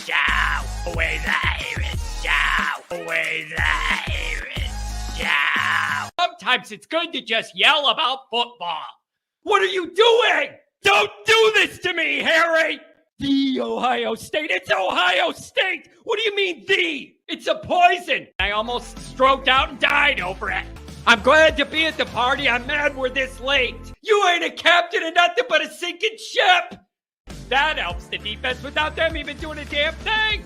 Show. Always Irish Show. Always Irish Show. Sometimes it's good to just yell about football. What are you doing? Don't do this to me, Harry! The Ohio State. It's Ohio State! What do you mean, the? It's a poison. I almost stroked out and died over it. I'm glad to be at the party. I'm mad we're this late. You ain't a captain of nothing but a sinking ship. That helps the defense without them even doing a damn thing.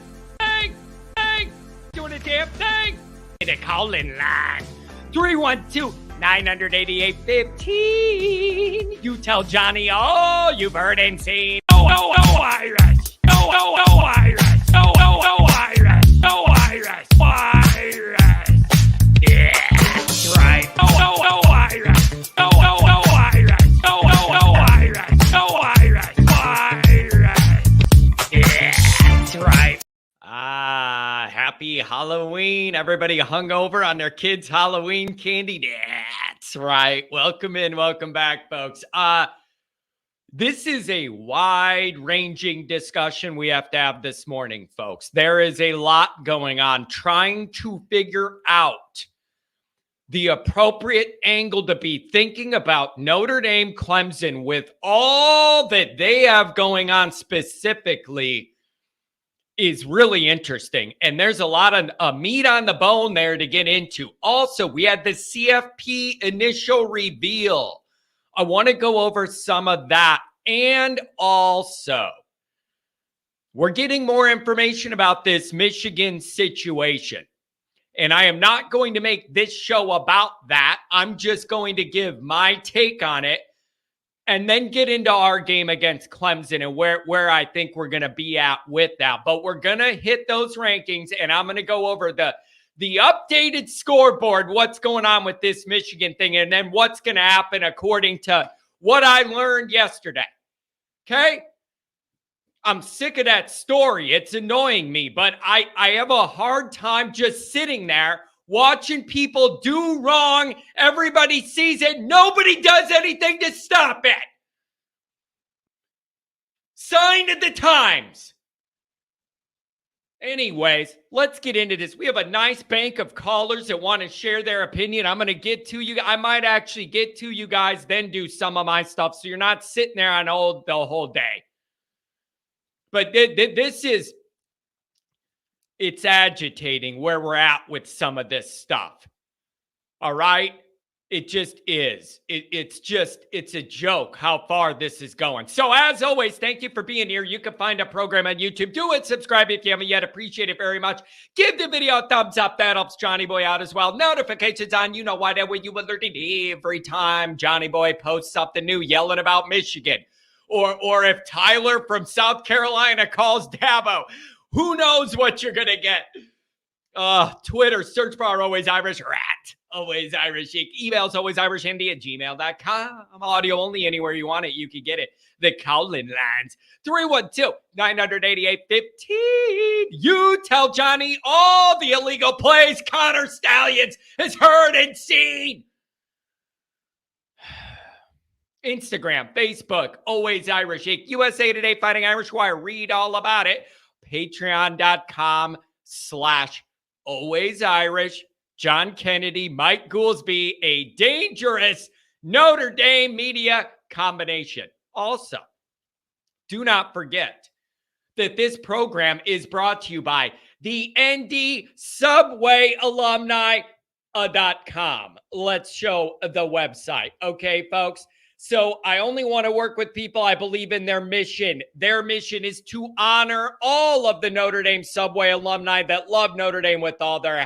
Doing a damn thing. The calling line. 312-988-15. You tell Johnny all you've heard and seen. Oh, Irish. Oh, Irish. Oh, Irish. Oh, Irish. Irish. Yeah, that's right. Oh, Irish. Oh, Irish. Oh, Irish. Oh, Irish. Irish. Yeah, that's right. Happy Halloween. Everybody hungover on their kids' Halloween candy. That's right. Welcome in. Welcome back, folks. This is a wide-ranging discussion we have to have this morning, folks. There is a lot going on trying to figure out the appropriate angle to be thinking about Notre Dame Clemson with all that they have going on specifically is really interesting. And there's a lot of meat on the bone there to get into. Also, we had the CFP initial reveal. I want to go over some of that. And also, we're getting more information about this Michigan situation. And I am not going to make this show about that. I'm just going to give my take on it and then get into our game against Clemson and where I think we're going to be at with that. But we're going to hit those rankings, and I'm going to go over the updated scoreboard, what's going on with this Michigan thing, and then what's going to happen according to what I learned yesterday. Okay? I'm sick of that story. It's annoying me, but I have a hard time just sitting there watching people do wrong. Everybody sees it. Nobody does anything to stop it. Sign of the times. Anyways, let's get into this. We have a nice bank of callers that want to share their opinion. I'm going to get to you. I might actually get to you guys, then do some of my stuff, so you're not sitting there on hold the whole day. But it's agitating where we're at with some of this stuff. All right? It just is. It's a joke how far this is going. So as always, thank you for being here. You can find a program on YouTube. Do it. Subscribe if you haven't yet. Appreciate it very much. Give the video a thumbs up. That helps Johnny Boy out as well. Notifications on. You know why that way you will alert every time Johnny Boy posts something new yelling about Michigan. Or if Tyler from South Carolina calls Dabo. Who knows what you're going to get? Twitter, search bar Always Irish Rat. Always Irish Inc. Emails alwaysirishandy@gmail.com. Audio only anywhere you want it. You can get it. The Cowlin lines. 312-988-15. You tell Johnny all the illegal plays Connor Stallions has heard and seen. Instagram, Facebook, Always Irish Inc. USA Today, Fighting Irish Wire. Read all about it. Patreon.com/Always Irish. John Kennedy, Mike Goolsby, a dangerous Notre Dame media combination. Also, do not forget that this program is brought to you by the ND-Subway-Alumni.com. Let's show the website. Okay, folks? So I only want to work with people I believe in their mission. Their mission is to honor all of the Notre Dame Subway alumni that love Notre Dame with all their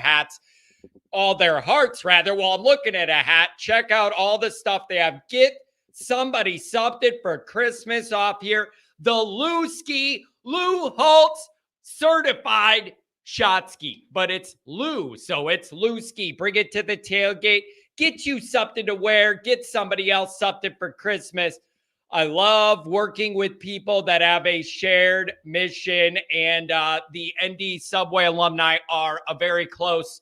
hearts, rather. While I'm looking at a hat, check out all the stuff they have. Get somebody something for Christmas off here. The Lou Holtz certified shot ski, but it's Lou, so it's Lou ski. Bring it to the tailgate. Get you something to wear. Get somebody else something for Christmas. I love working with people that have a shared mission, and the ND Subway alumni are a very close,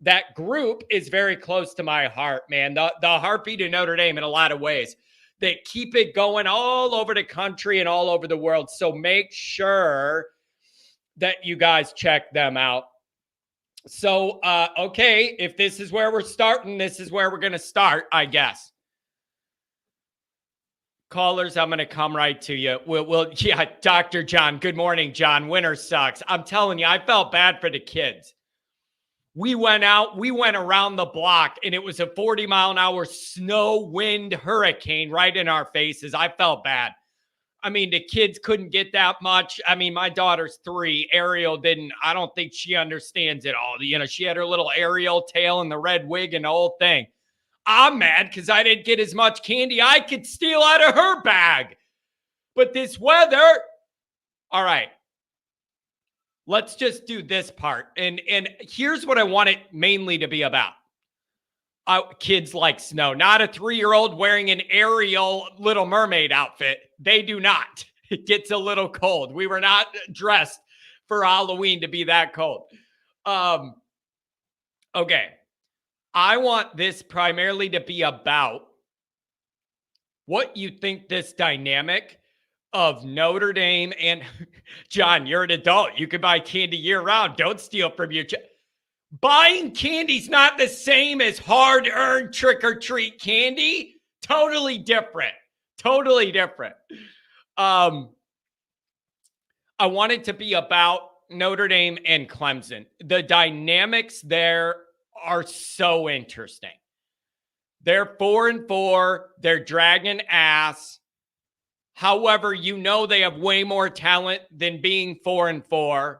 that group is very close to my heart, man. The heartbeat of Notre Dame in a lot of ways that keep it going all over the country and all over the world. So make sure that you guys check them out. So, okay, if this is where we're starting, this is where we're going to start, I guess. Callers, I'm going to come right to you. Yeah, Dr. John. Good morning, John. Winter sucks. I'm telling you, I felt bad for the kids. We went around the block, and it was a 40-mile-an-hour snow, wind, hurricane right in our faces. I felt bad. I mean, the kids couldn't get that much. I mean, my daughter's 3. Ariel I don't think she understands it all. You know, she had her little Ariel tail and the red wig and the whole thing. I'm mad because I didn't get as much candy I could steal out of her bag. But this weather, all right, let's just do this part. And here's what I want it mainly to be about. Kids like snow, not a 3-year-old wearing an Ariel Little Mermaid outfit. They do not. It gets a little cold. We were not dressed for Halloween to be that cold. Okay. I want this primarily to be about what you think this dynamic of Notre Dame and John, you're an adult. You can buy candy year round. Don't steal from your buying candy's not the same as hard-earned trick-or-treat candy. Totally different. Totally different. I want it to be about Notre Dame and Clemson. The dynamics there are so interesting. They're 4-4. They're dragging ass. However, you know they have way more talent than being 4-4.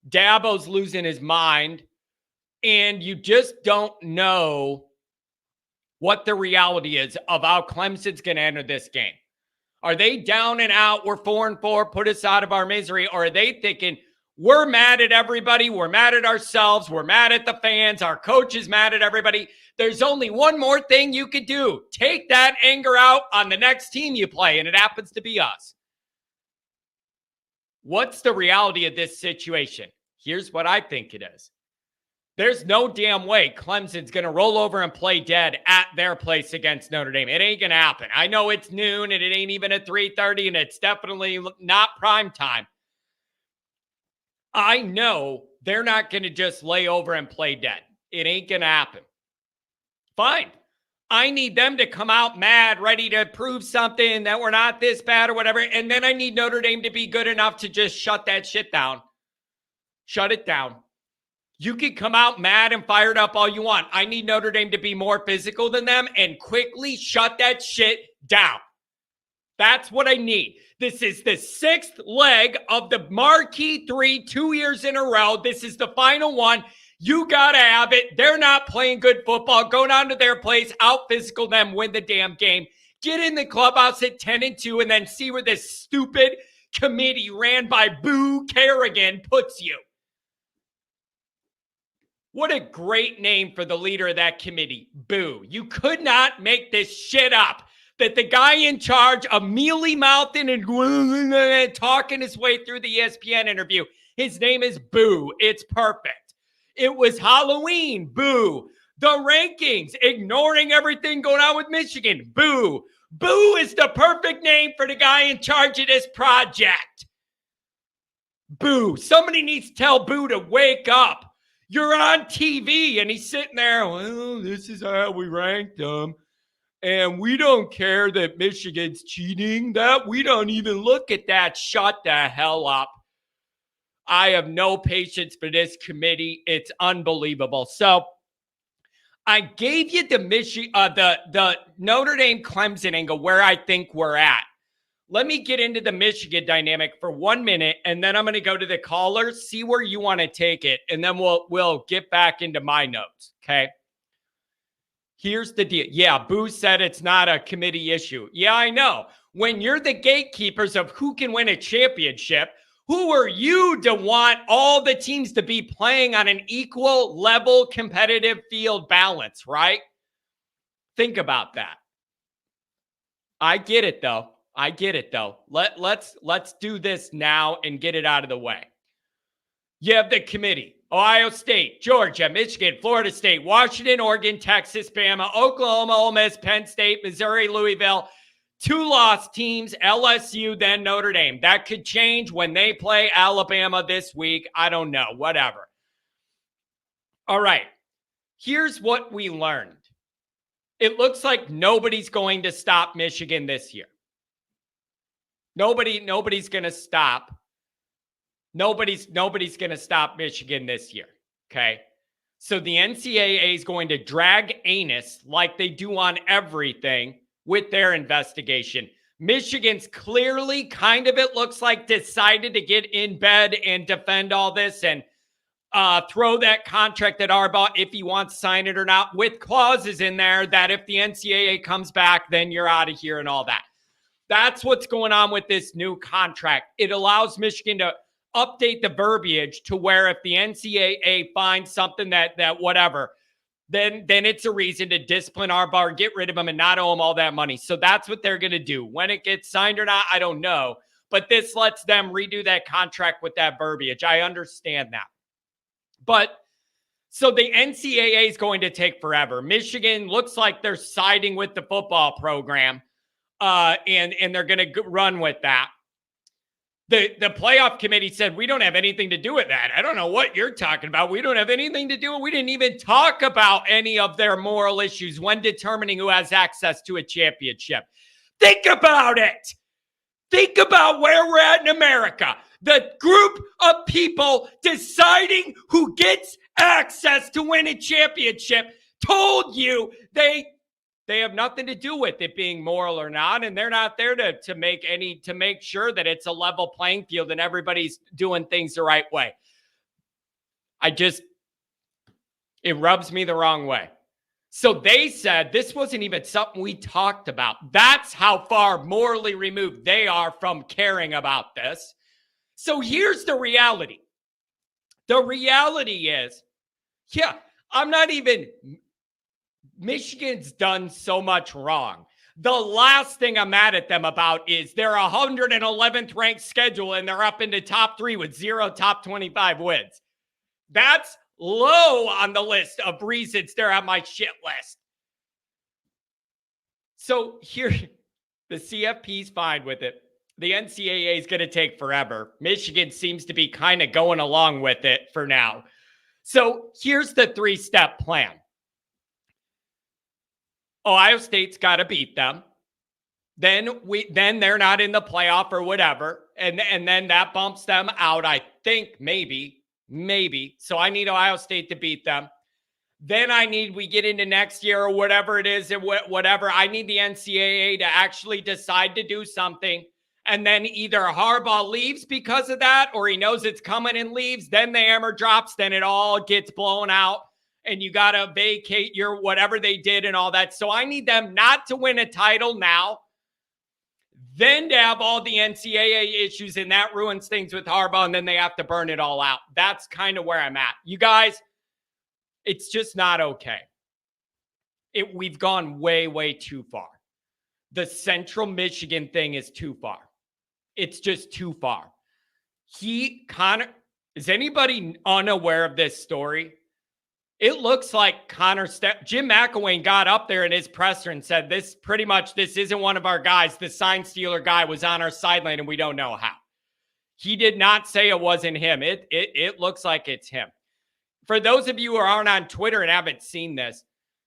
Dabo's losing his mind. And you just don't know what the reality is of how Clemson's going to enter this game. Are they down and out? We're 4-4. Put us out of our misery. Or are they thinking, we're mad at everybody. We're mad at ourselves. We're mad at the fans. Our coach is mad at everybody. There's only one more thing you could do. Take that anger out on the next team you play, and it happens to be us. What's the reality of this situation? Here's what I think it is. There's no damn way Clemson's going to roll over and play dead at their place against Notre Dame. It ain't going to happen. I know it's noon, and it ain't even at 3:30, and it's definitely not prime time. I know they're not going to just lay over and play dead. It ain't going to happen. Fine. I need them to come out mad, ready to prove something that we're not this bad or whatever. And then I need Notre Dame to be good enough to just shut that shit down. Shut it down. You can come out mad and fired up all you want. I need Notre Dame to be more physical than them and quickly shut that shit down. That's what I need. This is the 6th leg of the marquee 3, 2 years in a row. This is the final one. You got to have it. They're not playing good football. Go down to their place, out-physical them, win the damn game. Get in the clubhouse at 10-2 and then see where this stupid committee ran by Boo Kerrigan puts you. What a great name for the leader of that committee, Boo. You could not make this shit up. That the guy in charge of mealy-mouthing and talking his way through the ESPN interview, his name is Boo. It's perfect. It was Halloween, Boo. The rankings, ignoring everything going on with Michigan, Boo. Boo is the perfect name for the guy in charge of this project. Boo. Somebody needs to tell Boo to wake up. You're on TV, and he's sitting there, well, this is how we ranked them. And we don't care that Michigan's cheating. That we don't even look at that. Shut the hell up. I have no patience for this committee. It's unbelievable. So I gave you the Notre Dame Clemson angle where I think we're at. Let me get into the Michigan dynamic for 1 minute, and then I'm going to go to the callers, see where you want to take it, and then we'll get back into my notes, okay? Here's the deal. Yeah, Boo said it's not a committee issue. Yeah, I know. When you're the gatekeepers of who can win a championship, who are you to want all the teams to be playing on an equal level competitive field balance, right? Think about that. I get it, though. Let's do this now and get it out of the way. You have the committee. Ohio State, Georgia, Michigan, Florida State, Washington, Oregon, Texas, Bama, Oklahoma, Ole Miss, Penn State, Missouri, Louisville, 2-loss teams, LSU, then Notre Dame. That could change when they play Alabama this week. I don't know, whatever. All right, here's what we learned. It looks like nobody's going to stop Michigan this year. Nobody's going to stop. Nobody's going to stop Michigan this year, okay? So the NCAA is going to drag anus like they do on everything with their investigation. Michigan's clearly it looks like, decided to get in bed and defend all this and throw that contract at Harbaugh if he wants to sign it or not, with clauses in there that if the NCAA comes back, then you're out of here and all that. That's what's going on with this new contract. It allows Michigan to update the verbiage to where if the NCAA finds something that whatever, then it's a reason to discipline Harbaugh or get rid of him and not owe him all that money. So that's what they're going to do. When it gets signed or not, I don't know. But this lets them redo that contract with that verbiage. I understand that. But so the NCAA is going to take forever. Michigan looks like they're siding with the football program, and they're going to run with that. The playoff committee said, we don't have anything to do with that. I don't know what you're talking about. We don't have anything to do with it. We didn't even talk about any of their moral issues when determining who has access to a championship. Think about it. Think about where we're at in America. The group of people deciding who gets access to win a championship told you they have nothing to do with it being moral or not, and they're not there to make sure that it's a level playing field and everybody's doing things the right way. It rubs me the wrong way. So they said this wasn't even something we talked about. That's how far morally removed they are from caring about this. So here's the reality. The reality is, Michigan's done so much wrong. The last thing I'm mad at them about is their 111th ranked schedule and they're up into top 3 with 0 top 25 wins. That's low on the list of reasons they're on my shit list. So here, the CFP's fine with it. The NCAA is going to take forever. Michigan seems to be kind of going along with it for now. So here's the 3-step plan. Ohio State's got to beat them. Then they're not in the playoff or whatever. And then that bumps them out, I think, maybe. So I need Ohio State to beat them. Then we get into next year or whatever it is, and whatever. I need the NCAA to actually decide to do something. And then either Harbaugh leaves because of that, or he knows it's coming and leaves. Then the hammer drops. Then it all gets blown out. And you got to vacate your whatever they did and all that. So I need them not to win a title now, then to have all the NCAA issues, and that ruins things with Harbaugh, and then they have to burn it all out. That's kind of where I'm at. You guys, it's just not okay. We've gone way, way too far. The Central Michigan thing is too far. It's just too far. Is anybody unaware of this story? It looks like Jim McElwain got up there in his presser and said, this isn't one of our guys. The sign stealer guy was on our sideline and we don't know how. He did not say it wasn't him. It looks like it's him. For those of you who aren't on Twitter and haven't seen this,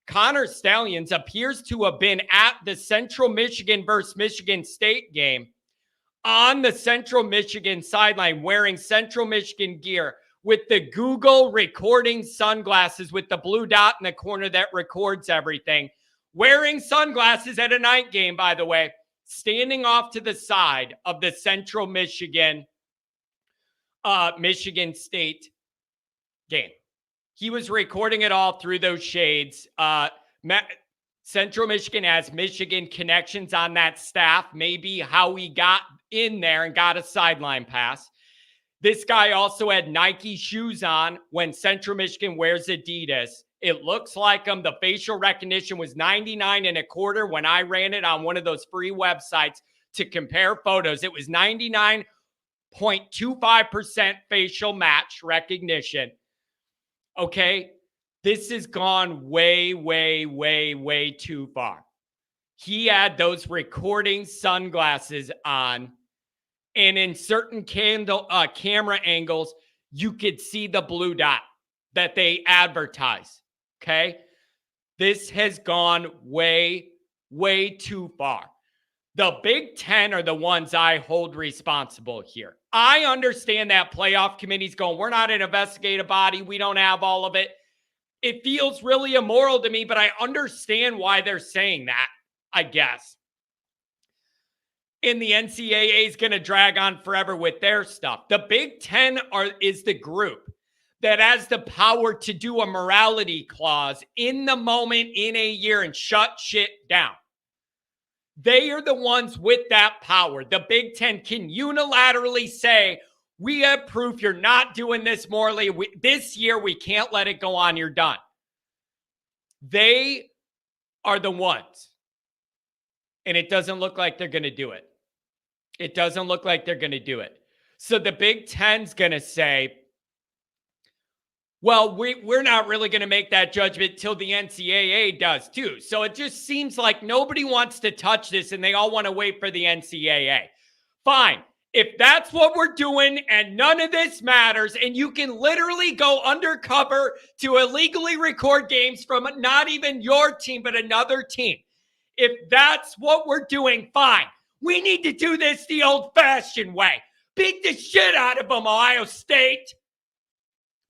Connor Stallions appears to have been at the Central Michigan versus Michigan State game on the Central Michigan sideline wearing Central Michigan gear, with the Google recording sunglasses with the blue dot in the corner that records everything. Wearing sunglasses at a night game, by the way, standing off to the side of the Central Michigan State game. He was recording it all through those shades. Central Michigan has Michigan connections on that staff, maybe how he got in there and got a sideline pass. This guy also had Nike shoes on when Central Michigan wears Adidas. It looks like him. The facial recognition was 99.25 when I ran it on one of those free websites to compare photos. It was 99.25% facial match recognition. Okay, this has gone way, way, way, way too far. he had those recording sunglasses on, and in certain camera angles, you could see the blue dot that they advertise. Okay? This has gone way, way too far. The Big Ten are the ones I hold responsible here. I understand that playoff committee's going, we're not an investigative body. We don't have all of it. It feels really immoral to me, but I understand why they're saying that, I guess. And the NCAA is going to drag on forever with their stuff. The Big Ten is the group that has the power to do a morality clause in the moment in a year and shut shit down. They are the ones with that power. The Big Ten can unilaterally say, we have proof you're not doing this morally. This year, we can't let it go on. You're done. They are the ones. And it doesn't look like they're going to do it. It doesn't look like they're going to do it. So the Big Ten's going to say, well, we're not really going to make that judgment till the NCAA does too. So it just seems like nobody wants to touch this and they all want to wait for the NCAA. Fine. If that's what we're doing and none of this matters and you can literally go undercover to illegally record games from not even your team, but another team. If that's what we're doing, fine. We need to do this the old-fashioned way. Beat the shit out of them, Ohio State.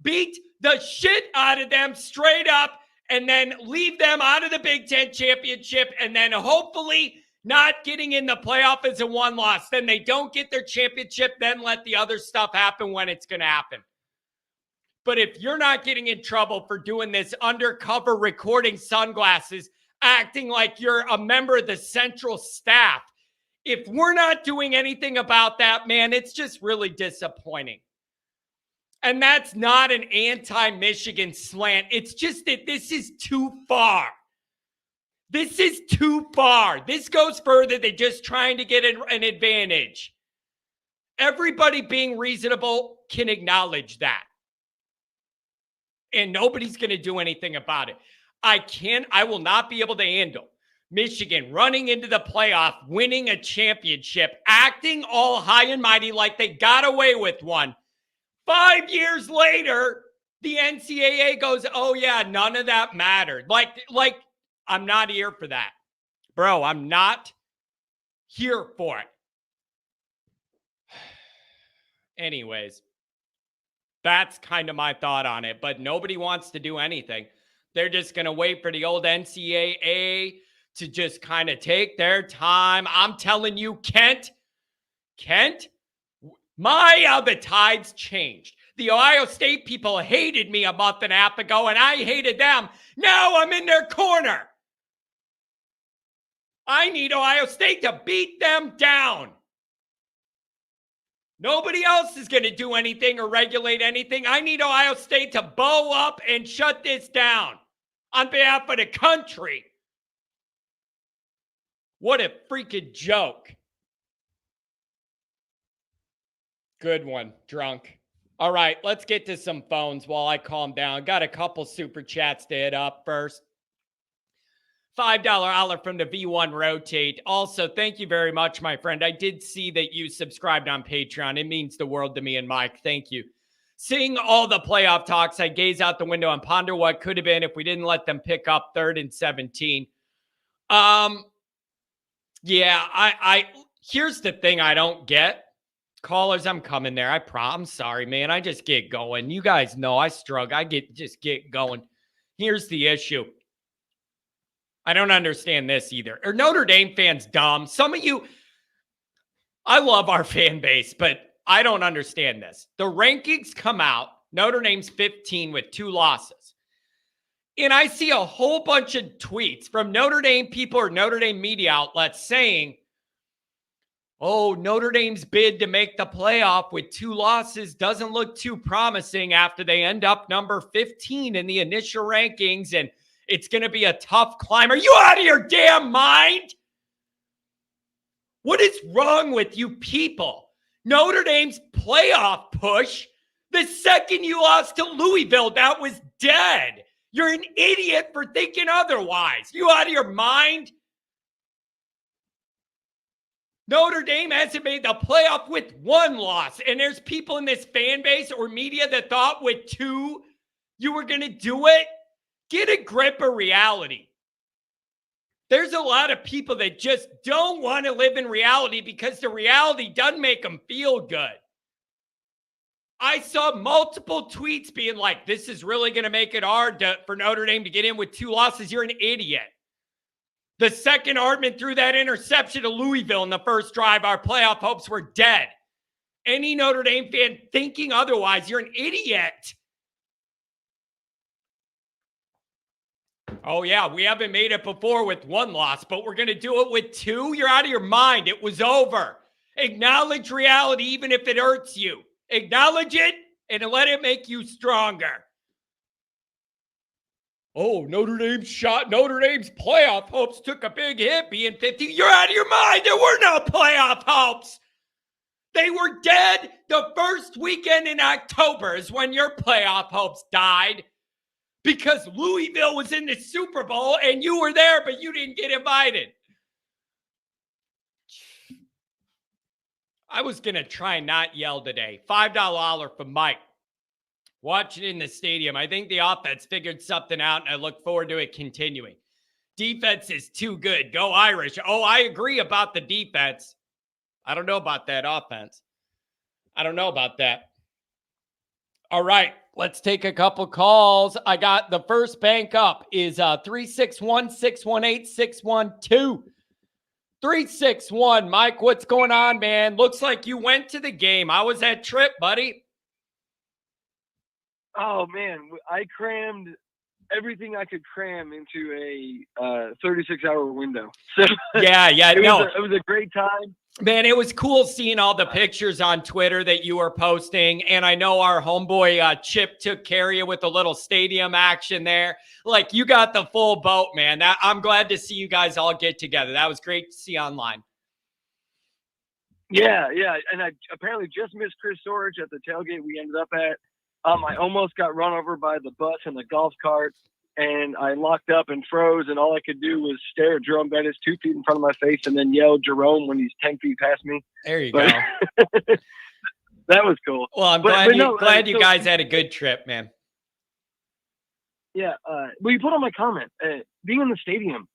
Beat the shit out of them straight up and then leave them out of the Big Ten championship and then hopefully not getting in the playoff as a one loss. Then they don't get their championship, then let the other stuff happen when it's going to happen. But if you're not getting in trouble for doing this undercover recording sunglasses, acting like you're a member of the central staff, if we're not doing anything about that, man, it's just really disappointing. And that's not an anti-Michigan slant. It's just that this is too far. This is too far. This goes further than just trying to get an advantage. Everybody being reasonable can acknowledge that. And nobody's going to do anything about it. I will not be able to handle Michigan running into the playoff, winning a championship, acting all high and mighty like they got away with one. 5 years later, the NCAA goes, oh yeah, none of that mattered. Like I'm not here for that. Bro, I'm not here for it. Anyways, that's kind of my thought on it, but nobody wants to do anything. They're just going to wait for the old NCAA to just kind of take their time. I'm telling you, Kent, the tides changed. The Ohio State people hated me a month and a half ago, and I hated them. Now I'm in their corner. I need Ohio State to beat them down. Nobody else is going to do anything or regulate anything. I need Ohio State to bow up and shut this down on behalf of the country. What a freaking joke. Good one, drunk. All right, let's get to some phones while I calm down. Got a couple super chats to hit up first. $5 holler from the V1 Rotate. Also, thank you very much, my friend. I did see that you subscribed on Patreon. It means the world to me and Mike. Thank you. Seeing all the playoff talks, I gaze out the window and ponder what could have been if we didn't let them pick up 3rd and 17. Yeah, here's the thing I don't get. Callers, I'm coming there. I'm sorry, man. I just get going. You guys know I struggle. Just get going. Here's the issue. I don't understand this either. Are Notre Dame fans dumb? Some of you, I love our fan base, but I don't understand this. The rankings come out. Notre Dame's 15 with 2 losses. And I see a whole bunch of tweets from Notre Dame people or Notre Dame media outlets saying, oh, Notre Dame's bid to make the playoff with 2 losses doesn't look too promising after they end up number 15 in the initial rankings, and it's going to be a tough climb. Are you out of your damn mind? What is wrong with you people? Notre Dame's playoff push, the second you lost to Louisville, that was dead. You're an idiot for thinking otherwise. You out of your mind? Notre Dame hasn't made the playoff with one loss. And there's people in this fan base or media that thought with two, you were going to do it. Get a grip of reality. There's a lot of people that just don't want to live in reality because the reality doesn't make them feel good. I saw multiple tweets being like, this is really going to make it hard for Notre Dame to get in with two losses. You're an idiot. The second Hartman threw that interception to Louisville in the first drive, our playoff hopes were dead. Any Notre Dame fan thinking otherwise, you're an idiot. Oh, yeah, we haven't made it before with one loss, but we're going to do it with two? You're out of your mind. It was over. Acknowledge reality even if it hurts you. Acknowledge it and let it make you stronger. Oh, Notre Dame's playoff hopes took a big hit being 50. You're out of your mind. There were no playoff hopes. They were dead the first weekend in October is when your playoff hopes died because Louisville was in the Super Bowl and you were there, but you didn't get invited. I was going to try and not yell today. $5 holler from Mike. Watch it in the stadium. I think the offense figured something out, and I look forward to it continuing. Defense is too good. Go Irish. Oh, I agree about the defense. I don't know about that offense. I don't know about that. All right, let's take a couple calls. I got the first bank up is 361-618-612. 361. Mike, what's going on, man? Looks like you went to the game. How was that trip, buddy? Oh, man, I crammed everything I could cram into a 36-hour window. So yeah. It was a great time. Man, it was cool seeing all the pictures on Twitter that you were posting. And I know our homeboy Chip took care of you with a little stadium action there. Like, you got the full boat, man. I'm glad to see you guys all get together. That was great to see online. Yeah. And I apparently just missed Chris Sorge at the tailgate we ended up at. I almost got run over by the bus and the golf cart, and I locked up and froze, and all I could do was stare at Jerome Bettis 2 feet in front of my face and then yell Jerome when he's 10 feet past me. There you go. That was cool. Well, I'm glad you guys had a good trip, man. Yeah. Well, you put on my comment. Being in the stadium,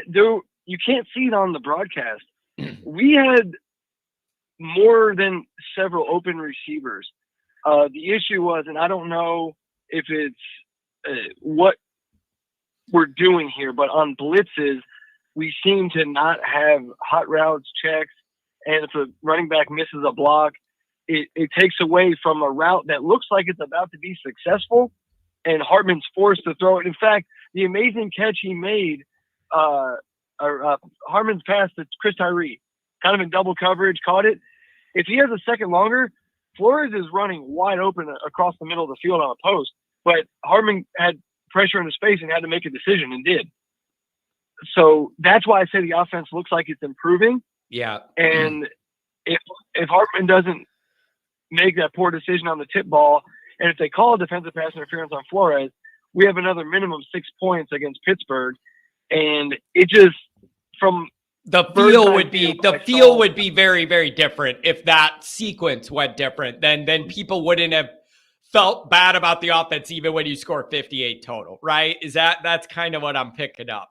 you can't see it on the broadcast. We had more than several open receivers. The issue was, and I don't know if it's what we're doing here, but on blitzes, we seem to not have hot routes checks. And if a running back misses a block, it takes away from a route that looks like it's about to be successful. And Hartman's forced to throw it. In fact, the amazing catch he made, Hartman's pass to Chris Tyree, kind of in double coverage, caught it. If he has a second longer, Flores is running wide open across the middle of the field on a post, but Hartman had pressure in his face and had to make a decision and did. So that's why I say the offense looks like it's improving. Yeah. And if Hartman doesn't make that poor decision on the tip ball, and if they call a defensive pass interference on Flores, we have another minimum 6 points against Pittsburgh. And it just, from the feel would be very, very different if that sequence went different. Then people wouldn't have felt bad about the offense even when you score 58 total, right? That's kind of what I'm picking up.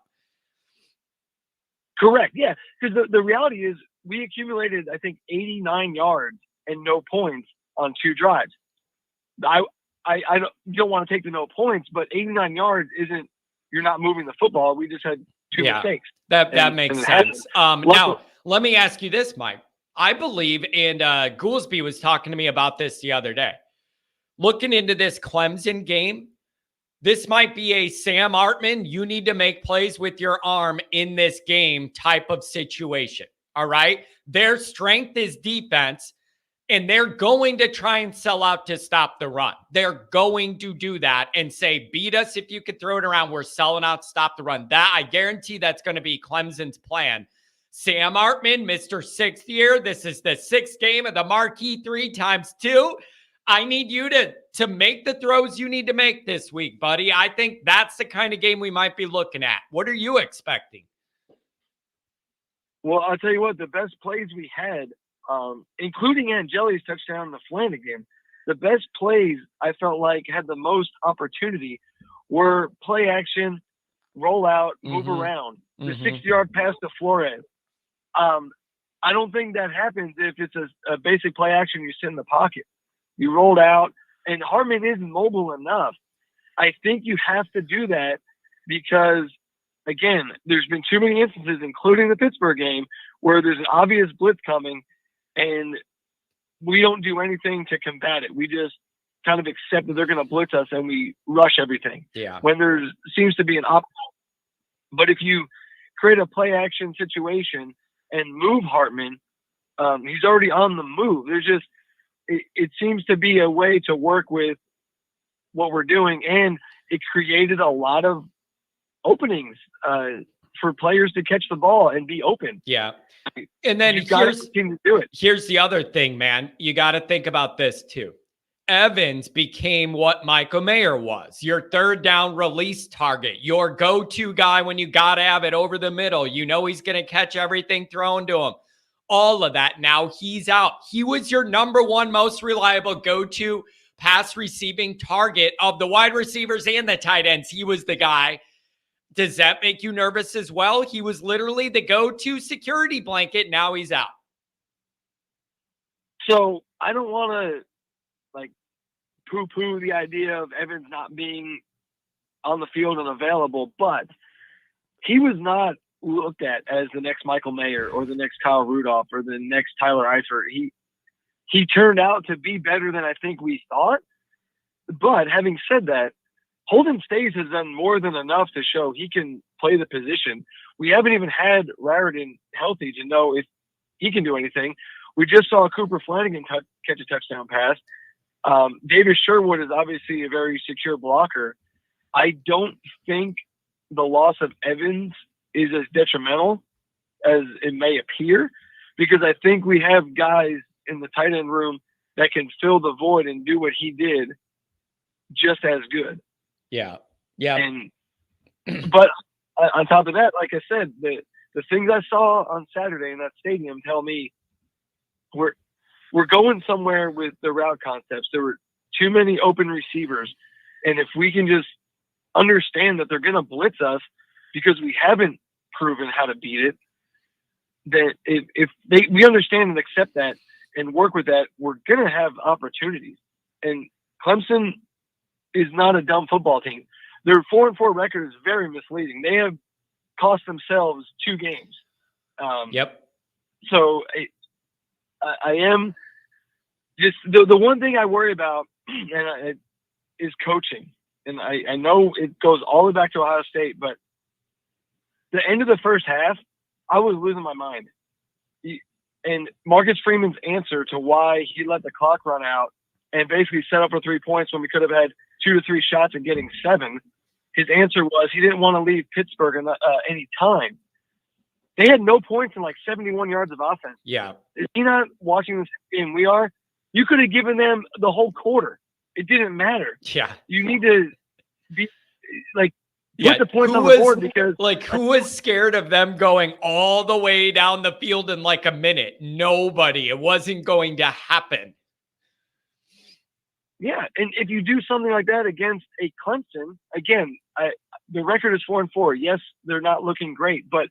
Correct. Yeah, because the reality is we accumulated, I think, 89 yards and no points on 2 drives. I don't want to take the no points, but 89 yards isn't. You're not moving the football. We just had 2 mistakes. That makes sense. Now, let me ask you this, Mike. I believe, and Goolsby was talking to me about this the other day. Looking into this Clemson game, this might be a Sam Hartman, you need to make plays with your arm in this game type of situation. All right? Their strength is defense, and they're going to try and sell out to stop the run. They're going to do that and say, beat us if you could throw it around. We're selling out, stop the run. That, I guarantee that's going to be Clemson's plan. Sam Hartman, Mr. 6th year. This is the 6th game of the marquee 3 times 2. I need you to make the throws you need to make this week, buddy. I think that's the kind of game we might be looking at. What are you expecting? Well, I'll tell you what, the best plays we had, including Angeli's touchdown in the Flanagan, the best plays I felt like had the most opportunity were play action, roll out, move around. The 60-yard pass to Flores. I don't think that happens if it's a basic play action. You sit in the pocket, you rolled out, and Hartman isn't mobile enough. I think you have to do that because, again, there's been too many instances, including the Pittsburgh game, where there's an obvious blitz coming, and we don't do anything to combat it. We just kind of accept that they're going to blitz us, and we rush everything. Yeah. When there seems to be an option. But if you create a play action situation and move Hartman, he's already on the move. There's just it seems to be a way to work with what we're doing, and it created a lot of openings for players to catch the ball and be open. Yeah. And then here's the other thing, man. You got to think about this too. Evans became what Michael Mayer was, your third down release target, your go-to guy when you got to have it over the middle. You know he's going to catch everything thrown to him. All of that. Now he's out. He was your number one most reliable go-to pass receiving target of the wide receivers and the tight ends. He was the guy. Does that make you nervous as well? He was literally the go-to security blanket. Now he's out. So I don't want to poo-poo the idea of Evans not being on the field and available, but he was not looked at as the next Michael Mayer or the next Kyle Rudolph or the next Tyler Eifert. He turned out to be better than I think we thought. But having said that, Holden Staes has done more than enough to show he can play the position. We haven't even had Raritan healthy to know if he can do anything. We just saw Cooper Flanagan catch a touchdown pass. Davis Sherwood is obviously a very secure blocker. I don't think the loss of Evans is as detrimental as it may appear, because I think we have guys in the tight end room that can fill the void and do what he did just as good. Yeah. Yeah. But on top of that, like I said, the things I saw on Saturday in that stadium tell me we're going somewhere with the route concepts. There were too many open receivers. And if we can just understand that they're going to blitz us because we haven't proven how to beat it, then we understand and accept that and work with that, we're going to have opportunities. And Clemson is not a dumb football team. Their 4-4 record is very misleading. They have cost themselves 2 games. Yep. So I am just the one thing I worry about is coaching. And I know it goes all the way back to Ohio State, but the end of the first half, I was losing my mind. And Marcus Freeman's answer to why he let the clock run out and basically set up for 3 points when we could have had 2 to 3 shots and getting 7, his answer was he didn't want to leave Pittsburgh any time. They had no points and 71 yards of offense. Yeah. Is he not watching this game? We are. You could have given them the whole quarter. It didn't matter. Yeah. You need to be put the points on the board, because who was scared of them going all the way down the field in a minute? Nobody. It wasn't going to happen. Yeah, and if you do something like that against a Clemson, again, the record is 4-4. Yes, they're not looking great, but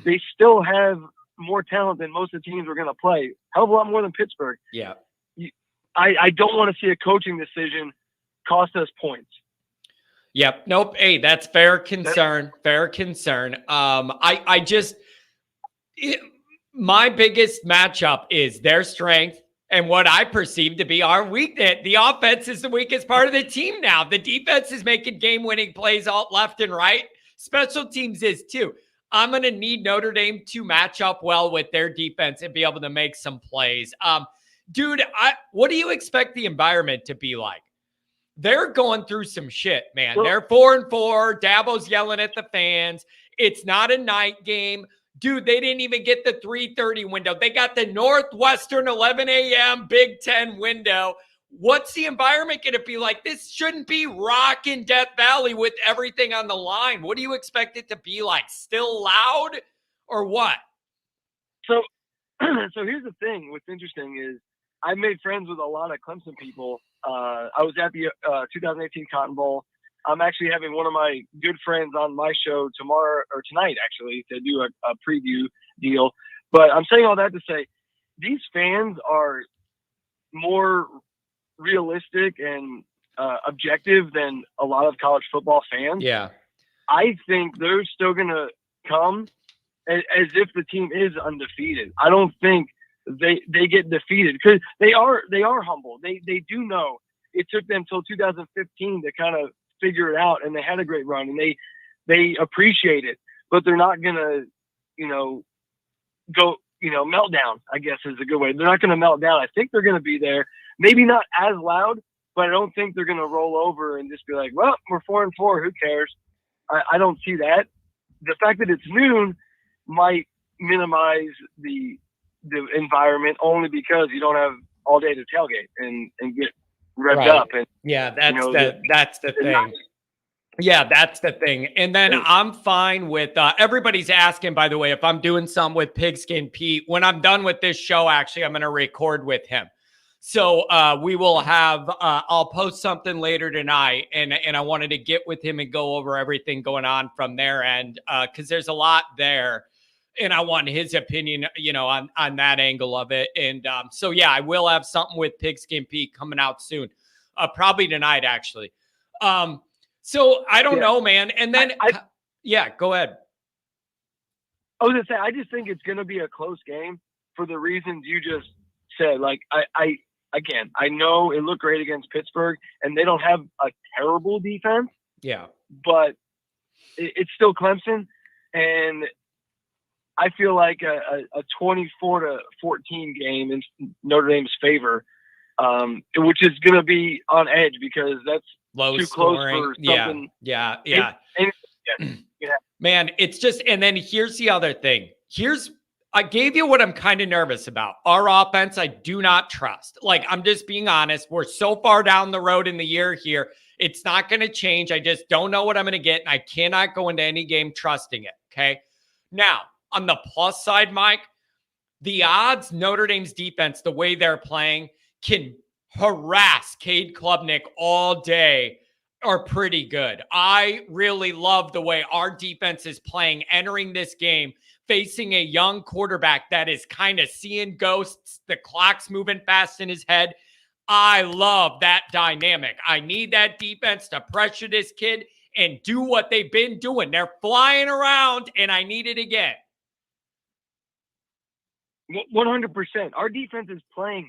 they still have more talent than most of the teams we're going to play. Hell of a lot more than Pittsburgh. Yeah. I don't want to see a coaching decision cost us points. Yep. Nope. Hey, that's fair concern. Fair concern. My biggest matchup is their strength and what I perceive to be our weakness. The offense is the weakest part of the team now. The defense is making game-winning plays all left and right. Special teams is too. I'm going to need Notre Dame to match up well with their defense and be able to make some plays. Dude, what do you expect the environment to be like? They're going through some shit, man. They're 4-4. Dabo's yelling at the fans. It's not a night game. Dude, they didn't even get the 3:30 window. They got the Northwestern 11 a.m. Big Ten window. What's the environment going to be like? This shouldn't be rock in Death Valley with everything on the line. What do you expect it to be like? Still loud or what? So, so here's the thing. What's interesting is I made friends with a lot of Clemson people. I was at the 2018 Cotton Bowl. I'm actually having one of my good friends on my show tomorrow or tonight, actually, to do a preview deal. But I'm saying all that to say these fans are more realistic and objective than a lot of college football fans. Yeah. I think they're still going to come as if the team is undefeated. I don't think they get defeated because they are humble. They do know it took them till 2015 to kind of figure it out, and they had a great run, and they appreciate it, but they're not going to, go, meltdown, I guess is a good way. They're not going to melt down. I think they're going to be there, maybe not as loud, but I don't think they're going to roll over and just be like, well, we're 4-4. Who cares? I don't see that. The fact that it's noon might minimize the environment only because you don't have all day to tailgate and get revved up. And yeah, that's the thing. Yeah, that's the thing. And then I'm fine with everybody's asking, by the way, if I'm doing something with Pigskin Pete. When I'm done with this show, actually, I'm going to record with him. So we will have, I'll post something later tonight, and I wanted to get with him and go over everything going on from their end because there's a lot there, and I want his opinion, on that angle of it. And so, yeah, I will have something with Pigskin Pete coming out soon, probably tonight, actually. So I don't know, man. And then, yeah, go ahead. I was going to say, I just think it's going to be a close game for the reasons you just said. Like, Again, I know it looked great against Pittsburgh, and they don't have a terrible defense. Yeah. But it's still Clemson, and I feel like a 24-14 game in Notre Dame's favor, which is going to be on edge because that's low too scoring. Close for something. Yeah. Yeah. Man, it's just, and then here's the other thing. I gave you what I'm kind of nervous about. Our offense, I do not trust. Like, I'm just being honest. We're so far down the road in the year here. It's not going to change. I just don't know what I'm going to get, and I cannot go into any game trusting it, okay? Now, on the plus side, Mike, the odds Notre Dame's defense, the way they're playing, can harass Cade Klubnik all day are pretty good. I really love the way our defense is playing, entering this game, facing a young quarterback that is kind of seeing ghosts. The clock's moving fast in his head. I love that dynamic. I need that defense to pressure this kid and do what they've been doing. They're flying around, and I need it again. 100%. Our defense is playing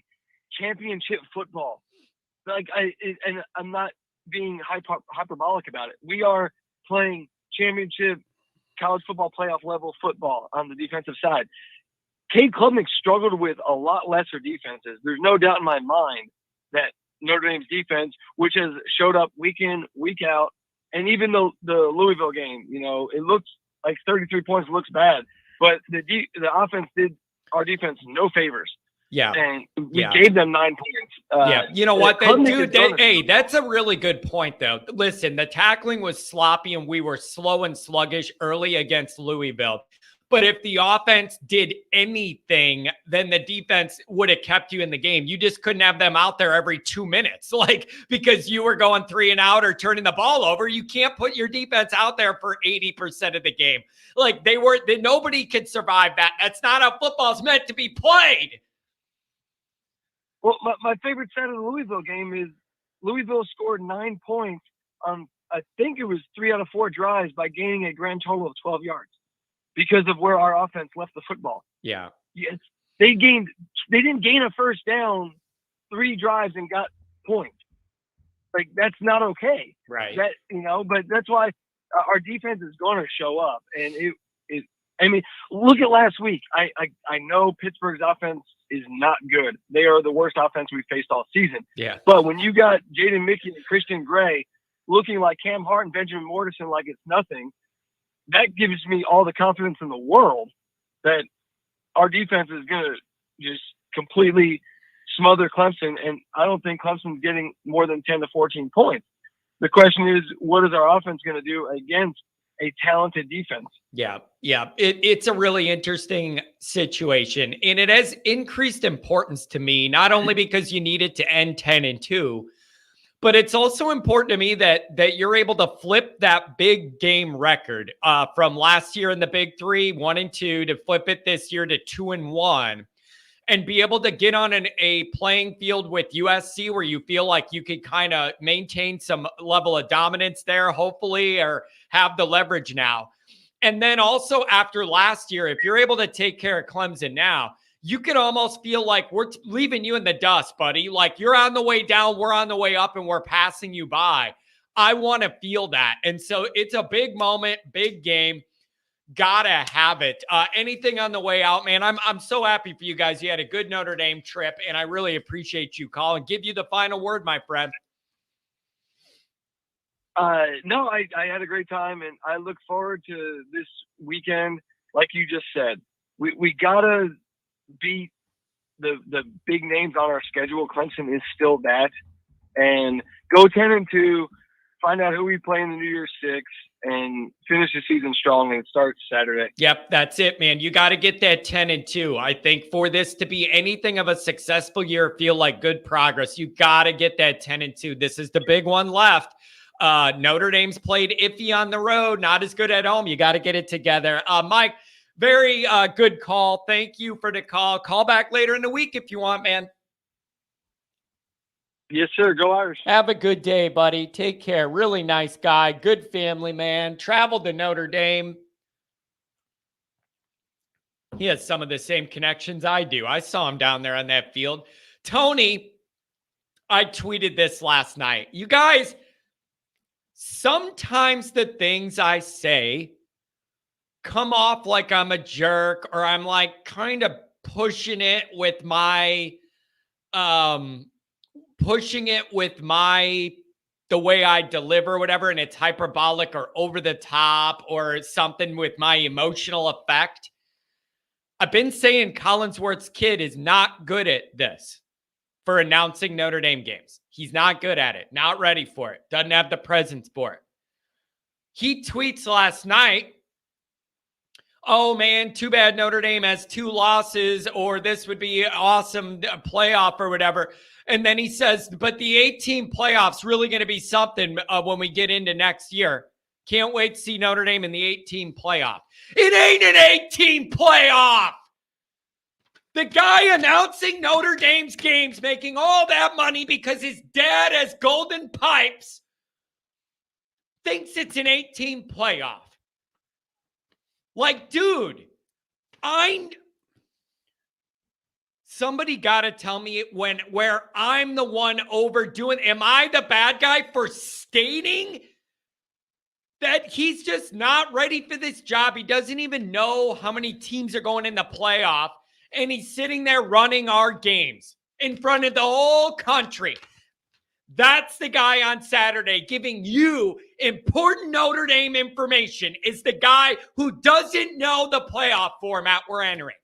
championship football. Like, I'm not being hyperbolic about it. We are playing championship college football playoff level football on the defensive side. Cade Klubnik struggled with a lot lesser defenses. There's no doubt in my mind that Notre Dame's defense, which has showed up week in, week out, and even the Louisville game, it looks like 33 points looks bad, but the offense did our defense no favors. Yeah. And we gave them 9 points. Yeah. You know what? That's a really good point, though. Listen, the tackling was sloppy and we were slow and sluggish early against Louisville. But if the offense did anything, then the defense would have kept you in the game. You just couldn't have them out there every 2 minutes, because you were going 3 and out or turning the ball over. You can't put your defense out there for 80% of the game. Nobody could survive that. That's not how football's meant to be played. Well, my favorite side of the Louisville game is Louisville scored 9 points on, I think it was 3 out of 4 drives by gaining a grand total of 12 yards because of where our offense left the football. Yeah. Yes. They didn't gain a first down 3 drives and got points. Like, that's not okay. Right. But that's why our defense is going to show up. And look at last week. I know Pittsburgh's offense is not good. They are the worst offense we've faced all season. Yeah. But when you got Jaden Mickey and Christian Gray looking like Cam Hart and Benjamin Mortensen like it's nothing, that gives me all the confidence in the world that our defense is going to just completely smother Clemson. And I don't think Clemson's getting more than 10 to 14 points. The question is, what is our offense going to do against a talented defense. Yeah. It's a really interesting situation, and it has increased importance to me, not only because you need it to end 10-2, but it's also important to me that you're able to flip that big game record from last year in the Big Three, 1-2, to flip it this year to 2-1. And be able to get on a playing field with USC where you feel like you could kind of maintain some level of dominance there, hopefully, or have the leverage now. And then also after last year, if you're able to take care of Clemson now, you could almost feel like we're leaving you in the dust, buddy. Like you're on the way down, we're on the way up, and we're passing you by. I want to feel that. And so it's a big moment, big game. Gotta have it. Anything on the way out, man? I'm so happy for you guys. You had a good Notre Dame trip, and I really appreciate you calling. Give you the final word, my friend. No, I had a great time, and I look forward to this weekend. Like you just said, we gotta beat the big names on our schedule. Clemson is still that, and go 10-2. Find out who we play in the New Year's Six, and finish the season strong, and it starts Saturday. Yep, that's it, man. You got to get that 10-2. I think for this to be anything of a successful year, feel like good progress, you got to get that 10-2. This is the big one left. Notre Dame's played iffy on the road, not as good at home. You got to get it together. Mike, very good call. Thank you for the call. Call back later in the week if you want, man. Yes, sir. Go Irish. Have a good day, buddy. Take care. Really nice guy. Good family, man. Traveled to Notre Dame. He has some of the same connections I do. I saw him down there on that field. Tony, I tweeted this last night. You guys, sometimes the things I say come off like I'm a jerk, or I'm like kind of pushing it with my the way I deliver, whatever, and it's hyperbolic or over the top or something with my emotional effect. I've been saying Collinsworth's kid is not good at this for announcing Notre Dame games. He's not good at it, not ready for it, doesn't have the presence for it. He tweets last night, oh man, too bad Notre Dame has 2 losses, or this would be awesome playoff or whatever. And then he says, but the 18 playoffs really going to be something when we get into next year. Can't wait to see Notre Dame in the 18 playoff. It ain't an 18 playoff. The guy announcing Notre Dame's games, making all that money because his dad has golden pipes, thinks it's an 18 playoff. Like, dude, somebody got to tell me where I'm the one overdoing. Am I the bad guy for stating that he's just not ready for this job? He doesn't even know how many teams are going in the playoff, and he's sitting there running our games in front of the whole country. That's the guy on Saturday giving you important Notre Dame information, is the guy who doesn't know the playoff format we're entering.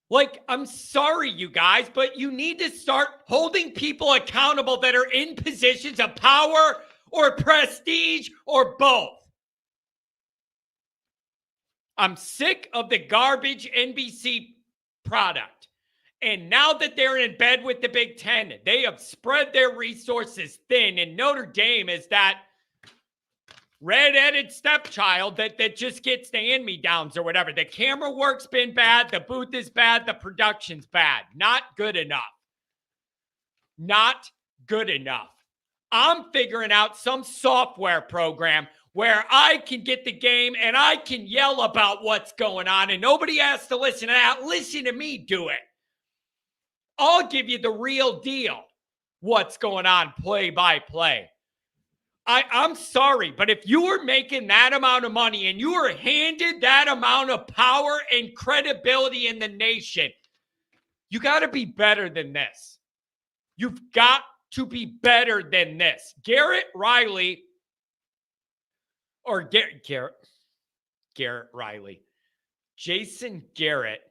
Like, I'm sorry, you guys, but you need to start holding people accountable that are in positions of power or prestige or both. I'm sick of the garbage NBC product. And now that they're in bed with the Big Ten, they have spread their resources thin. And Notre Dame is that red-headed stepchild that just gets the hand-me-downs or whatever. The camera work's been bad. The booth is bad. The production's bad. Not good enough. Not good enough. I'm figuring out some software program where I can get the game and I can yell about what's going on and nobody has to listen to that. Listen to me do it. I'll give you the real deal. What's going on play by play. I'm sorry, but if you were making that amount of money and you were handed that amount of power and credibility in the nation, you got to be better than this. You've got to be better than this. Garrett Riley, or Garrett Riley, Jason Garrett,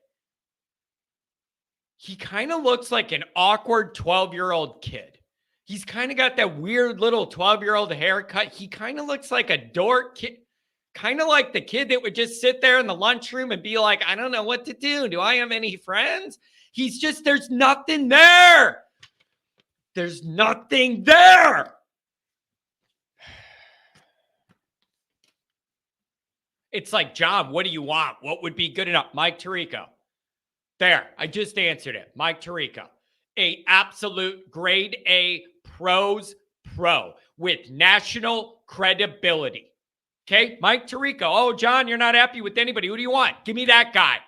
he kind of looks like an awkward 12-year-old kid. He's kind of got that weird little 12-year-old haircut. He kind of looks like a dork kid, kind of like the kid that would just sit there in the lunchroom and be like, I don't know what to do. Do I have any friends? He's just, there's nothing there. There's nothing there. It's like, John, what do you want? What would be good enough? Mike Tirico. There, I just answered it. Mike Tirico. A absolute grade A pros pro with national credibility. Okay, Mike Tirico. Oh, John, you're not happy with anybody. Who do you want? Give me that guy.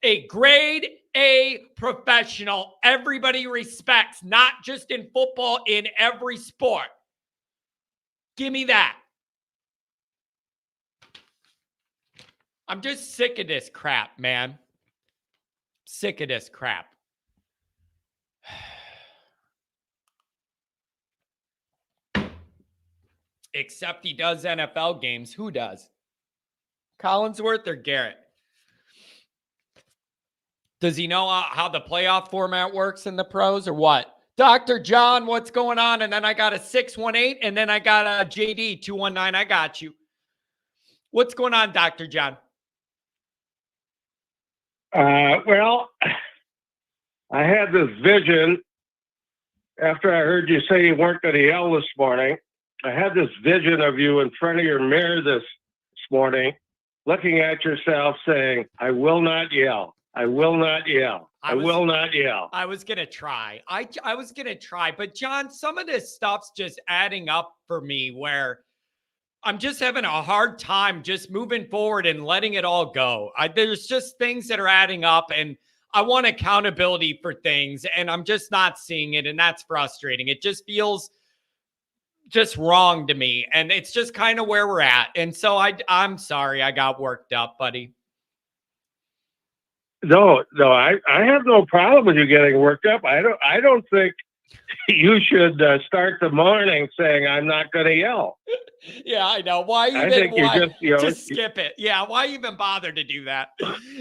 A grade A professional everybody respects, not just in football, in every sport. Give me that. I'm just sick of this crap, man. Sick of this crap. Except he does NFL games. Who does? Collinsworth or Garrett? Does he know how the playoff format works in the pros or what? Dr. John, what's going on? And then I got a 618 and then I got a JD 219. I got you. What's going on, Dr. John? Well, I had this vision after I heard you say you weren't going to yell this morning. I had this vision of you in front of your mirror this morning, looking at yourself saying, I will not yell. I will not yell. I will not yell. I was going to try. I was going to try. But, John, some of this stuff's just adding up for me where I'm just having a hard time just moving forward and letting it all go. There's just things that are adding up, and I want accountability for things, and I'm just not seeing it, and that's frustrating. It just feels just wrong to me, and it's just kind of where we're at. And so I'm sorry I got worked up, buddy. No, I have no problem with you getting worked up. I don't think you should start the morning saying I'm not going to yell. Yeah, I know. Why even? I think just skip it. Yeah, why even bother to do that?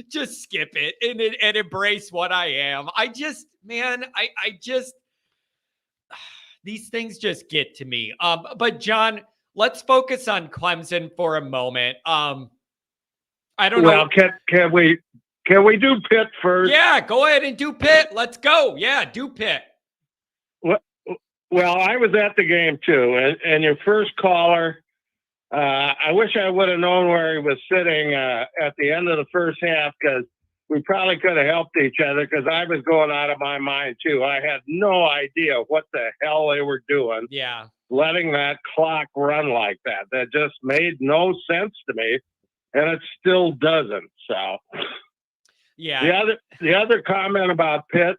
Just skip it and embrace what I am. I just these things just get to me. But John, let's focus on Clemson for a moment. I don't know. Well, can we do Pitt first? Yeah, go ahead and do Pitt. Let's go. Yeah, do Pitt. Well, I was at the game too, and your first caller, I wish I would have known where he was sitting at the end of the first half, because we probably could have helped each other, because I was going out of my mind too. I had no idea what the hell they were doing. Yeah. Letting that clock run like that. That just made no sense to me, and it still doesn't. So, yeah. The other comment about Pitt,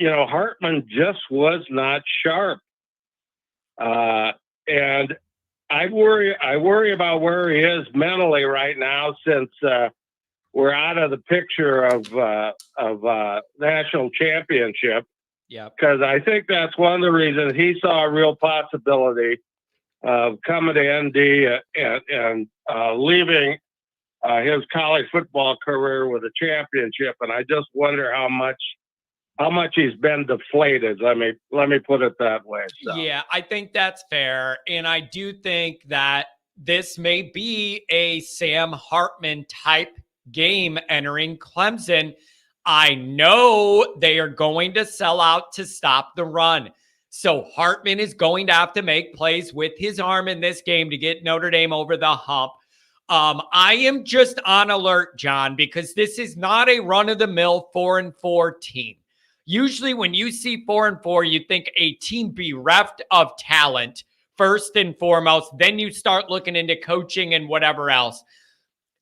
Hartman just was not sharp. And I worry about where he is mentally right now, since we're out of the picture of national championship. Yeah. Because I think that's one of the reasons he saw a real possibility of coming to ND and leaving his college football career with a championship. And I just wonder how much he's been deflated. Let me put it that way. So. Yeah, I think that's fair. And I do think that this may be a Sam Hartman type game entering Clemson. I know they are going to sell out to stop the run. So Hartman is going to have to make plays with his arm in this game to get Notre Dame over the hump. I am just on alert, John, because this is not a run-of-the-mill 4-4 team. Usually when you see 4-4, you think a team bereft of talent first and foremost. Then you start looking into coaching and whatever else.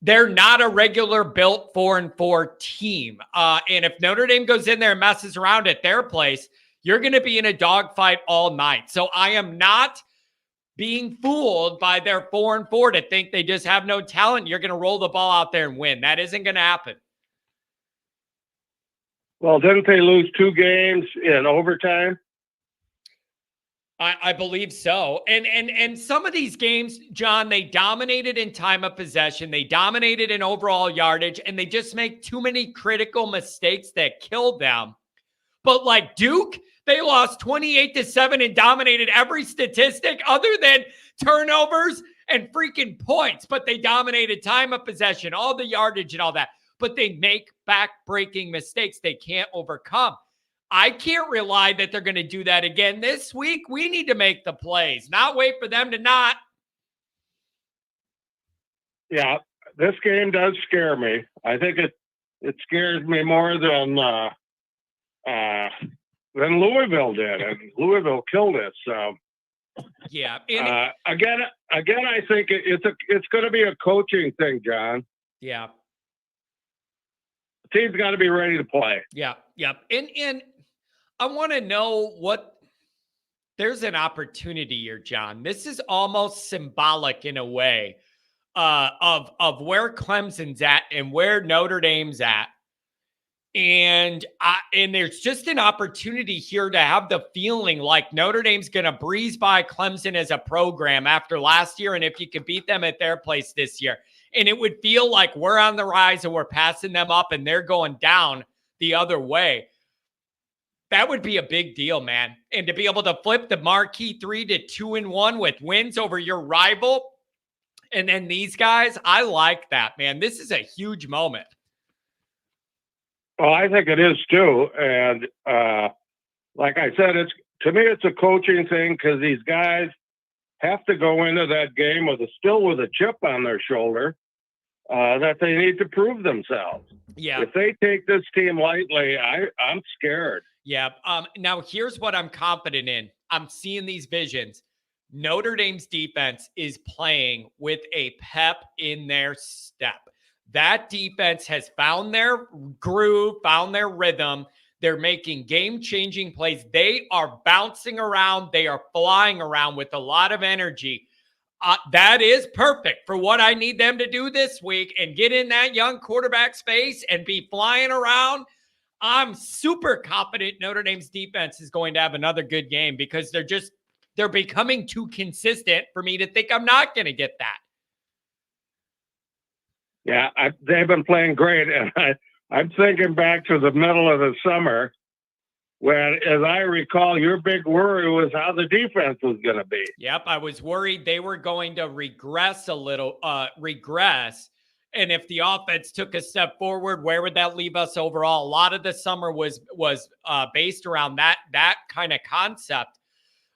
They're not a regular built 4-4 team. And if Notre Dame goes in there and messes around at their place, you're going to be in a dogfight all night. So I am not being fooled by their 4-4 to think they just have no talent. You're going to roll the ball out there and win. That isn't going to happen. Well, didn't they lose 2 games in overtime? I believe so. And some of these games, John, they dominated in time of possession. They dominated in overall yardage, and they just make too many critical mistakes that kill them. But like Duke, they lost 28-7 and dominated every statistic other than turnovers and freaking points. But they dominated time of possession, all the yardage and all that. But they make back-breaking mistakes they can't overcome. I can't rely that they're going to do that again this week. We need to make the plays, not wait for them to not. Yeah, this game does scare me. I think it scares me more than Louisville did, and Louisville killed it. So yeah, again, I think it's going to be a coaching thing, John. Yeah, the team's got to be ready to play. Yeah, and I want to know what. There's an opportunity here, John. This is almost symbolic in a way of where Clemson's at and where Notre Dame's at. And there's just an opportunity here to have the feeling like Notre Dame's going to breeze by Clemson as a program after last year. And if you could beat them at their place this year, and it would feel like we're on the rise and we're passing them up and they're going down the other way. That would be a big deal, man. And to be able to flip the marquee 3 to 2-1 with wins over your rival. And then these guys, I like that, man. This is a huge moment. Well, I think it is too. And like I said, to me, it's a coaching thing because these guys have to go into that game with a chip on their shoulder that they need to prove themselves. Yeah. If they take this team lightly, I'm scared. Yeah. Now, here's what I'm confident in. I'm seeing these visions. Notre Dame's defense is playing with a pep in their step. That defense has found their groove, found their rhythm. They're making game-changing plays. They are bouncing around. They are flying around with a lot of energy. That is perfect for what I need them to do this week and get in that young quarterback space and be flying around. I'm super confident Notre Dame's defense is going to have another good game because they're becoming too consistent for me to think I'm not going to get that. Yeah, they've been playing great. And I'm thinking back to the middle of the summer when, as I recall, your big worry was how the defense was going to be. Yep, I was worried they were going to regress a little, And if the offense took a step forward, where would that leave us overall? A lot of the summer was based around that kind of concept.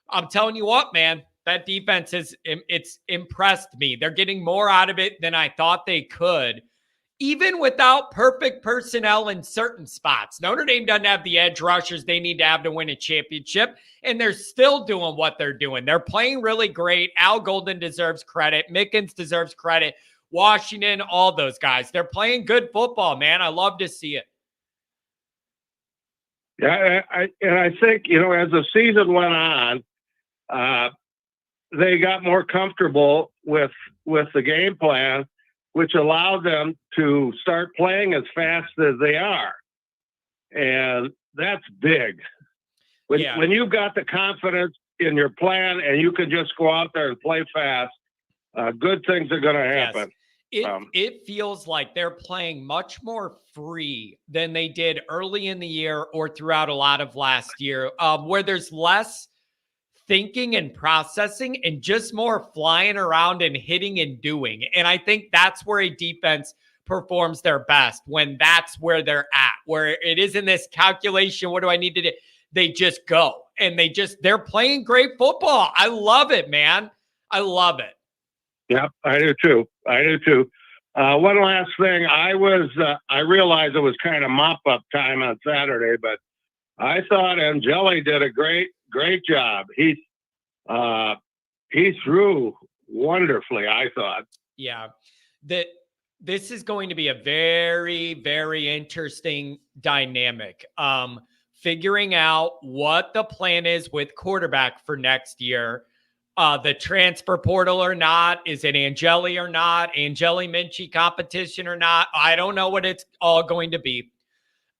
I'm telling you what, man, that defense it's impressed me. They're getting more out of it than I thought they could, even without perfect personnel in certain spots. Notre Dame doesn't have the edge rushers they need to have to win a championship, and they're still doing what they're doing. They're playing really great. Al Golden deserves credit. Mickens deserves credit. Washington, all those guys. They're playing good football, man. I love to see it. Yeah, I think, as the season went on, they got more comfortable with the game plan, which allowed them to start playing as fast as they are. And that's big. When you've got the confidence in your plan and you can just go out there and play fast, good things are going to happen. Yes. It feels like they're playing much more free than they did early in the year or throughout a lot of last year, where there's less thinking and processing and just more flying around and hitting and doing. And I think that's where a defense performs their best, when that's where they're at, where it isn't this calculation. What do I need to do? They just go and they're playing great football. I love it, man. I love it. Yeah, I do too. One last thing. I realized it was kind of mop-up time on Saturday, but I thought Angeli did a great job. He threw wonderfully, I thought. Yeah. This is going to be a very, very interesting dynamic. Figuring out what the plan is with quarterback for next year. The transfer portal or not, is it Angeli or not, Angeli Minchie competition or not? I don't know what it's all going to be.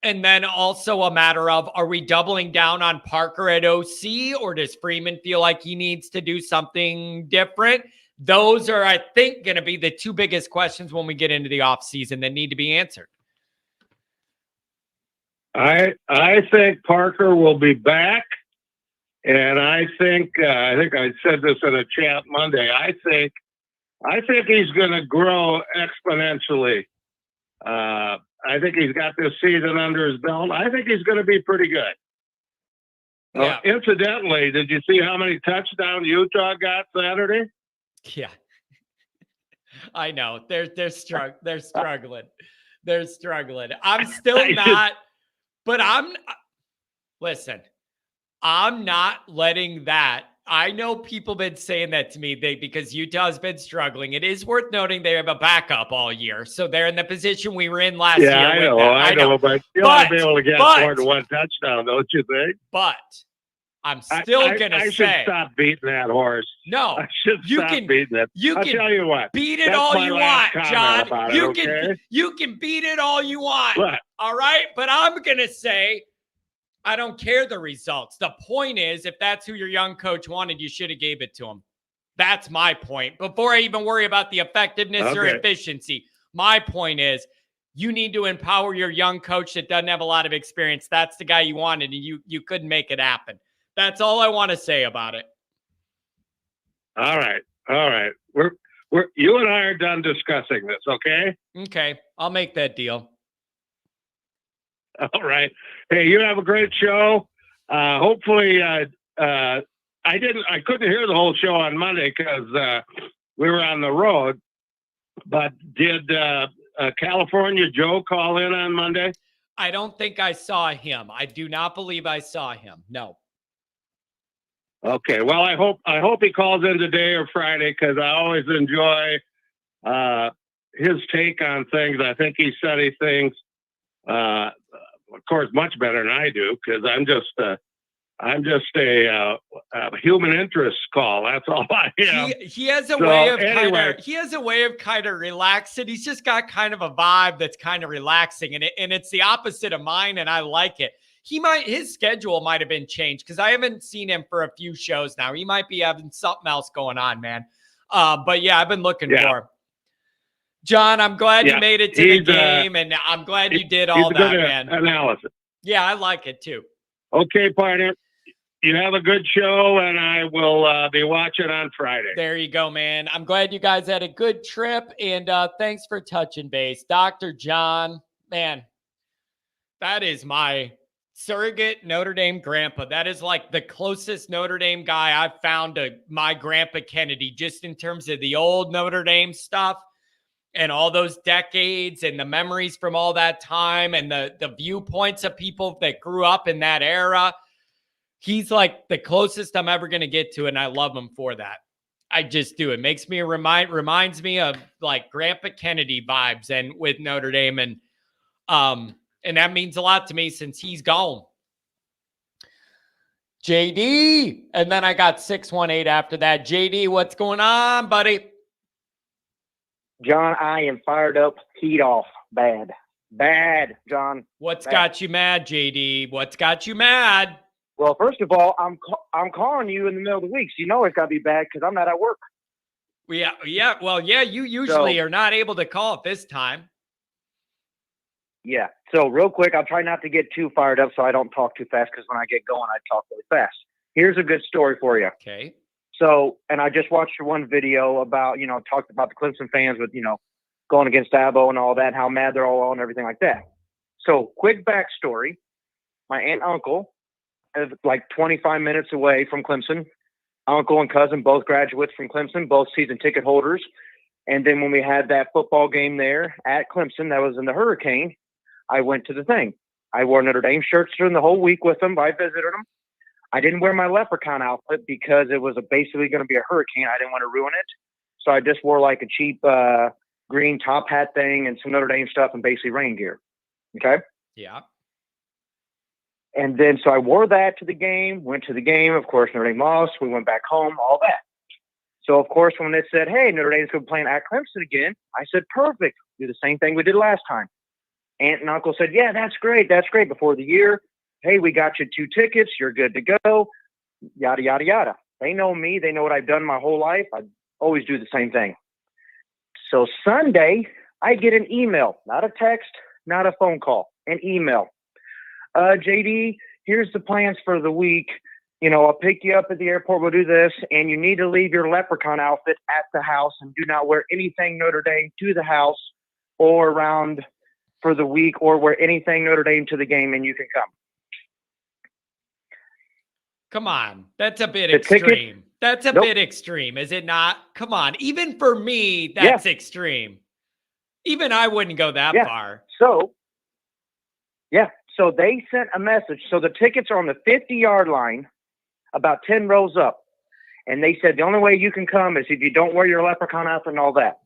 And then also a matter of, are we doubling down on Parker at OC, or does Freeman feel like he needs to do something different? Those are, I think, going to be the two biggest questions when we get into the offseason that need to be answered. I think Parker will be back, and I think I said this in a chat Monday. I think he's going to grow exponentially. I think he's got this season under his belt. I think he's going to be pretty good. Yeah. Incidentally, did you see how many touchdowns Utah got Saturday? Yeah. I know. They're struggling. They're struggling. I'm still not, but listen, I'm not letting that. I know people been saying that to me because Utah's been struggling. It is worth noting they have a backup all year. So they're in the position we were in last year. I know, but you ought to be able to get more than one touchdown, don't you think? But I'm still going to say. I should stop beating that horse. No. I should stop beating it. I'll tell you what. Beat it all you want, John. You can beat it all you want. What? All right? But I'm going to say, I don't care the results. The point is, if that's who your young coach wanted, you should have gave it to him. That's my point. Before I even worry about the effectiveness or efficiency, my point is you need to empower your young coach that doesn't have a lot of experience. That's the guy you wanted, and you couldn't make it happen. That's all I want to say about it. All right. We're you and I are done discussing this, okay? Okay. I'll make that deal. All right. Hey, you have a great show. Hopefully, I couldn't hear the whole show on Monday because we were on the road. But did California Joe call in on Monday? I don't think I saw him. I do not believe I saw him. No. Okay. Well, I hope he calls in today or Friday because I always enjoy his take on things. I think he studies things. Of course, much better than I do because I'm just a human interest call. That's all I am. He has a way of kind of relaxing. He's just got kind of a vibe that's kind of relaxing, and it's the opposite of mine, and I like it. His schedule might have been changed because I haven't seen him for a few shows now. He might be having something else going on, man. But yeah, I've been looking for him. John, I'm glad you made it to the game, and I'm glad you did all that, man. Analysis. Yeah, I like it too. Okay, partner. You have a good show, and I will be watching on Friday. There you go, man. I'm glad you guys had a good trip, and thanks for touching base. Dr. John, man, that is my surrogate Notre Dame grandpa. That is like the closest Notre Dame guy I've found to my grandpa Kennedy, just in terms of the old Notre Dame stuff. And all those decades and the memories from all that time and the viewpoints of people that grew up in that era. He's like the closest I'm ever going to get to, and I love him for that. I just do. It makes me reminds me of like Grandpa Kennedy vibes and with Notre Dame, and that means a lot to me since he's gone. JD, and then I got 618 after that. JD, what's going on, buddy? John, I am fired up, heat off, bad, John. What's got you mad, JD? What's got you mad? Well, first of all, I'm calling you in the middle of the week, so you know it's got to be bad because I'm not at work. Yeah. Well, yeah, you usually are not able to call at this time. Yeah. So real quick, I'll try not to get too fired up so I don't talk too fast because when I get going, I talk really fast. Here's a good story for you. Okay. So, and I just watched your one video about, talked about the Clemson fans with, going against Dabo and all that, how mad they're all and everything like that. So quick backstory. My aunt and uncle is like 25 minutes away from Clemson. Uncle and cousin, both graduates from Clemson, both season ticket holders. And then when we had that football game there at Clemson, that was in the Hurricane, I went to the thing. I wore Notre Dame shirts during the whole week with them. I visited them. I didn't wear my leprechaun outfit because it was basically going to be a hurricane. I didn't want to ruin it. So I just wore like a cheap green top hat thing and some Notre Dame stuff and basically rain gear. Okay? Yeah. And then so I wore that to the game, went to the game. Of course, Notre Dame lost. We went back home, all that. So, of course, when they said, hey, Notre Dame's going to be playing at Clemson again, I said, perfect. Do the same thing we did last time. Aunt and uncle said, yeah, that's great. That's great. Before the year, hey, we got you 2 tickets. You're good to go. Yada, yada, yada. They know me. They know what I've done my whole life. I always do the same thing. So Sunday, I get an email, not a text, not a phone call, an email. JD, here's the plans for the week. You know, I'll pick you up at the airport. We'll do this. And you need to leave your leprechaun outfit at the house and do not wear anything Notre Dame to the house or around for the week, or wear anything Notre Dame to the game, and you can come. Come on. That's a bit extreme. That's a bit extreme, is it not? Come on. Even for me, that's extreme. Even I wouldn't go that far. So they sent a message. So the tickets are on the 50-yard line, about 10 rows up. And they said the only way you can come is if you don't wear your leprechaun outfit and all that.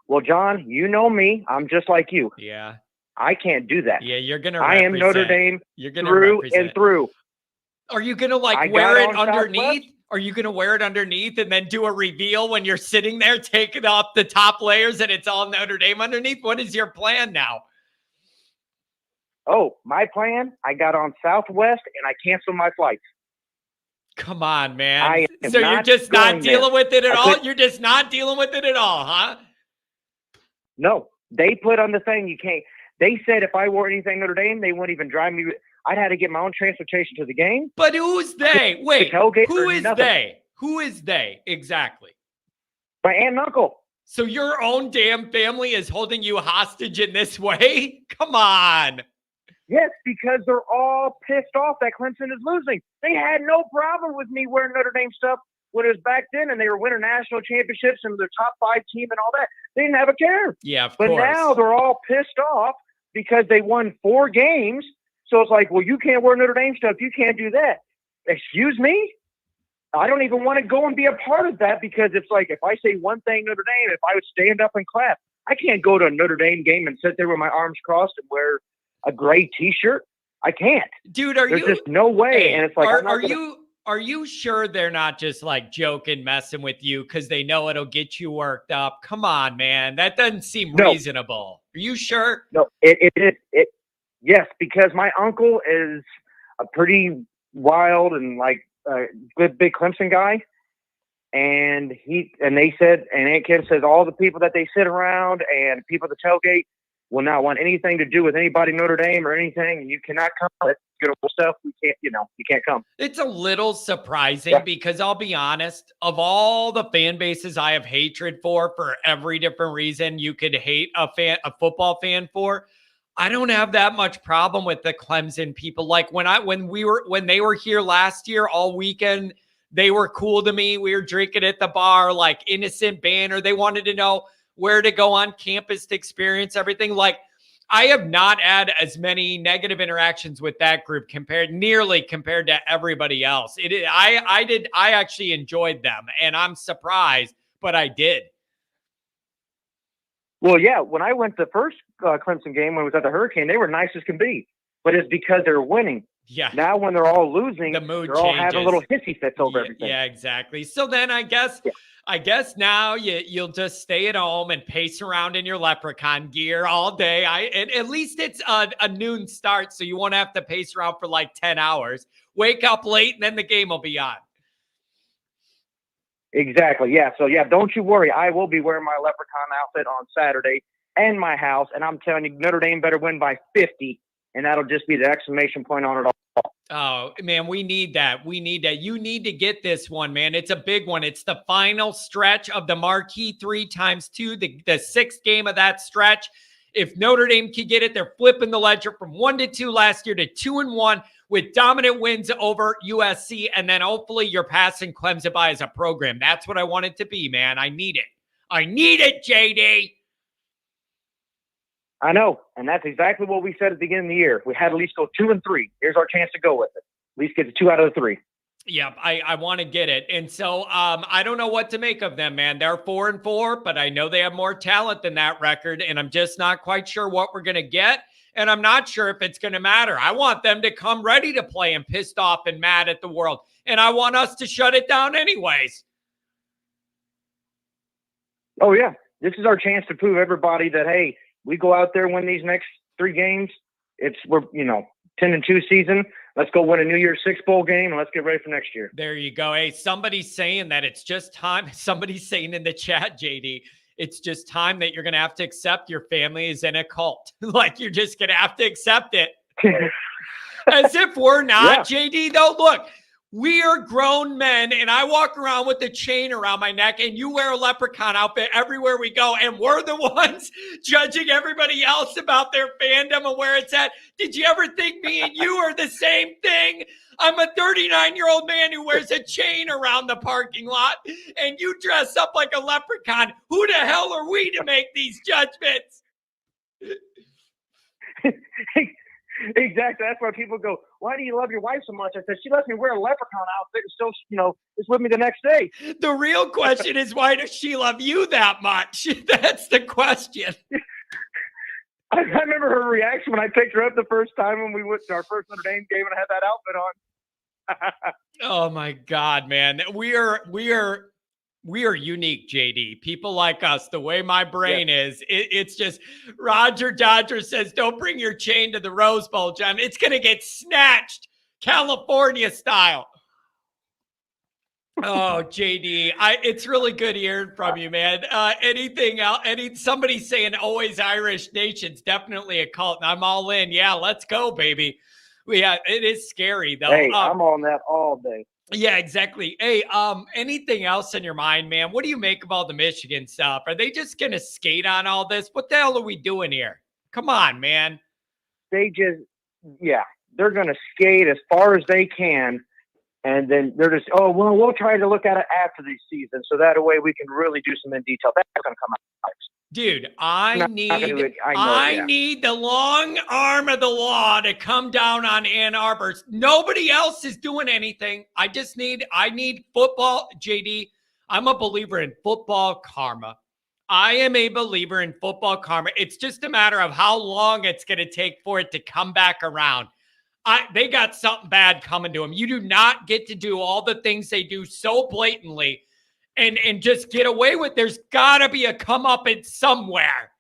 Well, John, you know me. I'm just like you. Yeah. I can't do that. Yeah, you're going to I am Notre Dame through and through. Are you going to wear it underneath? Are you going to wear it underneath and then do a reveal when you're sitting there taking off the top layers and it's all Notre Dame underneath? What is your plan now? Oh, my plan? I got on Southwest and I canceled my flights. Come on, man. So you're just not dealing with it at all? You're just not dealing with it at all, huh? No. They put on the thing you can't. They said if I wore anything Notre Dame, they wouldn't even drive me. I'd have to get my own transportation to the game. But who's they? Wait, who is they? Who is they exactly? My aunt and uncle. So your own damn family is holding you hostage in this way? Come on. Yes, because they're all pissed off that Clemson is losing. They had no problem with me wearing Notre Dame stuff when it was back then, and they were winning national championships and their top 5 team and all that. They didn't have a care. Yeah, of course. But now they're all pissed off because they won 4 games. So it's like, well, you can't wear Notre Dame stuff. You can't do that. Excuse me? I don't even want to go and be a part of that, because it's like, if I say one thing Notre Dame, if I would stand up and clap, I can't go to a Notre Dame game and sit there with my arms crossed and wear a gray T-shirt. I can't. Dude, There's just no way. Hey, and it's like, are you sure they're not just joking, messing with you because they know it'll get you worked up? Come on, man. That doesn't seem reasonable. Are you sure? No, yes, because my uncle is a pretty wild and good big Clemson guy. And they said, and Aunt Kim says all the people that they sit around and people at the tailgate will not want anything to do with anybody Notre Dame or anything, and you cannot come. That's good old stuff. We can't, you can't come. It's a little surprising because I'll be honest, of all the fan bases I have hatred for every different reason you could hate a football fan for, I don't have that much problem with the Clemson people. Like when they were here last year all weekend, they were cool to me. We were drinking at the bar, innocent banter. They wanted to know where to go on campus to experience everything. I have not had as many negative interactions with that group compared to everybody else. I actually enjoyed them, and I'm surprised, but I did. Well, yeah, when I went to the first Clemson game when it was at the Hurricane, they were nice as can be, but it's because they're winning. Yeah. Now when they're all losing, the mood they're all changes. having little hissy fits over everything. Yeah, exactly. So then I guess now you'll just stay at home and pace around in your leprechaun gear all day. At least it's a noon start, so you won't have to pace around for 10 hours. Wake up late, and then the game will be on. Exactly. Yeah. So don't you worry. I will be wearing my leprechaun outfit on Saturday and my house, and I'm telling you, Notre Dame better win by 50, and that'll just be the exclamation point on it all. Oh, man, we need that. We need that. You need to get this one, man. It's a big one. It's the final stretch of the marquee 3x2, the 6th game of that stretch. If Notre Dame can get it, they're flipping the ledger from 1-2 last year to 2-1 with dominant wins over USC. And then hopefully you're passing Clemson by as a program. That's what I want it to be, man. I need it. I need it, JD. I know. And that's exactly what we said at the beginning of the year. We had to at least go 2-3. Here's our chance to go with it. At least get the 2 out of the 3. Yep, I want to get it. And so I don't know what to make of them, man. They're 4-4, but I know they have more talent than that record, and I'm just not quite sure what we're going to get, and I'm not sure if it's going to matter. I want them to come ready to play and pissed off and mad at the world, and I want us to shut it down anyways. Oh, yeah. This is our chance to prove everybody that, hey, we go out there and win these next 3 games. We're 10-2 season. Let's go win a New Year's Six bowl game, and let's get ready for next year. There you go. Hey, somebody's saying that it's just time. Somebody's saying in the chat, JD, it's just time that you're going to have to accept your family is in a cult. You're just going to have to accept it. As if we're not, Yeah. JD, though. Look, we are grown men, and I walk around with a chain around my neck, and you wear a leprechaun outfit everywhere we go, and we're the ones judging everybody else about their fandom and where it's at. Did you ever think me and you are the same thing? I'm a 39-year-old man who wears a chain around the parking lot, and you dress up like a leprechaun. Who the hell are we to make these judgments? Exactly. That's why people go, why do you love your wife so much? I said, she lets me wear a leprechaun outfit and still, is with me the next day. The real question is, why does she love you that much? That's the question. I remember her reaction when I picked her up the first time when we went to our first Notre Dame game and I had that outfit on. Oh my God, man. We are unique, JD. People like us, the way my brain is, it's just Roger Dodger says, don't bring your chain to the Rose Bowl, John. It's going to get snatched California style. Oh, JD, it's really good hearing from you, man. Anything else? Somebody saying always Irish Nation's definitely a cult, and I'm all in. Yeah, let's go, baby. Yeah, it is scary though. Hey, I'm on that all day. Yeah, exactly. Hey, anything else in your mind, man? What do you make of all the Michigan stuff? Are they just gonna skate on all this? What the hell are we doing here? Come on, man. They're gonna skate as far as they can. And then they're just, we'll try to look at it after the season. So that way we can really do some in detail. That's going to come out. Dude, I need the long arm of the law to come down on Ann Arbor. Nobody else is doing anything. I need football. JD, I'm a believer in football karma. I am a believer in football karma. It's just a matter of how long it's going to take for it to come back around. They got something bad coming to them. You do not get to do all the things they do so blatantly and just get away with. There's got to be a comeuppance somewhere.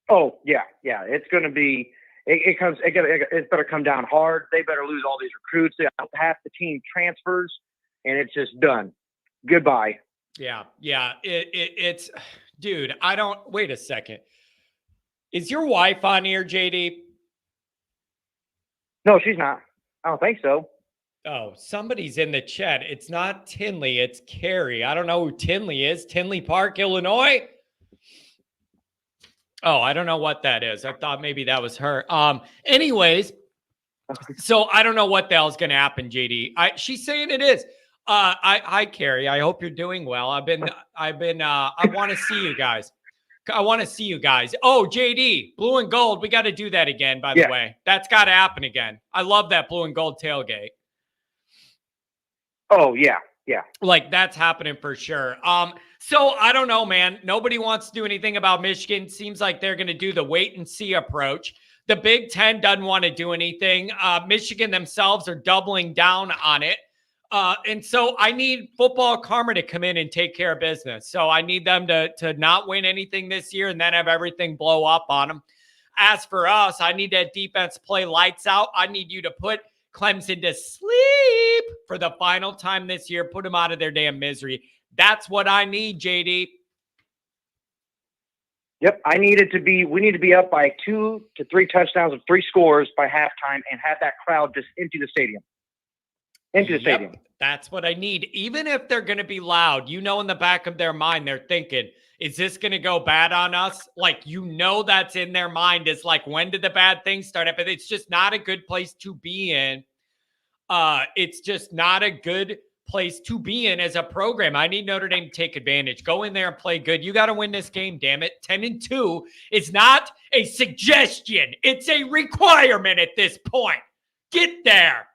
Oh, yeah. It's going to be it better come down hard. They better lose all these recruits. Half the team transfers, and it's just done. Goodbye. Yeah. It's dude, wait a second. Is your wife on here, JD? No, she's not. I don't think so. Oh, somebody's in the chat. It's not Tinley. It's Carrie. I don't know who Tinley is. Tinley Park, Illinois? Oh, I don't know what that is. I thought maybe that was her. Anyways, so I don't know what the hell's going to happen, JD. She's saying it is. Hi, Carrie. I hope you're doing well. I want to see you guys. Oh, JD, blue and gold. We got to do that again, by the way. That's got to happen again. I love that blue and gold tailgate. Oh, yeah. Like, that's happening for sure. So I don't know, man. Nobody wants to do anything about Michigan. Seems like they're going to do the wait and see approach. The Big Ten doesn't want to do anything. Michigan themselves are doubling down on it. And so I need football karma to come in and take care of business. So I need them to not win anything this year and then have everything blow up on them. As for us, I need that defense play lights out. I need you to put Clemson to sleep for the final time this year. Put them out of their damn misery. That's what I need, JD. Yep. We need to be up by 2 to 3 touchdowns of 3 scores by halftime and have that crowd just empty the stadium. Stadium. That's what I need. Even if they're going to be loud, in the back of their mind, they're thinking, is this going to go bad on us? Like, that's in their mind. It's like, when did the bad things start? But it's just not a good place to be in. It's just not a good place to be in as a program. I need Notre Dame to take advantage. Go in there and play good. You got to win this game, damn it. 10-2 is not a suggestion. It's a requirement at this point. Get there.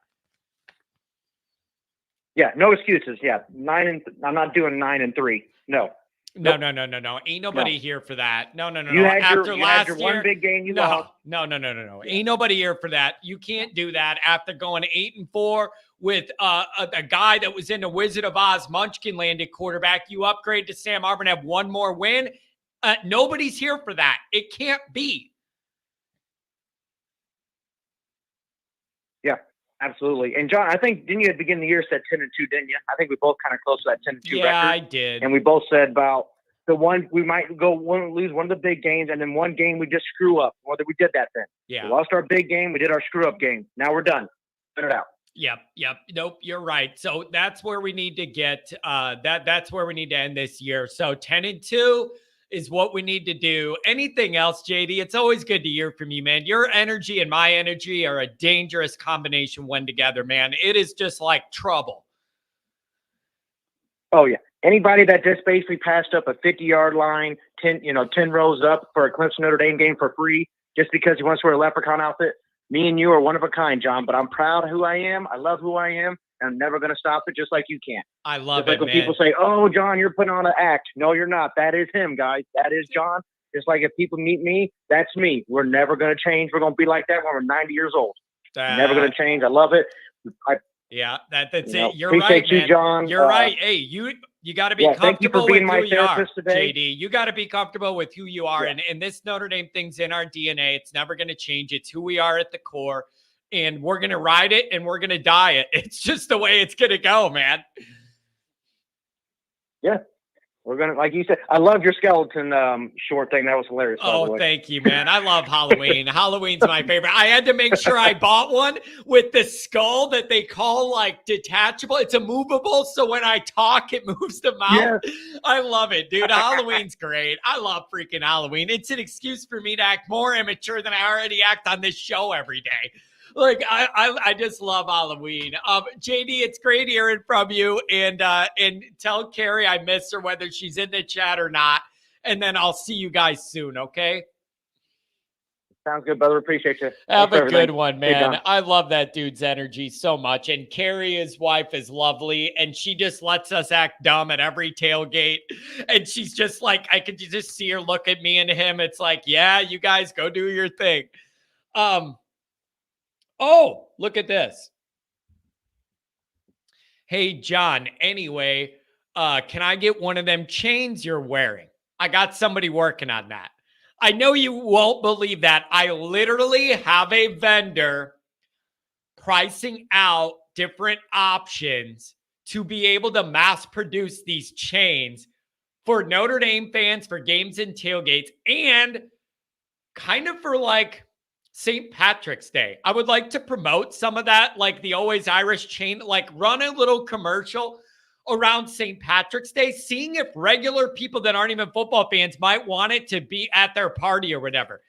Yeah, no excuses. Yeah, I'm not doing 9-3. No. No. Ain't nobody here for that. No. You had your one big game you lost. No. Ain't nobody here for that. You can't do that after going 8-4 with a guy that was in the Wizard of Oz Munchkin landed quarterback. You upgrade to Sam Hartman, have one more win. Nobody's here for that. It can't be. Yeah. Absolutely. And John, I think, didn't you at the beginning of the year said 10-2, didn't you? I think we both kind of close to that 10-2 record. Yeah, I did. And we both said about we might lose one of the big games, and then one game we just screw up. Whether we did that then. Yeah. We lost our big game. We did our screw up game. Now we're done. Put it out. Yep. Nope, you're right. So that's where we need to get that's where we need to end this year. So 10-2 is what we need to do. Anything else, JD? It's always good to hear from you, man. Your energy and my energy are a dangerous combination when together, man. It is just like trouble. Oh yeah. Anybody that just basically passed up a 50-yard line, 10 rows up for a Clemson Notre Dame game for free just because he wants to wear a leprechaun outfit. Me and you are one of a kind, John, but I'm proud of who I am. I love who I am, and I'm never going to stop it, just like you can. I love just like it, when man. people say, oh, John, you're putting on an act. No, you're not. That is him, guys. That is John. Just like if people meet me, that's me. We're never going to change. We're going to be like that when we're 90 years old. Never going to change. I love it. That's it. You're appreciate right, you, man. John. You're right. Hey, you got to be comfortable with who you are, today. JD. You got to be comfortable with who you are. Yeah. And this Notre Dame thing's in our DNA. It's never going to change. It's who we are at the core. And we're going to ride it and we're going to die it. It's just the way it's going to go, man. Yeah. We're going to, like you said, I love your skeleton short thing. That was hilarious. Oh, thank you, man. I love Halloween. Halloween's my favorite. I had to make sure I bought one with the skull that they call like detachable. It's a movable. So when I talk, it moves the mouth. Yes. I love it, dude. Halloween's great. I love freaking Halloween. It's an excuse for me to act more immature than I already act on this show every day. Like I just love Halloween. JD, it's great hearing from you, and tell Carrie I miss her whether she's in the chat or not. And then I'll see you guys soon. Okay. Sounds good, brother. Appreciate you. Have a good one, man. I love that dude's energy so much. And Carrie, his wife, is lovely, and she just lets us act dumb at every tailgate. And she's just like, I could just see her look at me and him. It's like, yeah, you guys go do your thing. Oh, look at this. Hey, John, anyway, can I get one of them chains you're wearing? I got somebody working on that. I know you won't believe that. I literally have a vendor pricing out different options to be able to mass produce these chains for Notre Dame fans, for games and tailgates, and kind of for like St. Patrick's Day. I would like to promote some of that, like the Always Irish chain, like run a little commercial around St. Patrick's Day, seeing if regular people that aren't even football fans might want it to be at their party or whatever.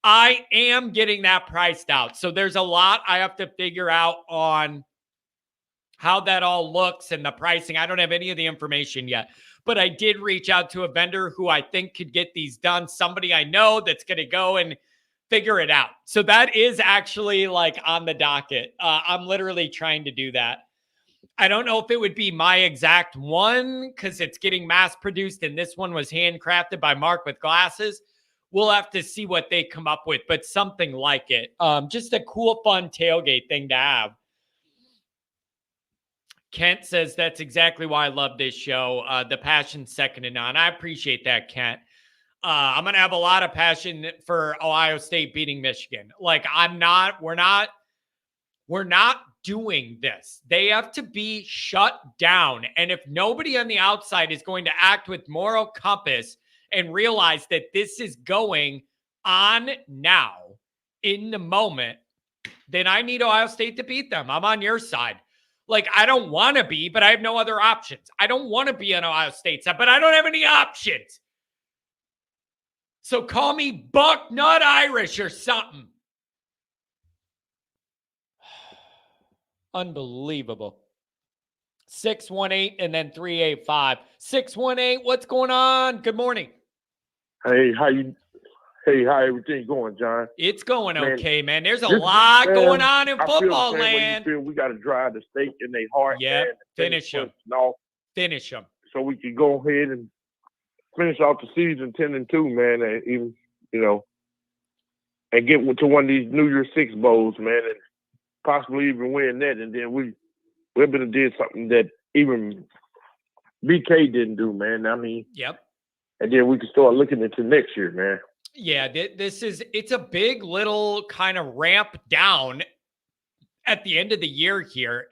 I am getting that priced out. So there's a lot I have to figure out on how that all looks and the pricing. I don't have any of the information yet, but I did reach out to a vendor who I think could get these done. Somebody I know that's going to go and figure it out. So that is actually like on the docket. I'm literally trying to do that. I don't know if it would be my exact one because it's getting mass produced and this one was handcrafted by Mark with glasses. We'll have to see what they come up with, but something like it. Just a cool, fun tailgate thing to have. Kent says that's exactly why I love this show. The passion's second to none. I appreciate that, Kent. I'm going to have a lot of passion for Ohio State beating Michigan. Like we're not doing this. They have to be shut down. And if nobody on the outside is going to act with moral compass and realize that this is going on now in the moment, then I need Ohio State to beat them. I'm on your side. Like, I don't want to be, but I have no other options. I don't want to be on Ohio State's side, but I don't have any options. So call me Buck Nut Irish or something. Unbelievable. 618 and then 385. 618, what's going on? Good morning. Hey, how everything going, John? It's going okay, man. There's a lot going on in football land. We got to drive the stake in their heart. Yeah, finish them. Finish them. So we can go ahead and finish off the season 10-2, man, and even, and get to one of these New Year's Six bowls, man, and possibly even win that. And then we're going to do something that even BK didn't do, man. I mean, yep. And then we can start looking into next year, man. Yeah, it's a big little kind of ramp down at the end of the year here.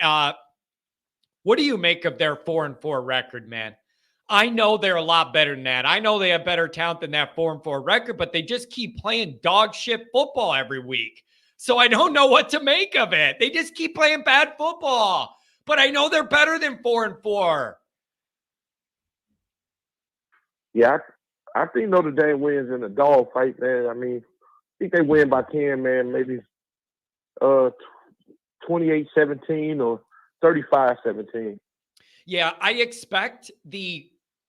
What do you make of their 4-4 record, man? I know they're a lot better than that. I know they have better talent than that 4-4 record, but they just keep playing dog shit football every week. So I don't know what to make of it. They just keep playing bad football. But I know they're better than 4-4. Yeah, I think Notre Dame wins in a dog fight, man. I mean, I think they win by 10, man, maybe 28-17 or 35-17. Yeah, I expect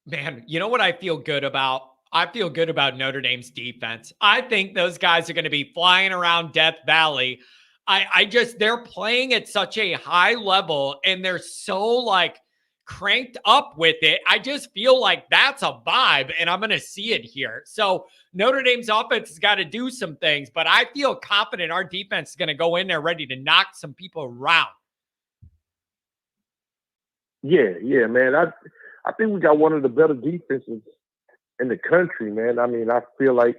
man, you know what I feel good about? I feel good about Notre Dame's defense. I think those guys are going to be flying around Death Valley. They're playing at such a high level and they're so like cranked up with it. I just feel like that's a vibe and I'm going to see it here. So Notre Dame's offense has got to do some things, but I feel confident our defense is going to go in there ready to knock some people around. Yeah, man. I think we got one of the better defenses in the country, man. I mean, I feel like,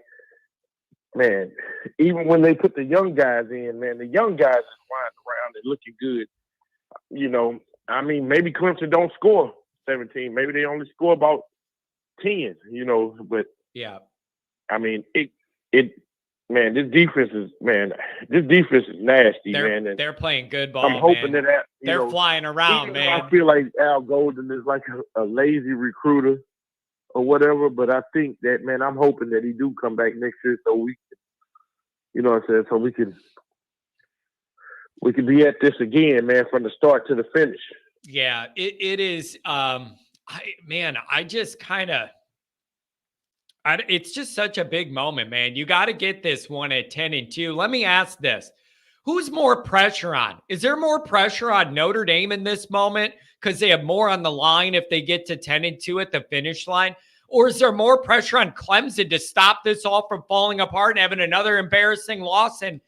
man, even when they put the young guys in, man, the young guys are flying around and looking good. You know, I mean, maybe Clemson don't score 17. Maybe they only score about 10, you know, but yeah. I mean, man, this defense is nasty, man. And they're playing good ball. I'm hoping man. that they're flying around, man. I feel like Al Golden is like a lazy recruiter or whatever, but I think that, man, I'm hoping that he do come back next year so we can, you know what I'm saying, so we can be at this again, man, from the start to the finish. Yeah, it is. It's just such a big moment, man. You got to get this one at 10-2. Let me ask this. Who's more pressure on? Is there more pressure on Notre Dame in this moment because they have more on the line if they get to 10-2 at the finish line? Or is there more pressure on Clemson to stop this all from falling apart and having another embarrassing loss and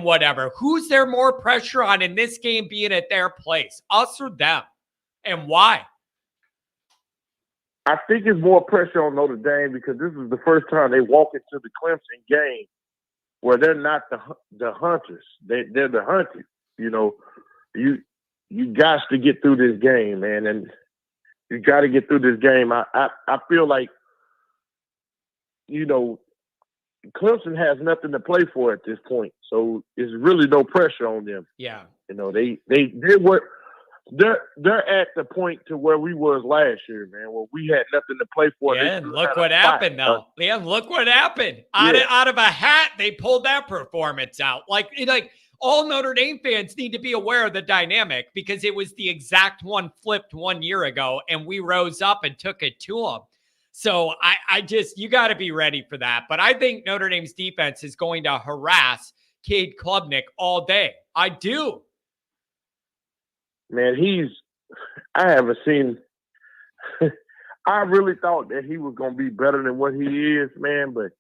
whatever? Who's there more pressure on in this game being at their place? Us or them? And why? I think it's more pressure on Notre Dame because this is the first time they walk into the Clemson game where they're not the hunters. They're the hunted. You know, you got to get through this game, man, and you got to get through this game. I feel like, you know, Clemson has nothing to play for at this point, so it's really no pressure on them. Yeah, you know, they're at the point to where we was last year, man, where we had nothing to play for. Yeah, and look what happened, though. Yeah, look what happened. Out of a hat, they pulled that performance out. Like all Notre Dame fans need to be aware of the dynamic because it was the exact one flipped 1 year ago, and we rose up and took it to them. So you got to be ready for that. But I think Notre Dame's defense is going to harass Cade Klubnik all day. I do. Man, I haven't seen, I really thought that he was going to be better than what he is, man, but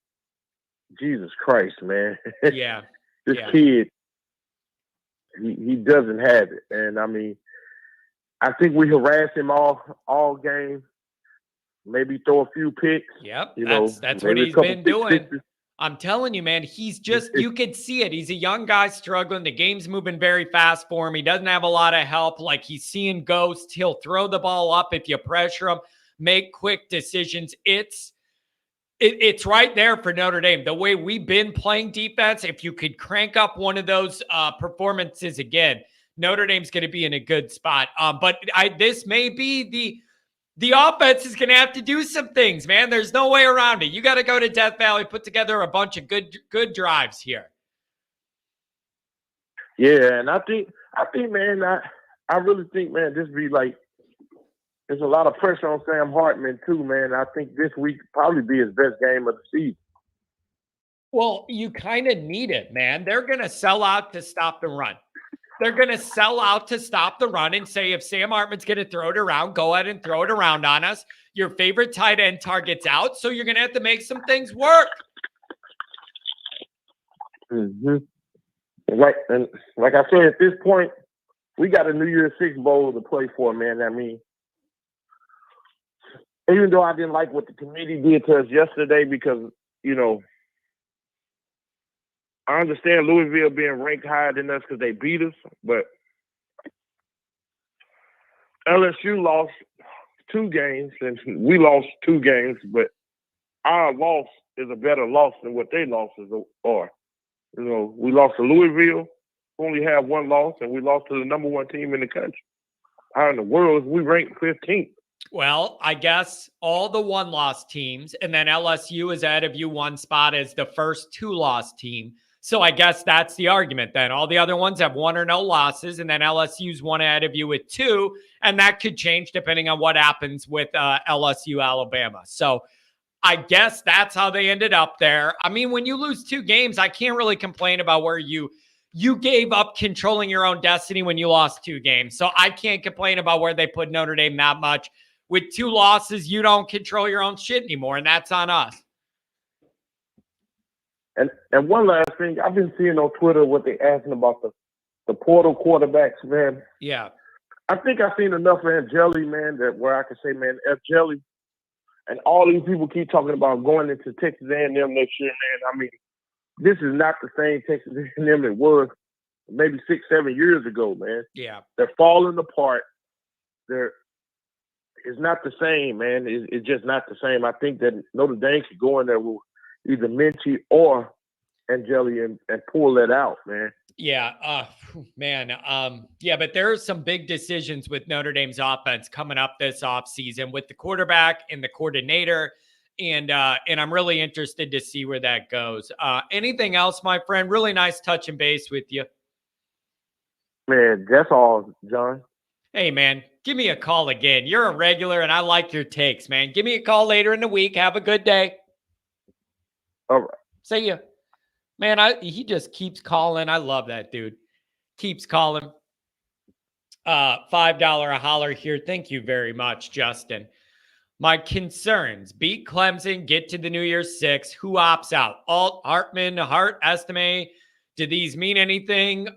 Jesus Christ, man. Yeah. This kid, he doesn't have it. And I mean, I think we harassed him all game, maybe throw a few picks. Yep. That's what maybe he's been doing. Sixes. I'm telling you, man, he's just, you could see it. He's a young guy struggling. The game's moving very fast for him. He doesn't have a lot of help. Like, he's seeing ghosts. He'll throw the ball up if you pressure him, make quick decisions. It's right there for Notre Dame. The way we've been playing defense, if you could crank up one of those performances again, Notre Dame's going to be in a good spot. But this may be the offense is going to have to do some things, man. There's no way around it. You got to go to Death Valley, put together a bunch of good drives here. Yeah, and I think, man, I really think, man, this be like, there's a lot of pressure on Sam Hartman too, man. I think this week probably be his best game of the season. Well, you kind of need it, man. They're going to sell out to stop the run. They're going to sell out to stop the run and say, if Sam Hartman's going to throw it around, go ahead and throw it around on us. Your favorite tight end target's out, so you're going to have to make some things work. Mm-hmm. Like I said, at this point, we got a New Year's Six Bowl to play for, man. I mean, even though I didn't like what the committee did to us yesterday because, you know, I understand Louisville being ranked higher than us because they beat us, but LSU lost 2 games and we lost 2 games, but our loss is a better loss than what they losses are. You know, we lost to Louisville, who only have 1 loss, and we lost to the number 1 team in the country. How in the world is we ranked 15th? Well, I guess all the 1-loss teams, and then LSU is ahead of you 1 spot as the first 2-loss team. So I guess that's the argument then. All the other ones have 1 or no losses, and then LSU's 1 ahead of you with 2, and that could change depending on what happens with LSU Alabama. So I guess that's how they ended up there. I mean, when you lose 2 games, I can't really complain about where you gave up controlling your own destiny when you lost 2 games. So I can't complain about where they put Notre Dame that much. With 2 losses, you don't control your own shit anymore, and that's on us. And one last thing, I've been seeing on Twitter what they asking about the portal quarterbacks, man. Yeah. I think I've seen enough of Angeli, man, that where I can say, man, Angeli and all these people keep talking about going into Texas A&M next year, man. I mean, this is not the same Texas A&M it was maybe 6-7 years ago, man. Yeah. They're falling apart. It's not the same, man. It's just not the same. I think that Notre Dame could go in there with either Minchie or Angeli and pull that out, man. Yeah, man. Yeah, but there are some big decisions with Notre Dame's offense coming up this offseason with the quarterback and the coordinator. And I'm really interested to see where that goes. Anything else, my friend? Really nice touching base with you. Man, that's all, John. Hey, man, give me a call again. You're a regular, and I like your takes, man. Give me a call later in the week. Have a good day. All right. See ya. Man, he just keeps calling. I love that dude. Keeps calling. $5 a holler here. Thank you very much, Justin. My concerns: beat Clemson, get to the New Year's Six. Who opts out? Alt, Hartman, Hart, Estime. Do these mean anything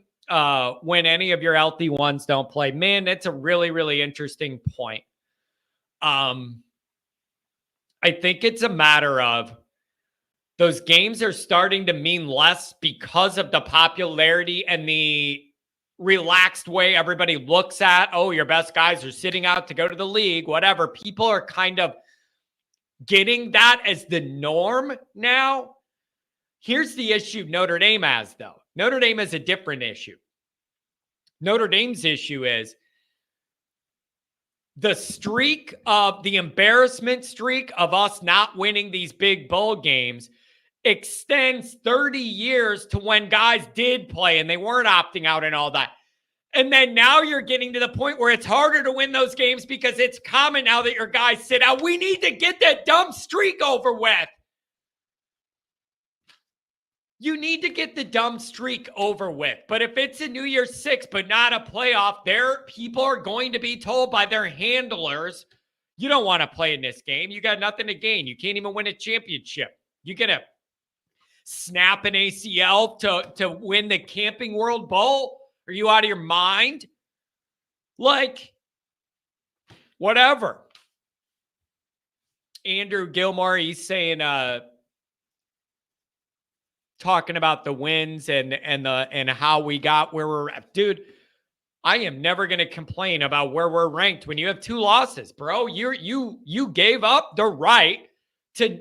when any of your healthy ones don't play? Man, that's a really, really interesting point. I think it's a matter of those games are starting to mean less because of the popularity and the relaxed way everybody looks at, oh, your best guys are sitting out to go to the league, whatever. People are kind of getting that as the norm now. Here's the issue Notre Dame has, though. Notre Dame has a different issue. Notre Dame's issue is the streak of the embarrassment streak of us not winning these big bowl games extends 30 years to when guys did play and they weren't opting out and all that. And then now you're getting to the point where it's harder to win those games because it's common now that your guys sit out. We need to get that dumb streak over with. You need to get the dumb streak over with. But if it's a New Year's Six, but not a playoff, people are going to be told by their handlers, you don't want to play in this game. You got nothing to gain. You can't even win a championship. You're going to snap an ACL to win the Camping World Bowl? Are you out of your mind? Like, whatever. Andrew Gilmore, he's saying, talking about the wins and how we got where we're at. Dude, I am never going to complain about where we're ranked when you have 2 losses, bro. You gave up the right to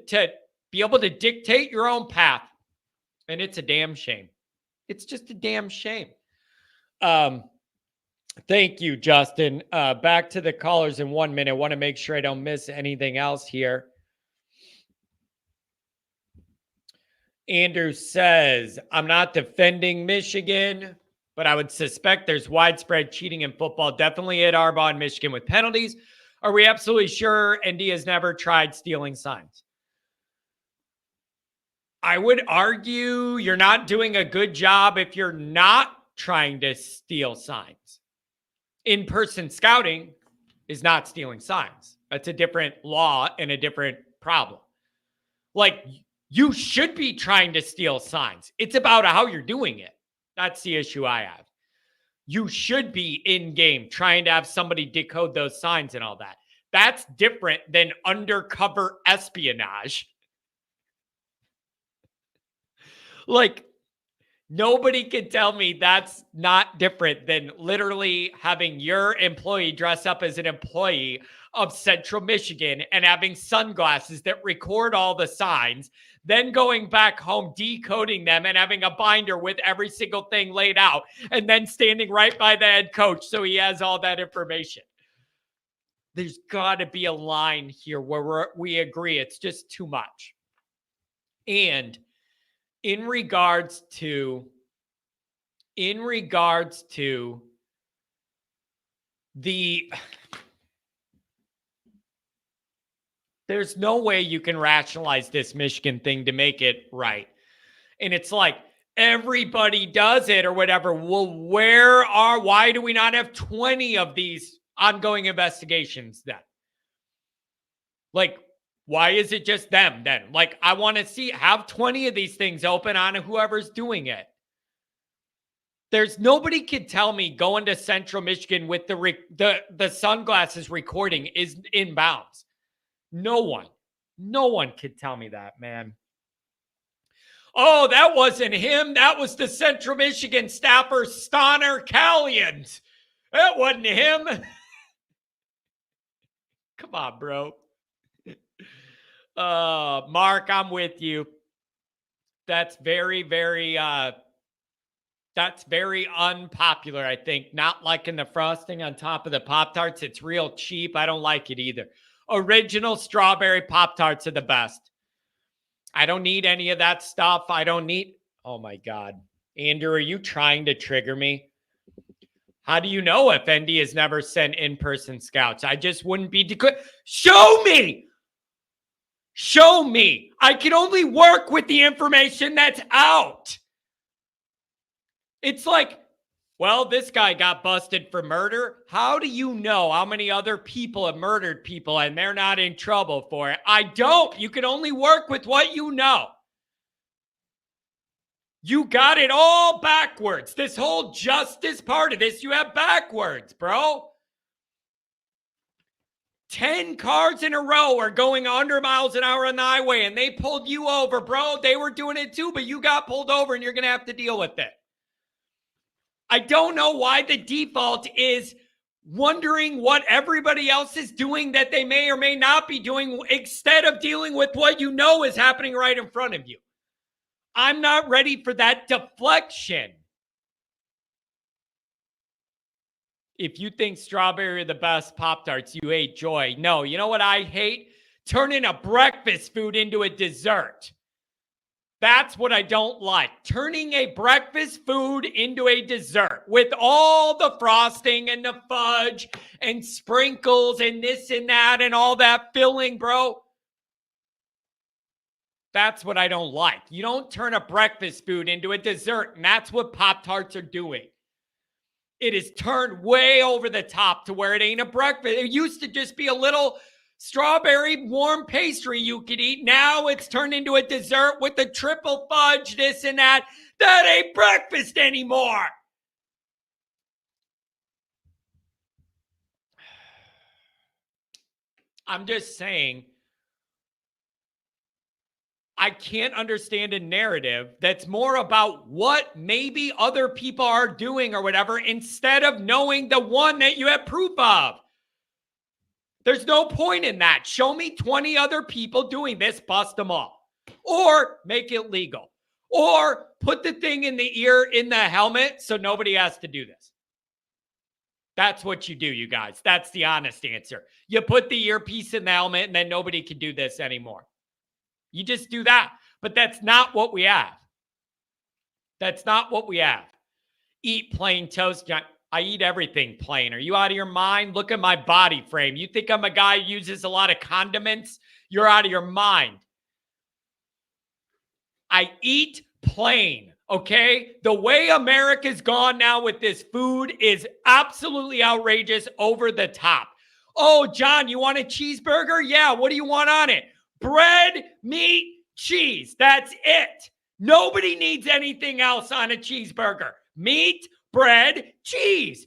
be able to dictate your own path. And it's a damn shame. It's just a damn shame. Thank you, Justin. Back to the callers in 1 minute. I want to make sure I don't miss anything else here. Andrew says, I'm not defending Michigan, but I would suspect there's widespread cheating in football. Definitely hit Harbaugh in Michigan with penalties. Are we absolutely sure ND has never tried stealing signs? I would argue you're not doing a good job if you're not trying to steal signs. In-person scouting is not stealing signs. That's a different law and a different problem. Like, you should be trying to steal signs. It's about how you're doing it. That's the issue I have. You should be in-game trying to have somebody decode those signs and all that. That's different than undercover espionage. Like, Nobody can tell me that's not different than literally having your employee dress up as an employee of Central Michigan and having sunglasses that record all the signs, then going back home, decoding them and having a binder with every single thing laid out, and then standing right by the head coach so he has all that information. There's got to be a line here where we agree it's just too much. And in regards to the, there's no way you can rationalize this Michigan thing to make it right. And it's like everybody does it or whatever. Well, why do we not have 20 of these ongoing investigations then? Like, why is it just them then? Like, I want to have 20 of these things open on whoever's doing it. There's nobody could tell me going to Central Michigan with the sunglasses recording is in bounds. No one could tell me that, man. Oh, that wasn't him. That was the Central Michigan staffer, Connor Stallions. That wasn't him. Come on, bro. Mark, I'm with you. That's very, very unpopular, I think. Not liking the frosting on top of the Pop-Tarts. It's real cheap. I don't like it either. Original strawberry Pop-Tarts are the best. I don't need any of that stuff. Oh my God. Andrew, are you trying to trigger me? How do you know if ND has never sent in-person scouts? I just wouldn't be Show me! Show me. I can only work with the information that's out. It's like, well, this guy got busted for murder. How do you know how many other people have murdered people and they're not in trouble for it? I don't. You can only work with what you know. You got it all backwards. This whole justice part of this, you have backwards, bro. 10 cars in a row are going 100 miles an hour on the highway and they pulled you over, bro. They were doing it too, but you got pulled over and you're going to have to deal with it. I don't know why the default is wondering what everybody else is doing that they may or may not be doing instead of dealing with what you know is happening right in front of you. I'm not ready for that deflection. If you think strawberry are the best Pop-Tarts, you hate Joy. No, you know what I hate? Turning a breakfast food into a dessert. That's what I don't like. Turning a breakfast food into a dessert with all the frosting and the fudge and sprinkles and this and that and all that filling, bro. That's what I don't like. You don't turn a breakfast food into a dessert, and that's what Pop-Tarts are doing. It is turned way over the top to where it ain't a breakfast. It used to just be a little strawberry warm pastry you could eat. Now it's turned into a dessert with the triple fudge, this and that. That ain't breakfast anymore. I'm just saying, I can't understand a narrative that's more about what maybe other people are doing or whatever instead of knowing the one that you have proof of. There's no point in that. Show me 20 other people doing this, bust them all. Or make it legal. Or put the thing in the ear in the helmet so nobody has to do this. That's what you do, you guys. That's the honest answer. You put the earpiece in the helmet and then nobody can do this anymore. You just do that. But that's not what we have. That's not what we have. Eat plain toast, John. I eat everything plain. Are you out of your mind? Look at my body frame. You think I'm a guy who uses a lot of condiments? You're out of your mind. I eat plain, okay? The way America's gone now with this food is absolutely outrageous, over the top. Oh, John, you want a cheeseburger? Yeah, what do you want on it? Bread, meat, cheese. That's it. Nobody needs anything else on a cheeseburger. Meat, bread, cheese.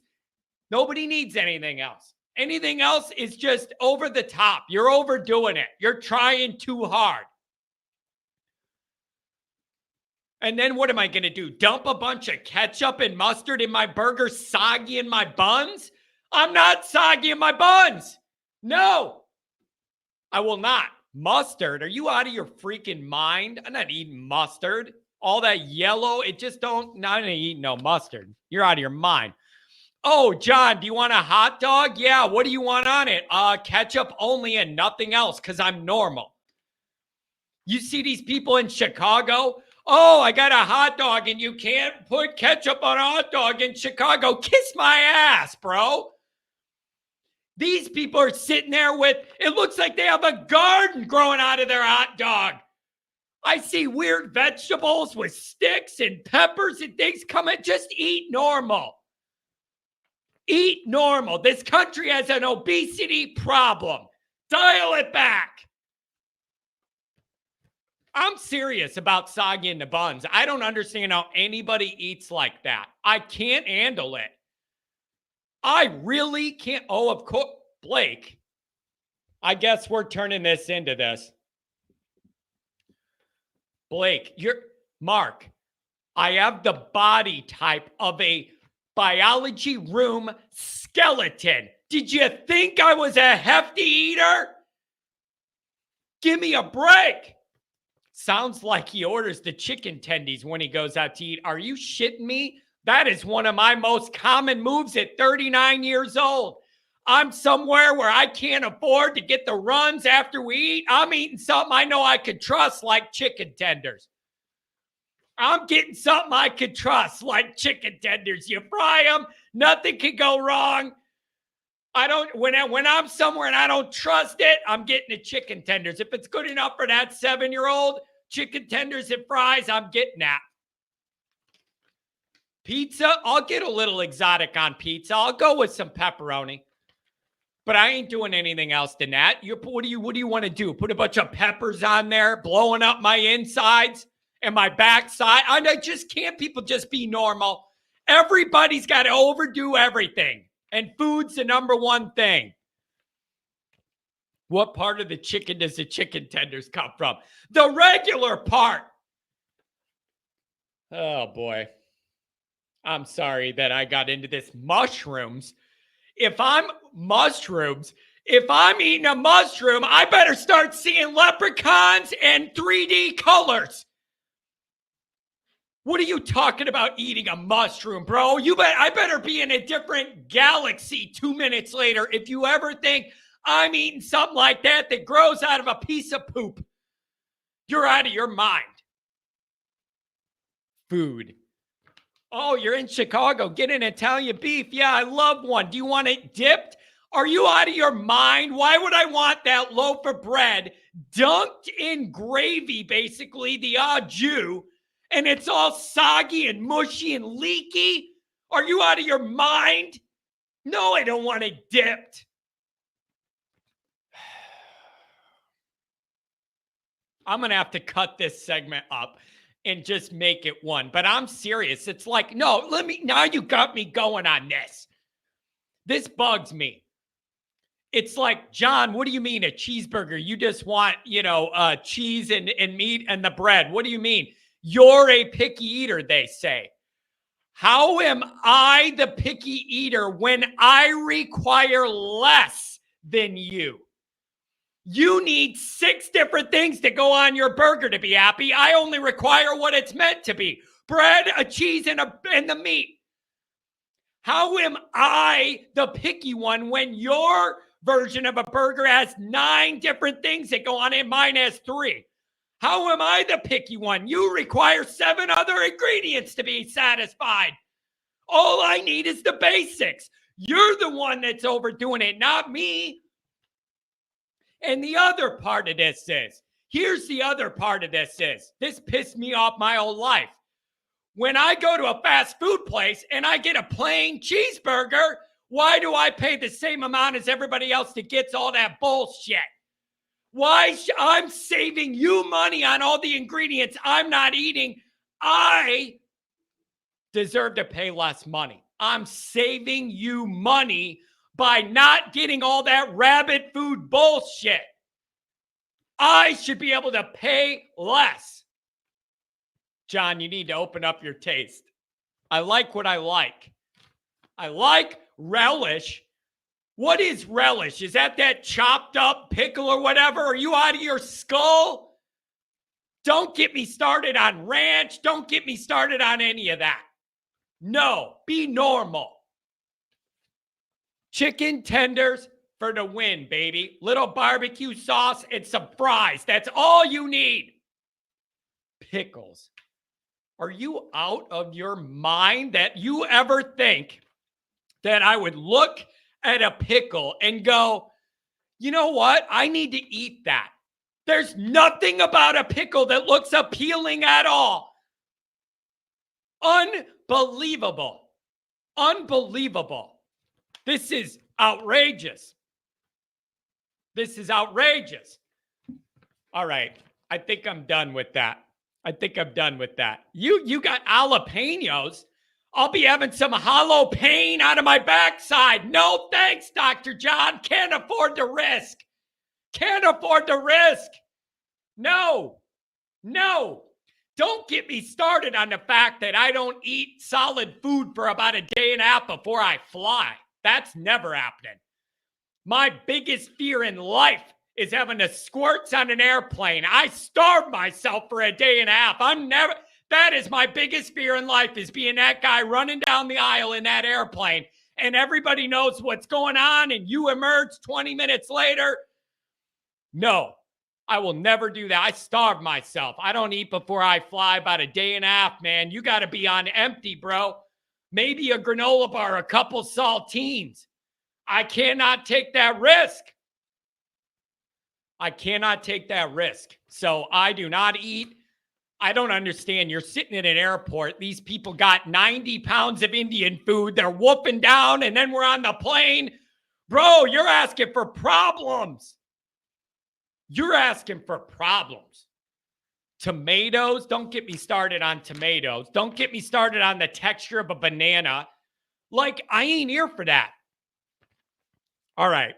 Nobody needs anything else. Anything else is just over the top. You're overdoing it. You're trying too hard. And then what am I going to do? Dump a bunch of ketchup and mustard in my burger, soggy in my buns? I'm not soggy in my buns. No, I will not. Mustard? Are you out of your freaking mind? I'm not eating mustard. All that yellow, it just don't, not gonna eat no mustard. You're out of your mind. Oh, John, do you want a hot dog? Yeah, what do you want on it? Ketchup only and nothing else, because I'm normal. You see these people in Chicago? Oh, I got a hot dog and you can't put ketchup on a hot dog in Chicago. Kiss my ass, bro. These people are sitting there with, it looks like they have a garden growing out of their hot dog. I see weird vegetables with sticks and peppers and things coming. Just eat normal. Eat normal. This country has an obesity problem. Dial it back. I'm serious about soggy in the buns. I don't understand how anybody eats like that. I can't handle it. I really can't. Oh, of course, Blake. I guess we're turning this into this. Blake, Mark, I have the body type of a biology room skeleton. Did you think I was a hefty eater? Give me a break. Sounds like he orders the chicken tendies when he goes out to eat. Are you shitting me? That is one of my most common moves at 39 years old. I'm somewhere where I can't afford to get the runs after we eat. I'm eating something I know I could trust, like chicken tenders. I'm getting something I could trust, like chicken tenders. You fry them, nothing can go wrong. When I'm somewhere and I don't trust it, I'm getting the chicken tenders. If it's good enough for that 7-year-old, chicken tenders and fries, I'm getting that. Pizza, I'll get a little exotic on pizza. I'll go with some pepperoni. But I ain't doing anything else than that. What do you want to do? Put a bunch of peppers on there, blowing up my insides and my backside? I just can't people just be normal. Everybody's got to overdo everything. And food's the number one thing. What part of the chicken does the chicken tenders come from? The regular part. Oh, boy. I'm sorry that I got into this. Mushrooms. If I'm eating a mushroom, I better start seeing leprechauns and 3D colors. What are you talking about eating a mushroom, bro? I better be in a different galaxy 2 minutes later if you ever think I'm eating something like that grows out of a piece of poop. You're out of your mind. Food. Oh, you're in Chicago. Get an Italian beef. Yeah, I love one. Do you want it dipped? Are you out of your mind? Why would I want that loaf of bread dunked in gravy, basically, the au jus, and it's all soggy and mushy and leaky? Are you out of your mind? No, I don't want it dipped. I'm going to have to cut this segment up and just make it one. But I'm serious. It's like, no, now you got me going on this. This bugs me. It's like, John, what do you mean a cheeseburger? You just want, cheese and meat and the bread. What do you mean? You're a picky eater, they say. How am I the picky eater when I require less than you? You need 6 different things to go on your burger to be happy. I only require what it's meant to be. Bread, a cheese, and the meat. How am I the picky one when your version of a burger has 9 different things that go on it, mine has 3? How am I the picky one? You require 7 other ingredients to be satisfied. All I need is the basics. You're the one that's overdoing it, not me. And the other part of this is, this pissed me off my whole life. When I go to a fast food place and I get a plain cheeseburger, why do I pay the same amount as everybody else that gets all that bullshit? I'm saving you money on all the ingredients I'm not eating. I deserve to pay less money. I'm saving you money by not getting all that rabbit food bullshit. I should be able to pay less. John, you need to open up your taste. I like what I like. I like relish. What is relish? Is that chopped up pickle or whatever? Are you out of your skull? Don't get me started on ranch. Don't get me started on any of that. No, be normal. Chicken tenders for the win, baby. Little barbecue sauce and some fries. That's all you need. Pickles. Are you out of your mind that you ever think that I would look at a pickle and go, you know what? I need to eat that. There's nothing about a pickle that looks appealing at all. Unbelievable. Unbelievable. This is outrageous. This is outrageous. All right. I think I'm done with that. You got jalapenos. I'll be having some hollow pain out of my backside. No thanks, Dr. John. Can't afford the risk. No. Don't get me started on the fact that I don't eat solid food for about a day and a half before I fly. That's never happening. My biggest fear in life is having the squirts on an airplane. I starve myself for a day and a half. That is my biggest fear in life, is being that guy running down the aisle in that airplane and everybody knows what's going on and you emerge 20 minutes later. No, I will never do that. I starve myself. I don't eat before I fly about a day and a half, man. You got to be on empty, bro. Maybe a granola bar, a couple saltines. I cannot take that risk. So I do not eat. I don't understand. You're sitting in an airport. These people got 90 pounds of Indian food. They're whooping down, and then we're on the plane. Bro, you're asking for problems. Tomatoes. Don't get me started on tomatoes. Don't get me started on the texture of a banana. Like, I ain't here for that. All right.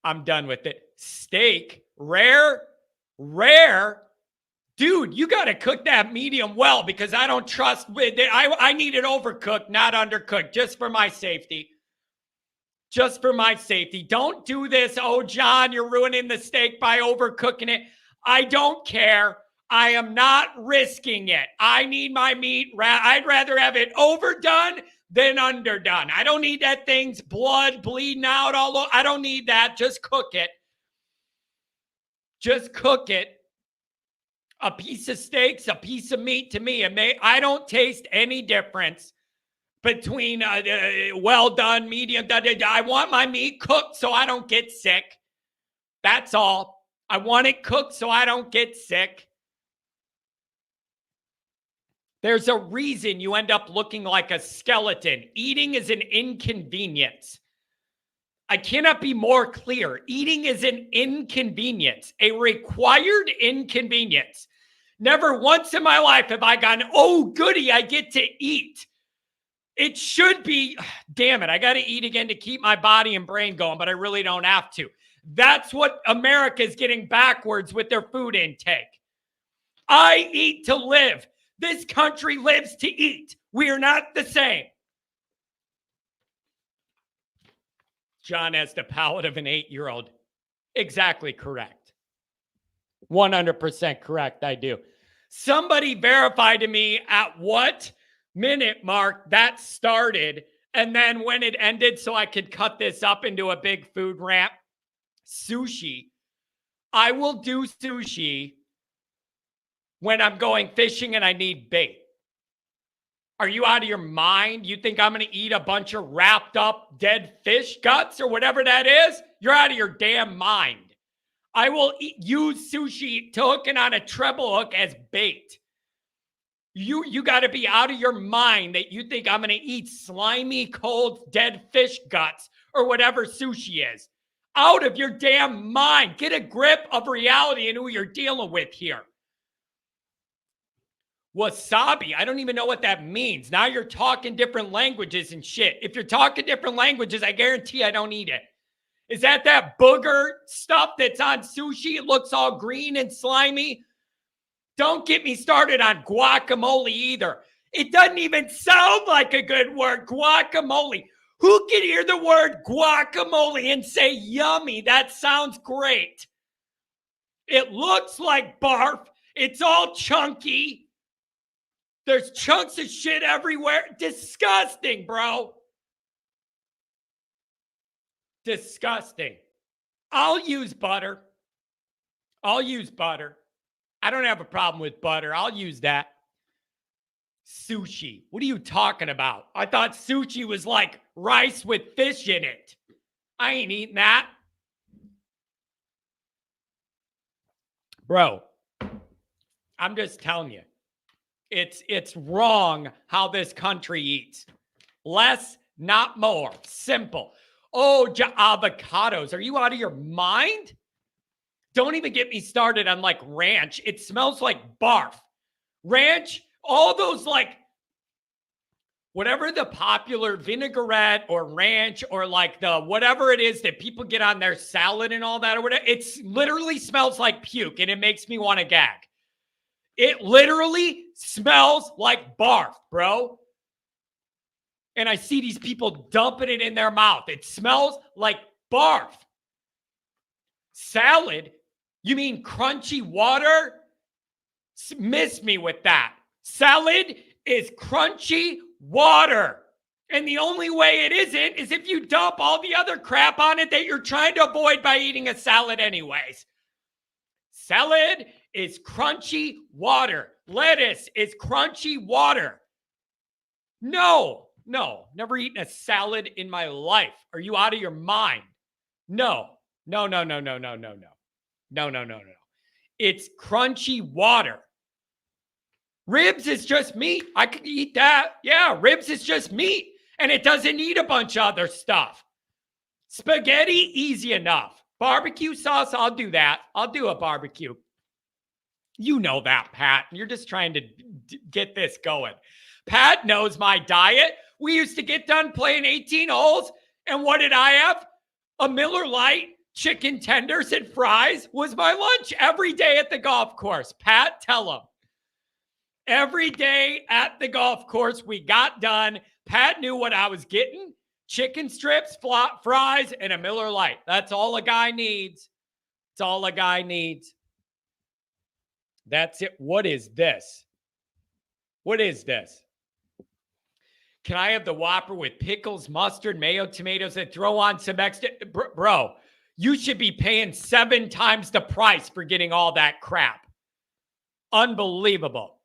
I'm done with it. Steak, rare. Dude, you got to cook that medium well, because I don't trust with it. I need it overcooked, not undercooked, just for my safety. Don't do this. Oh, John, you're ruining the steak by overcooking it. I don't care. I am not risking it. I need my meat. I'd rather have it overdone than underdone. I don't need that thing's blood bleeding out all over. I don't need that. Just cook it. A piece of steak's a piece of meat to me. I don't taste any difference between well done, medium done. I want my meat cooked so I don't get sick. That's all. I want it cooked so I don't get sick. There's a reason you end up looking like a skeleton. Eating is an inconvenience. I cannot be more clear. Eating is an inconvenience, a required inconvenience. Never once in my life have I gone, oh, goody, I get to eat. It should be, damn it, I got to eat again to keep my body and brain going, but I really don't have to. That's what America is getting backwards with their food intake. I eat to live. This country lives to eat. We are not the same. John has the palate of an 8-year-old. Exactly correct. 100% correct, I do. Somebody verify to me at what minute mark that started, and then when it ended, so I could cut this up into a big food rant. Sushi. I will do sushi when I'm going fishing and I need bait. Are you out of your mind? You think I'm going to eat a bunch of wrapped up dead fish guts or whatever that is? You're out of your damn mind. I will use sushi to hooking on a treble hook as bait. You got to be out of your mind that you think I'm going to eat slimy, cold, dead fish guts or whatever sushi is. Out of your damn mind. Get a grip of reality and who you're dealing with here. Wasabi, I don't even know what that means. Now you're talking different languages and shit. If you're talking different languages, I guarantee I don't eat it. Is that booger stuff that's on sushi? It looks all green and slimy. Don't get me started on guacamole either. It doesn't even sound like a good word, guacamole. Who can hear the word guacamole and say yummy? That sounds great. It looks like barf. It's all chunky. There's chunks of shit everywhere. Disgusting, bro. Disgusting. I'll use butter. I don't have a problem with butter. I'll use that. Sushi. What are you talking about? I thought sushi was like rice with fish in it. I ain't eating that. Bro, I'm just telling you. It's wrong how this country eats. Less, not more. Simple. Oh, avocados. Are you out of your mind? Don't even get me started on like ranch. It smells like barf. Ranch, all those like, whatever the popular vinaigrette or ranch or like the whatever it is that people get on their salad and all that or whatever, it literally smells like puke and it makes me want to gag. It literally smells like barf, bro. And I see these people dumping it in their mouth. It smells like barf. Salad? You mean crunchy water? Miss me with that. Salad is crunchy water. And the only way it isn't is if you dump all the other crap on it that you're trying to avoid by eating a salad anyways. Salad is crunchy water. Lettuce is crunchy water. No, never eaten a salad in my life. Are you out of your mind? No. It's crunchy water. Ribs is just meat. I could eat that. Yeah, ribs is just meat. And it doesn't need a bunch of other stuff. Spaghetti, easy enough. Barbecue sauce, I'll do that. I'll do a barbecue. You know that, Pat. You're just trying to get this going. Pat knows my diet. We used to get done playing 18 holes. And what did I have? A Miller Lite, chicken tenders, and fries was my lunch every day at the golf course. Pat, tell him. Every day at the golf course, we got done. Pat knew what I was getting. Chicken strips, fries, and a Miller Lite. That's all a guy needs. That's all a guy needs. That's it. What is this? What is this? Can I have the Whopper with pickles, mustard, mayo, tomatoes, and throw on some extra? Bro, you should be paying 7 times the price for getting all that crap. Unbelievable.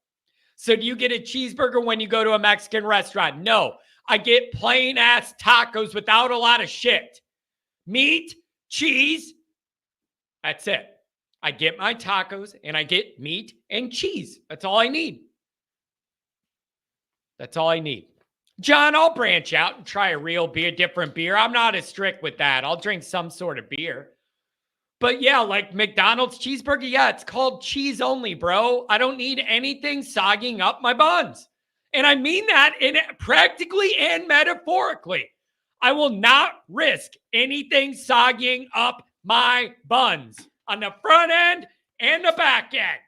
So do you get a cheeseburger when you go to a Mexican restaurant? No. I get plain ass tacos without a lot of shit. Meat, cheese. That's it. I get my tacos and I get meat and cheese. That's all I need. That's all I need. John, I'll branch out and try a real beer, different beer. I'm not as strict with that. I'll drink some sort of beer. But yeah, like McDonald's cheeseburger, yeah, it's called cheese only, bro. I don't need anything sogging up my buns. And I mean that in practically and metaphorically. I will not risk anything sogging up my buns on the front end and the back end.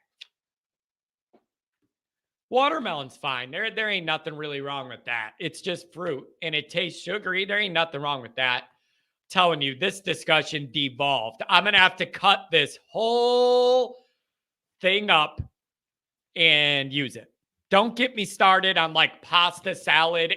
Watermelon's fine. There ain't nothing really wrong with that. It's just fruit and it tastes sugary. There ain't nothing wrong with that. I'm telling you, this discussion devolved. I'm going to have to cut this whole thing up and use it. Don't get me started on like pasta salad.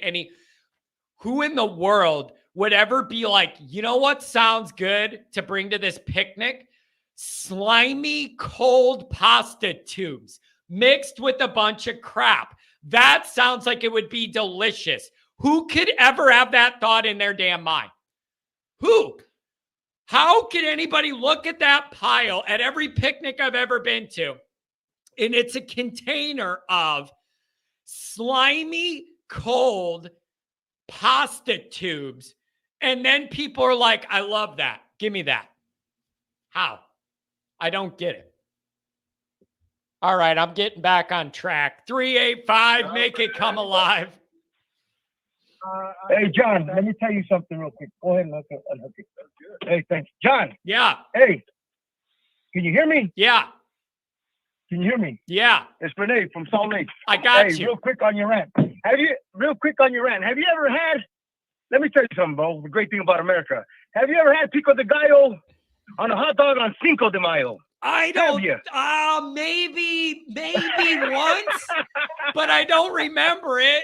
Who in the world would ever be like, you know what sounds good to bring to this picnic? Slimy, cold pasta tubes mixed with a bunch of crap. That sounds like it would be delicious. Who could ever have that thought in their damn mind? Who? How could anybody look at that pile at every picnic I've ever been to? And it's a container of slimy, cold pasta tubes. And then people are like, I love that. Give me that. How? I don't get it. All right, I'm getting back on track. 385, make it come alive. Hey, John, let me tell you something real quick. Go ahead and unhook it. Hey, thanks. John. Yeah. Hey, can you hear me? Yeah. Can you hear me? Yeah, It's Renee from Salt Lake. I got Hey, you. real quick on your rant. Have you ever had, let me tell you something, bro. The great thing about America. Have you ever had pico de gallo on a hot dog on Cinco de Mayo? I don't. Maybe once, but I don't remember it.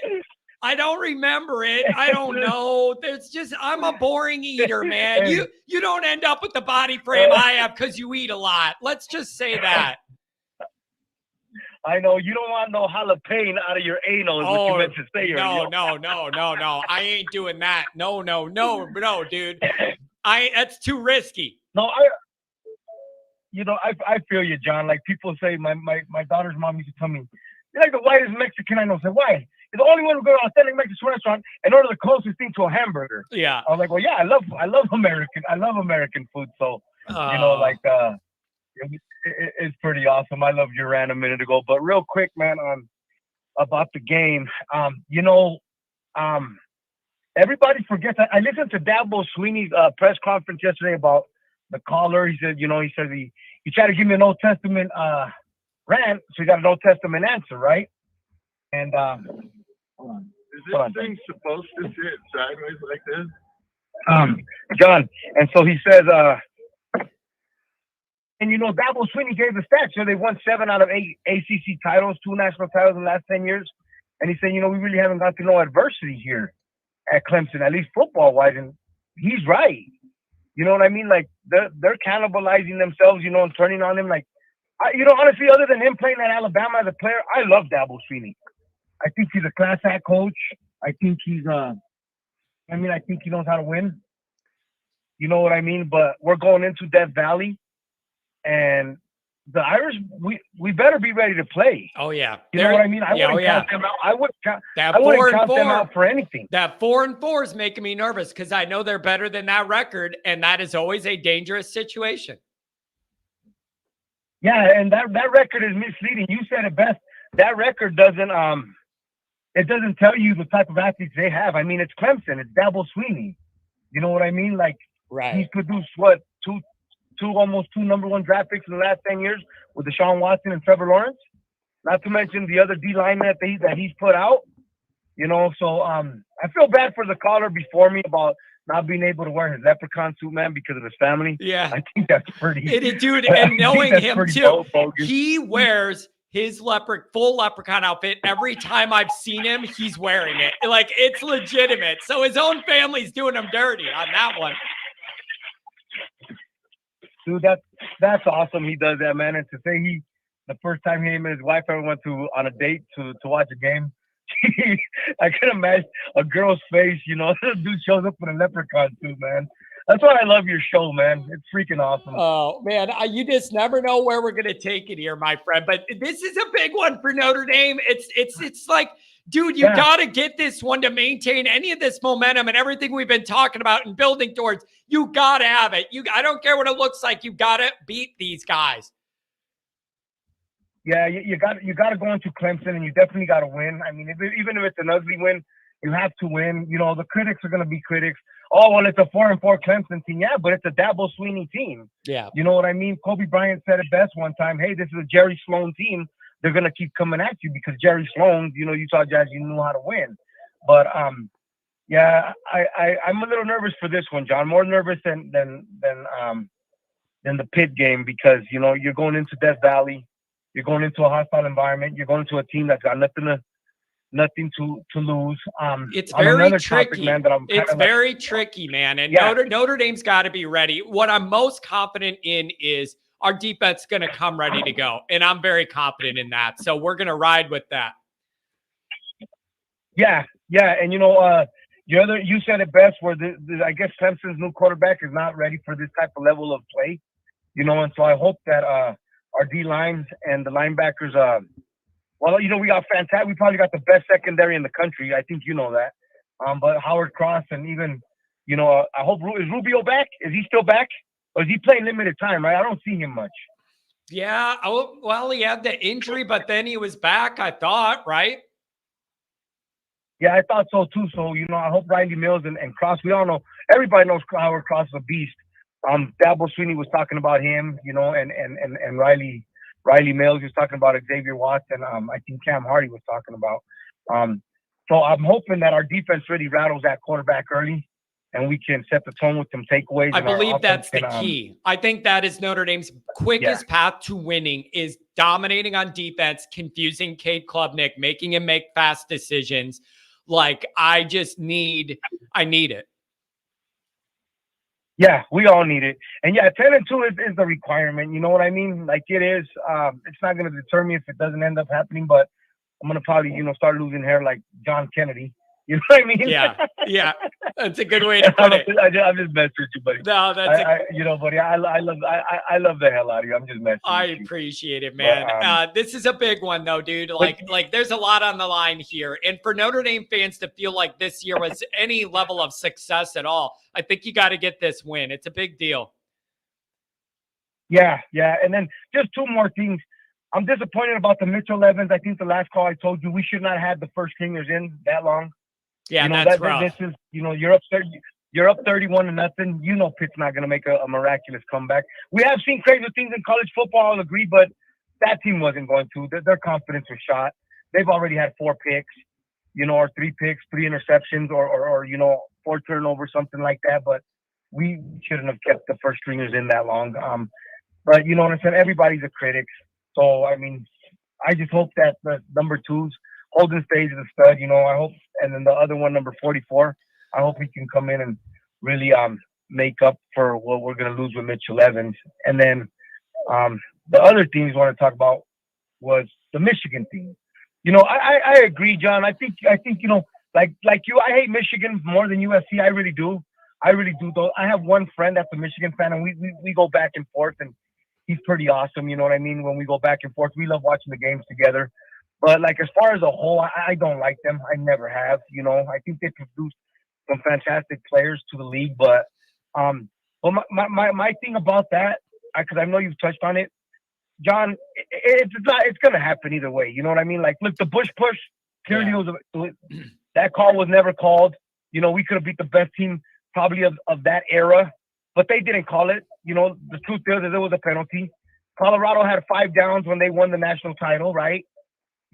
I don't know. There's just I'm a boring eater, man. You don't end up with the body frame I have because you eat a lot. Let's just say that. I know you don't want no jalapeno out of your anal. Is what you meant to say. No. I ain't doing that. No, dude. That's too risky. No, I feel you, John. Like people say, my daughter's mom used to tell me, "You're like the whitest Mexican I know." I said, "Why?" You're the only one who go to an authentic Mexican restaurant and order the closest thing to a hamburger. Yeah. I was like, "Well, yeah, I love American food." So it's pretty awesome. I loved your rant a minute ago, but real quick, man, about the game. Everybody forgets. I listened to Dabo Sweeney's press conference yesterday about the caller. He said, he tried to give me an Old Testament rant, so he got an Old Testament answer, right? And Is this thing supposed to sit sideways like this? John, and so he says, and Dabo Sweeney gave the stats. They won 7 out of 8 ACC titles, 2 national titles in the last 10 years. And he said, we really haven't got to know adversity here at Clemson, at least football-wise. And he's right. You know what I mean? Like, they're cannibalizing themselves, and turning on him. Like, honestly, other than him playing at Alabama as a player, I love Dabo Sweeney. I think he's a class act coach. I think he's I think he knows how to win. You know what I mean? But we're going into Death Valley, and the Irish, we better be ready to play. Oh yeah, you know what I mean. I wouldn't count them out. I wouldn't count them out for anything. That 4-4 is making me nervous because I know they're better than that record, and that is always a dangerous situation. Yeah, and that record is misleading. You said it best. That record doesn't it doesn't tell you the type of athletes they have. I mean, it's Clemson. It's Dabo Sweeney. You know what I mean? Like, he's produced almost two number 1 draft picks in the last 10 years with Deshaun Watson and Trevor Lawrence. Not to mention the other D linemen that he's put out. So I feel bad for the caller before me about not being able to wear his leprechaun suit, man, because of his family. Yeah, I think that's pretty. Dude, and knowing him too, he wears his full leprechaun outfit every time I've seen him. He's wearing it like it's legitimate. So his own family's doing him dirty on that one. Dude, that's awesome. He does that, man. And to say the first time him and his wife ever went on a date to watch a game, I can imagine a girl's face. The dude shows up with a leprechaun suit, man. That's why I love your show, man. It's freaking awesome. Oh man, you just never know where we're gonna take it here, my friend. But this is a big one for Notre Dame. It's like, dude, you gotta get this one to maintain any of this momentum and everything we've been talking about and building towards. You gotta have it. I don't care what it looks like. You gotta beat these guys. Yeah, you got to go into Clemson, and you definitely got to win. I mean, even if it's an ugly win, you have to win. The critics are going to be critics. Oh, well, it's a 4-4 Clemson team. Yeah, but it's a Dabo Sweeney team. Yeah. You know what I mean? Kobe Bryant said it best one time. Hey, this is a Jerry Sloan team. They're going to keep coming at you because Jerry Sloan, Utah Jazz, you knew how to win. But, yeah, I'm a little nervous for this one, John. More nervous than the Pitt game because, you're going into Death Valley. You're going into a hostile environment. You're going into a team that's got nothing to lose. It's very tricky. Topic, man, it's very tricky, man. And Notre Dame's got to be ready. What I'm most confident in is our defense is going to come ready to go. And I'm very confident in that. So we're going to ride with that. Yeah. And, you said it best where I guess Clemson's new quarterback is not ready for this type of level of play. And so I hope that our D lines and the linebackers, we got fantastic. We probably got the best secondary in the country. I think you know that. But Howard Cross and even, I hope is Rubio back? Is he still back? Or is he playing limited time? Right? I don't see him much. Yeah. Well, he had the injury, but then he was back. I thought, right? Yeah, I thought so too. So I hope Riley Mills and Cross. We all know. Everybody knows Howard Cross is a beast. Dabo Sweeney was talking about him, and Riley Riley Mills was talking about, Xavier Watts, and I think Cam Hardy was talking about. So I'm hoping that our defense really rattles that quarterback early, and we can set the tone with some takeaways. I and our believe offense that's the key. I think that is Notre Dame's quickest path to winning is dominating on defense, confusing Cade Klubnik, making him make fast decisions. Like, I need it. Yeah, we all need it. And yeah, 10-2 is the requirement. You know what I mean? Like, it is. It's not going to deter me if it doesn't end up happening, but I'm going to probably, start losing hair like John Kennedy. You know what I mean? Yeah. That's a good way to put it. I'm just messing with you, buddy. No, that's buddy. I love the hell out of you. I'm just messing. I appreciate it, man. But, this is a big one, though, dude. Like, there's a lot on the line here, and for Notre Dame fans to feel like this year was any level of success at all, I think you got to get this win. It's a big deal. Yeah, and then just two more things. I'm disappointed about the Mitchell Evans. I think the last call I told you we should not have the first stringers in that long. Yeah, that's rough. This is, you're up 31-0. Pitt's not going to make a miraculous comeback. We have seen crazy things in college football, I'll agree, but that team wasn't going to. Their confidence was shot. They've already had 4 picks, or 3 picks, 3 interceptions, or 4 turnovers, something like that. But we shouldn't have kept the first stringers in that long. But you know what I'm saying? Everybody's a critic. So, I mean, I just hope that the number 2s, Holden Stage is a stud, I hope. And then the other one, number 44, I hope he can come in and really make up for what we're going to lose with Mitchell Evans. And then the other things I want to talk about was the Michigan team. I agree, John. I think like you, I hate Michigan more than USC. I really do. Though. I have one friend that's a Michigan fan, and we go back and forth, and he's pretty awesome. You know what I mean? When we go back and forth, we love watching the games together. But like as far as a whole, I don't like them. I never have. I think they produced some fantastic players to the league. But my thing about that, because I know you've touched on it, John, it's gonna happen either way. You know what I mean? Like, look, the Bush push clearly that call was never called. We could have beat the best team probably of that era, but they didn't call it. The truth is it was a penalty. Colorado had 5 downs when they won the national title, right?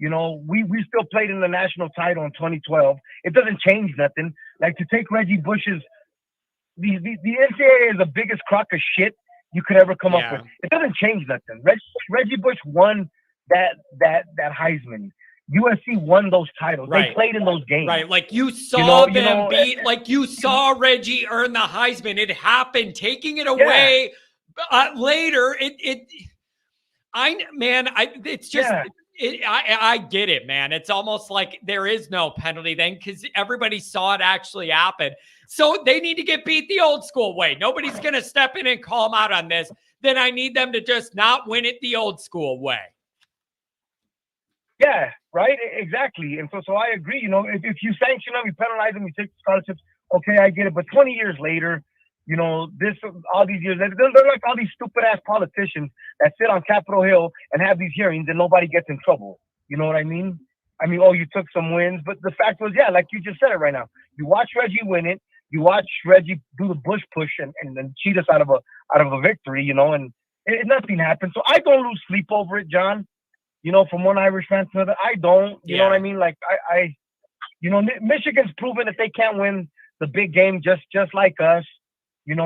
We still played in the national title in 2012. It doesn't change nothing. Like, to take Reggie Bush's, the NCAA is the biggest crock of shit you could ever come up with. It doesn't change nothing. Reggie Bush won that Heisman. USC won those titles. Right. They played in those games. Right. Like, you saw them beat, like, you saw Reggie earn the Heisman. It happened. Taking it away later, it's just, I get it, man. It's almost like there is no penalty then because everybody saw it actually happen. So they need to get beat the old school way. Nobody's going to step in and call them out on this. Then I need them to just not win it the old school way. Yeah, right. Exactly. And so I agree. If you sanction them, you penalize them, you take scholarships. Okay, I get it. But 20 years later, all these years, they're like all these stupid ass politicians that sit on Capitol Hill and have these hearings and nobody gets in trouble. You know what I mean? You took some wins, but the fact was, like you just said it right now. You watch Reggie win it. You watch Reggie do the Bush push and then cheat us out of a victory. And nothing happened. So I don't lose sleep over it, John. From one Irish fan to another, I don't. You know what I mean? Like Michigan's proven that they can't win the big game just like us. We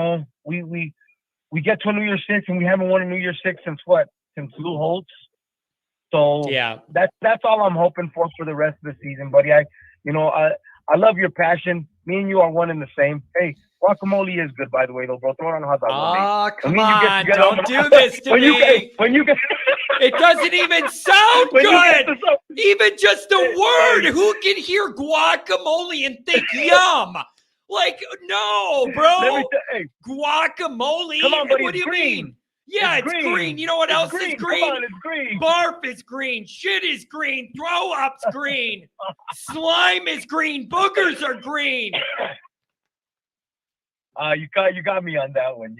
get to a New Year's Six and we haven't won a New Year's Six since Lou Holtz. So that's all I'm hoping for the rest of the season, buddy. I love your passion. Me and you are one and the same. Hey, guacamole is good, by the way, though, bro. Throw it on a hot dog. Oh, come on. Don't do this to me. When you get it doesn't even sound good. Even just a word. Who can hear guacamole and think yum? Like, no, bro. Guacamole. Come on, buddy. What do you green. mean? Yeah, it's green. You know what else is green? Come on, it's green. Barf is green. Shit is green. Throw up's green. Slime is green. Boogers are green. You got me on that one.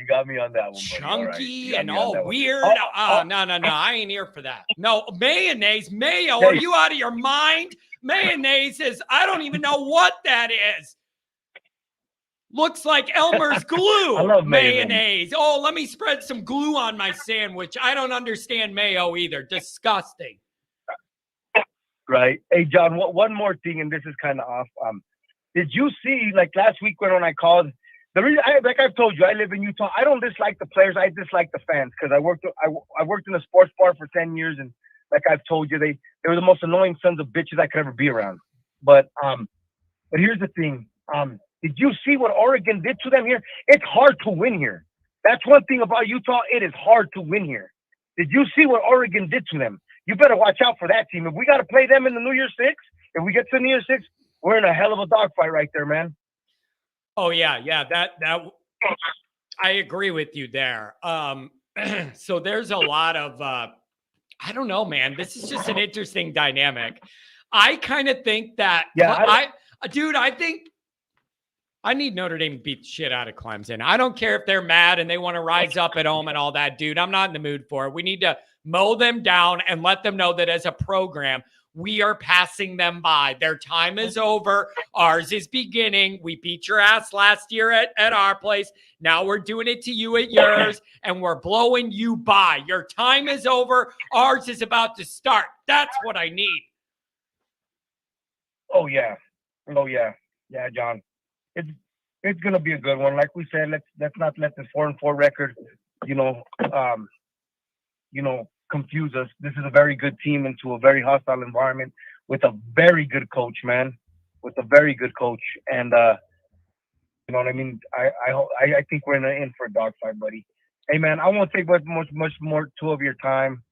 Chunky and all weird. No. I ain't here for that. No, mayonnaise. Mayo. Are you out of your mind? Mayonnaise is, I don't even know what that is. Looks like Elmer's glue. I love mayo. Mayonnaise. Oh, let me spread some glue on my sandwich. I don't understand mayo either. Disgusting. Right. Hey, John, one more thing, and this is kind of off. Did you see, like last week when I called, the reason, like I've told you, I live in Utah. I don't dislike the players. I dislike the fans because I worked in a sports bar for 10 years, and like I've told you, they were the most annoying sons of bitches I could ever be around. But here's the thing. Did you see what Oregon did to them here? It's hard to win here. That's one thing about Utah. It is hard to win here. Did you see what Oregon did to them? You better watch out for that team. If we got to play them in the New Year's Six, if we get to New Year's Six, we're in a hell of a dogfight right there, man. Oh yeah. That I agree with you there. So there's a lot of I don't know, man. This is just an interesting dynamic. I kind of think that I think I need Notre Dame to beat the shit out of Clemson. I don't care if they're mad and they want to rise up at home and all that, dude. I'm not in the mood for it. We need to mow them down and let them know that as a program, we are passing them by. Their time is over. Ours is beginning. We beat your ass last year at our place. Now we're doing it to you at yours, and we're blowing you by. Your time is over. Ours is about to start. That's what I need. Oh, yeah. Yeah, John. It's gonna be a good one. Like we said, let's not let this 4-4 record, confuse us. This is a very good team into a very hostile environment with a very good coach, man. With a very good coach, and you know what I mean. I think we're in for a dogfight, buddy. Hey, man, I won't take much more of your time.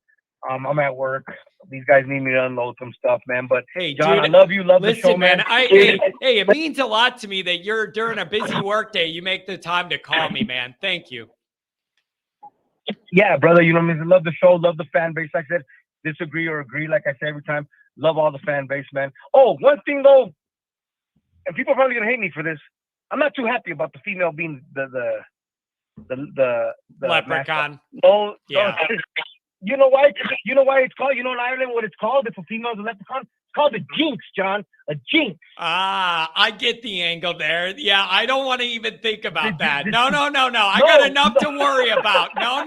I'm at work. These guys need me to unload some stuff, man. But hey, John, dude, I love you. Love listen, the show, man. Hey, it means a lot to me that you're during a busy work day. You make the time to call me, man. Thank you. Yeah, brother. You know what I mean? Love the show. Love the fan base. Like I said, disagree or agree. Like I say every time, love all the fan base, man. Oh, one thing though, and people are probably gonna hate me for this. I'm not too happy about the female being the leprechaun. No, yeah. You know why? You know why it's called? You know in Ireland what it's called if a female's a leprechaun? It's called a jinx, John. A jinx. Ah, I get the angle there. Yeah, I don't want to even think about that. No. I got enough to worry about. No.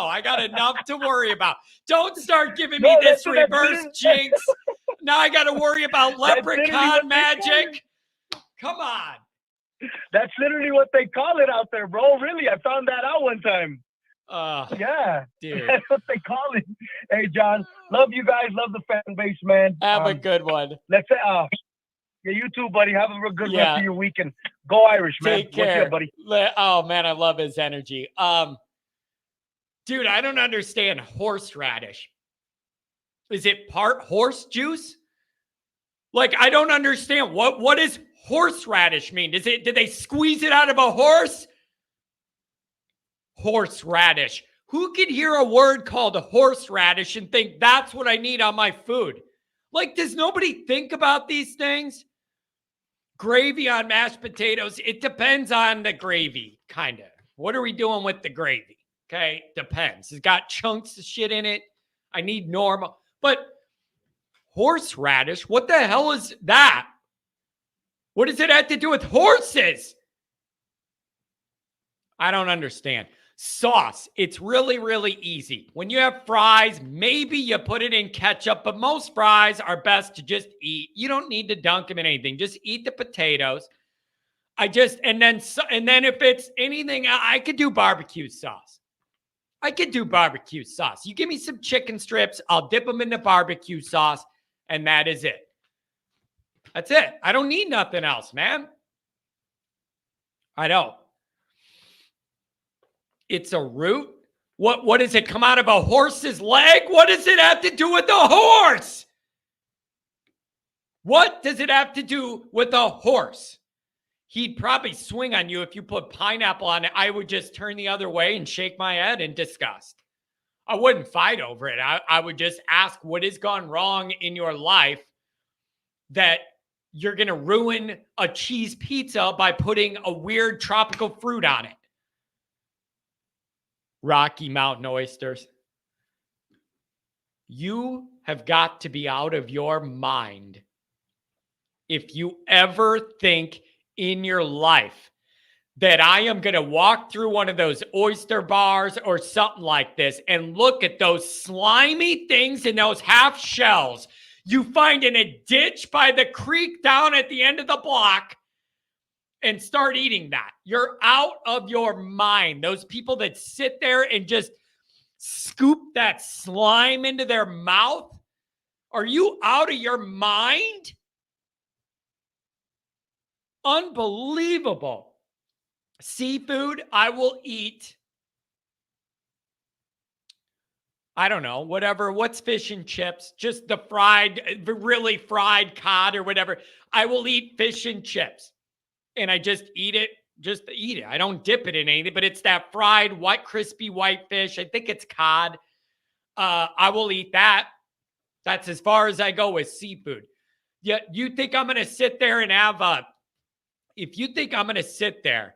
I got enough to worry about. Don't start giving me this reverse jinx. Now I got to worry about leprechaun magic. Come on. That's literally what they call it out there, bro. Really, I found that out one time. Yeah, dude. That's what they call it. Hey, John, love you guys. Love the fan base, man. Have a good one. Let's say, yeah, you too, buddy. Have a real good rest of your weekend. Go Irish, man. Take care, buddy. Oh man, I love his energy. Dude, I don't understand horseradish. Is it part horse juice? Like, I don't understand. What does horseradish mean? Did they squeeze it out of a horse? Horseradish. Who could hear a word called horseradish and think that's what I need on my food? Like, does nobody think about these things? Gravy on mashed potatoes. It depends on the gravy, kind of. What are we doing with the gravy? Okay, depends. It's got chunks of shit in it. I need normal. But horseradish, what the hell is that? What does it have to do with horses? I don't understand. Sauce, it's really, really easy. When you have fries, maybe you put it in ketchup, but most fries are best to just eat. You don't need to dunk them in anything. Just eat the potatoes. And then if it's anything, I could do barbecue sauce. You give me some chicken strips, I'll dip them in the barbecue sauce, and that is it. That's it. I don't need nothing else, man. I don't. It's a root? What does it come out of a horse's leg? What does it have to do with a horse? What does it have to do with a horse? He'd probably swing on you if you put pineapple on it. I would just turn the other way and shake my head in disgust. I wouldn't fight over it. I would just ask what has gone wrong in your life that you're going to ruin a cheese pizza by putting a weird tropical fruit on it. Rocky Mountain oysters. You have got to be out of your mind if you ever think in your life that I am going to walk through one of those oyster bars or something like this and look at those slimy things in those half shells you find in a ditch by the creek down at the end of the block and start eating that. You're out of your mind. Those people that sit there and just scoop that slime into their mouth. Are you out of your mind? Unbelievable. Seafood, I will eat. I don't know, whatever. What's fish and chips? Just the fried, really fried cod or whatever. I will eat fish and chips. And I just eat it. Just eat it. I don't dip it in anything, but it's that fried, white, crispy white fish. I think it's cod. I will eat that. That's as far as I go with seafood. Yeah, you think I'm going to sit there and have if you think I'm going to sit there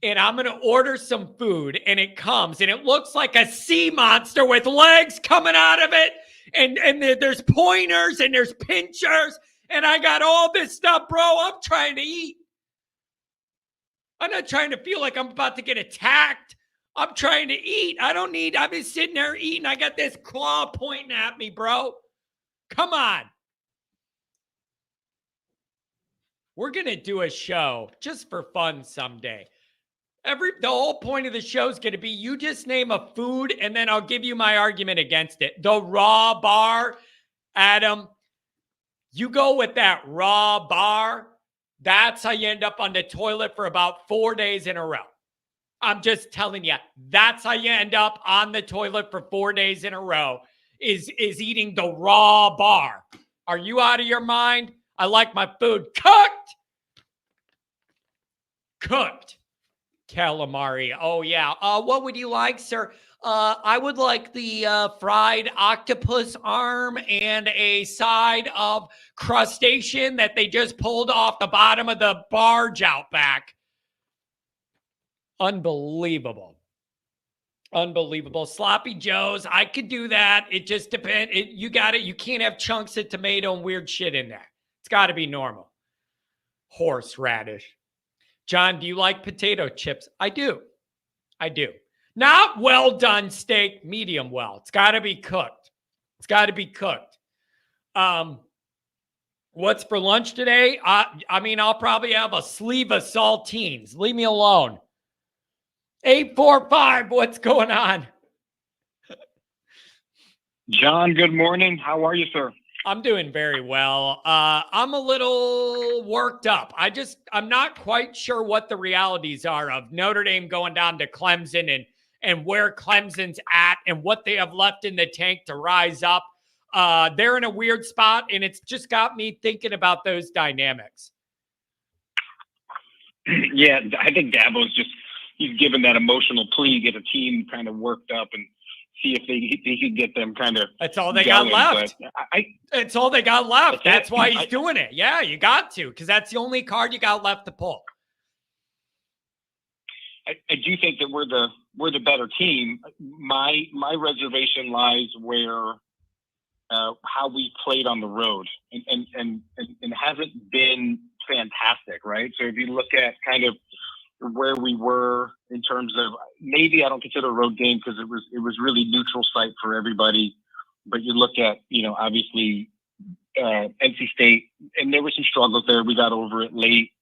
and I'm going to order some food and it comes and it looks like a sea monster with legs coming out of it and there's pointers and there's pinchers and I got all this stuff, bro, I'm trying to eat. I'm not trying to feel like I'm about to get attacked. I'm trying to eat. I've been sitting there eating. I got this claw pointing at me, bro. Come on. We're going to do a show just for fun someday. The whole point of the show is going to be you just name a food and then I'll give you my argument against it. The raw bar, Adam, you go with that raw bar. That's how you end up on the toilet for about 4 days in a row. I'm just telling you, that's how you end up on the toilet for 4 days in a row is eating the raw bar. Are you out of your mind? I like my food cooked. Cooked. Calamari. Oh, yeah. What would you like, sir? I would like the fried octopus arm and a side of crustacean that they just pulled off the bottom of the barge out back. Unbelievable. Unbelievable. Sloppy Joes. I could do that. It just depends. You got it. You can't have chunks of tomato and weird shit in there. It's got to be normal. Horseradish. John, do you like potato chips? I do. I do. Not well done steak, medium well. It's got to be cooked. It's got to be cooked. What's for lunch today? I'll probably have a sleeve of saltines. Leave me alone. 845, what's going on? John, good morning. How are you, sir? I'm doing very well. I'm a little worked up. I'm not quite sure what the realities are of Notre Dame going down to Clemson and where Clemson's at and what they have left in the tank to rise up. They're in a weird spot, and it's just got me thinking about those dynamics. Yeah, I think he's given that emotional plea, get a team kind of worked up and see if he could get them kind of. That's all they got left. It's all they got left. That's why he's doing it. Yeah, you got to, because that's the only card you got left to pull. I do think that we're the better team. My reservation lies where how we played on the road and hasn't been fantastic, right? So if you look at kind of where we were in terms of, maybe I don't consider a road game because it was really neutral site for everybody. But you look at, obviously NC State, and there were some struggles there. We got over it late.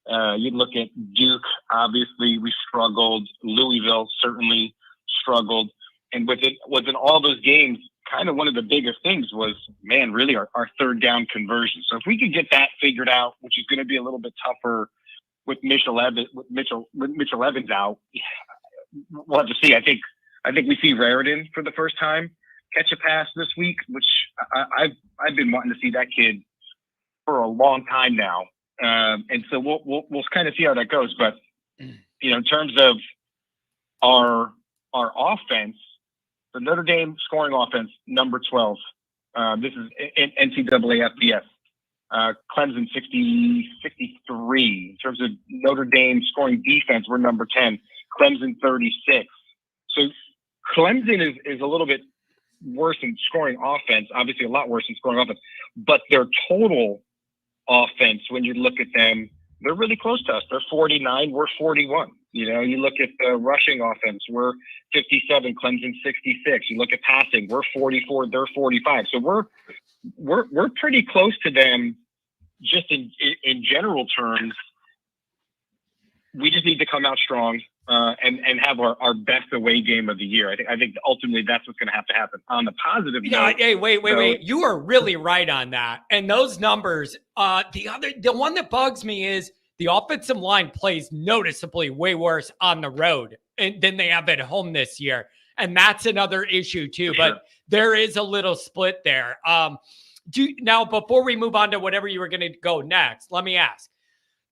You look at Duke, obviously we struggled. Louisville certainly struggled. And within all those games, kind of one of the biggest things was, man, really our third down conversion. So if we could get that figured out, which is going to be a little bit tougher with Mitchell Evans out, we'll have to see. I think we see Raritan for the first time catch a pass this week, which I've been wanting to see that kid for a long time now. And so we'll kind of see how that goes. But in terms of our offense, the Notre Dame scoring offense, number 12. This is NCAA FBS. Clemson 63. In terms of Notre Dame scoring defense, we're number 10. Clemson 36. So Clemson is a little bit worse in scoring offense, obviously a lot worse in scoring offense, but their total offense, when you look at them, they're really close to us. They're 49, we're 41. You know, you look at the rushing offense, we're 57, Clemson 66. You look at passing, we're 44, they're 45. So we're pretty close to them just in general terms. We just need to come out strong and have our best away game of the year. I think ultimately that's what's going to have to happen. On the positive note, hey, wait. You are really right on that. And those numbers, the one that bugs me is the offensive line plays noticeably way worse on the road than they have at home this year. And that's another issue too. Sure. But there is a little split there. Now, before we move on to whatever you were going to go next, let me ask.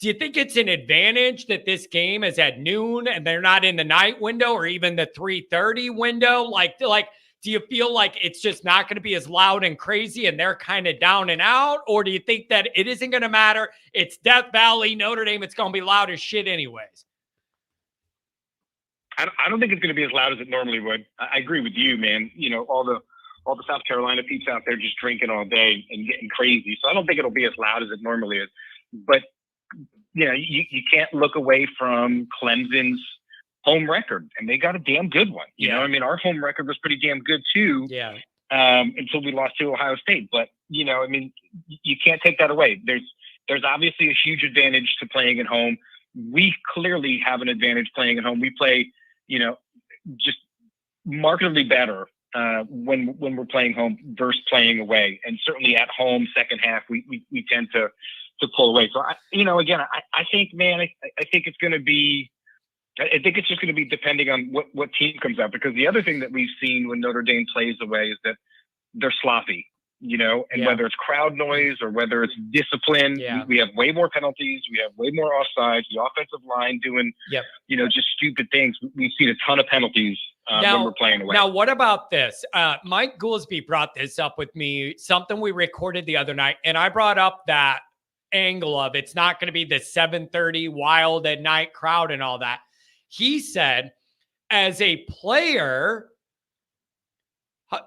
Do you think it's an advantage that this game is at noon and they're not in the night window or even the 3:30 window? Like, do you feel like it's just not going to be as loud and crazy and they're kind of down and out? Or do you think that it isn't going to matter? It's Death Valley, Notre Dame. It's going to be loud as shit anyways. I don't think it's going to be as loud as it normally would. I agree with you, man. You know, all the South Carolina peeps out there just drinking all day and getting crazy. So I don't think it'll be as loud as it normally is. But you know, you can't look away from Clemson's home record, and they got a damn good one. You know, I mean, our home record was pretty damn good too. Yeah. Until we lost to Ohio State, but you know, I mean, you can't take that away. There's obviously a huge advantage to playing at home. We clearly have an advantage playing at home. We play, you know, just markedly better when we're playing home versus playing away, and certainly at home, second half, we tend to pull away. So, I think, man, I think it's going to be, I think it's just going to be depending on what team comes out, because the other thing that we've seen when Notre Dame plays away is that they're sloppy, you know, and whether it's crowd noise or whether it's discipline, we have way more penalties. We have way more offsides. The offensive line doing, you know, just stupid things. We've seen a ton of penalties when we're playing away. Now, what about this? Mike Goolsby brought this up with me, something we recorded the other night, and I brought up that angle of it's not going to be the 7:30 wild at night crowd and all that. He said, as a player,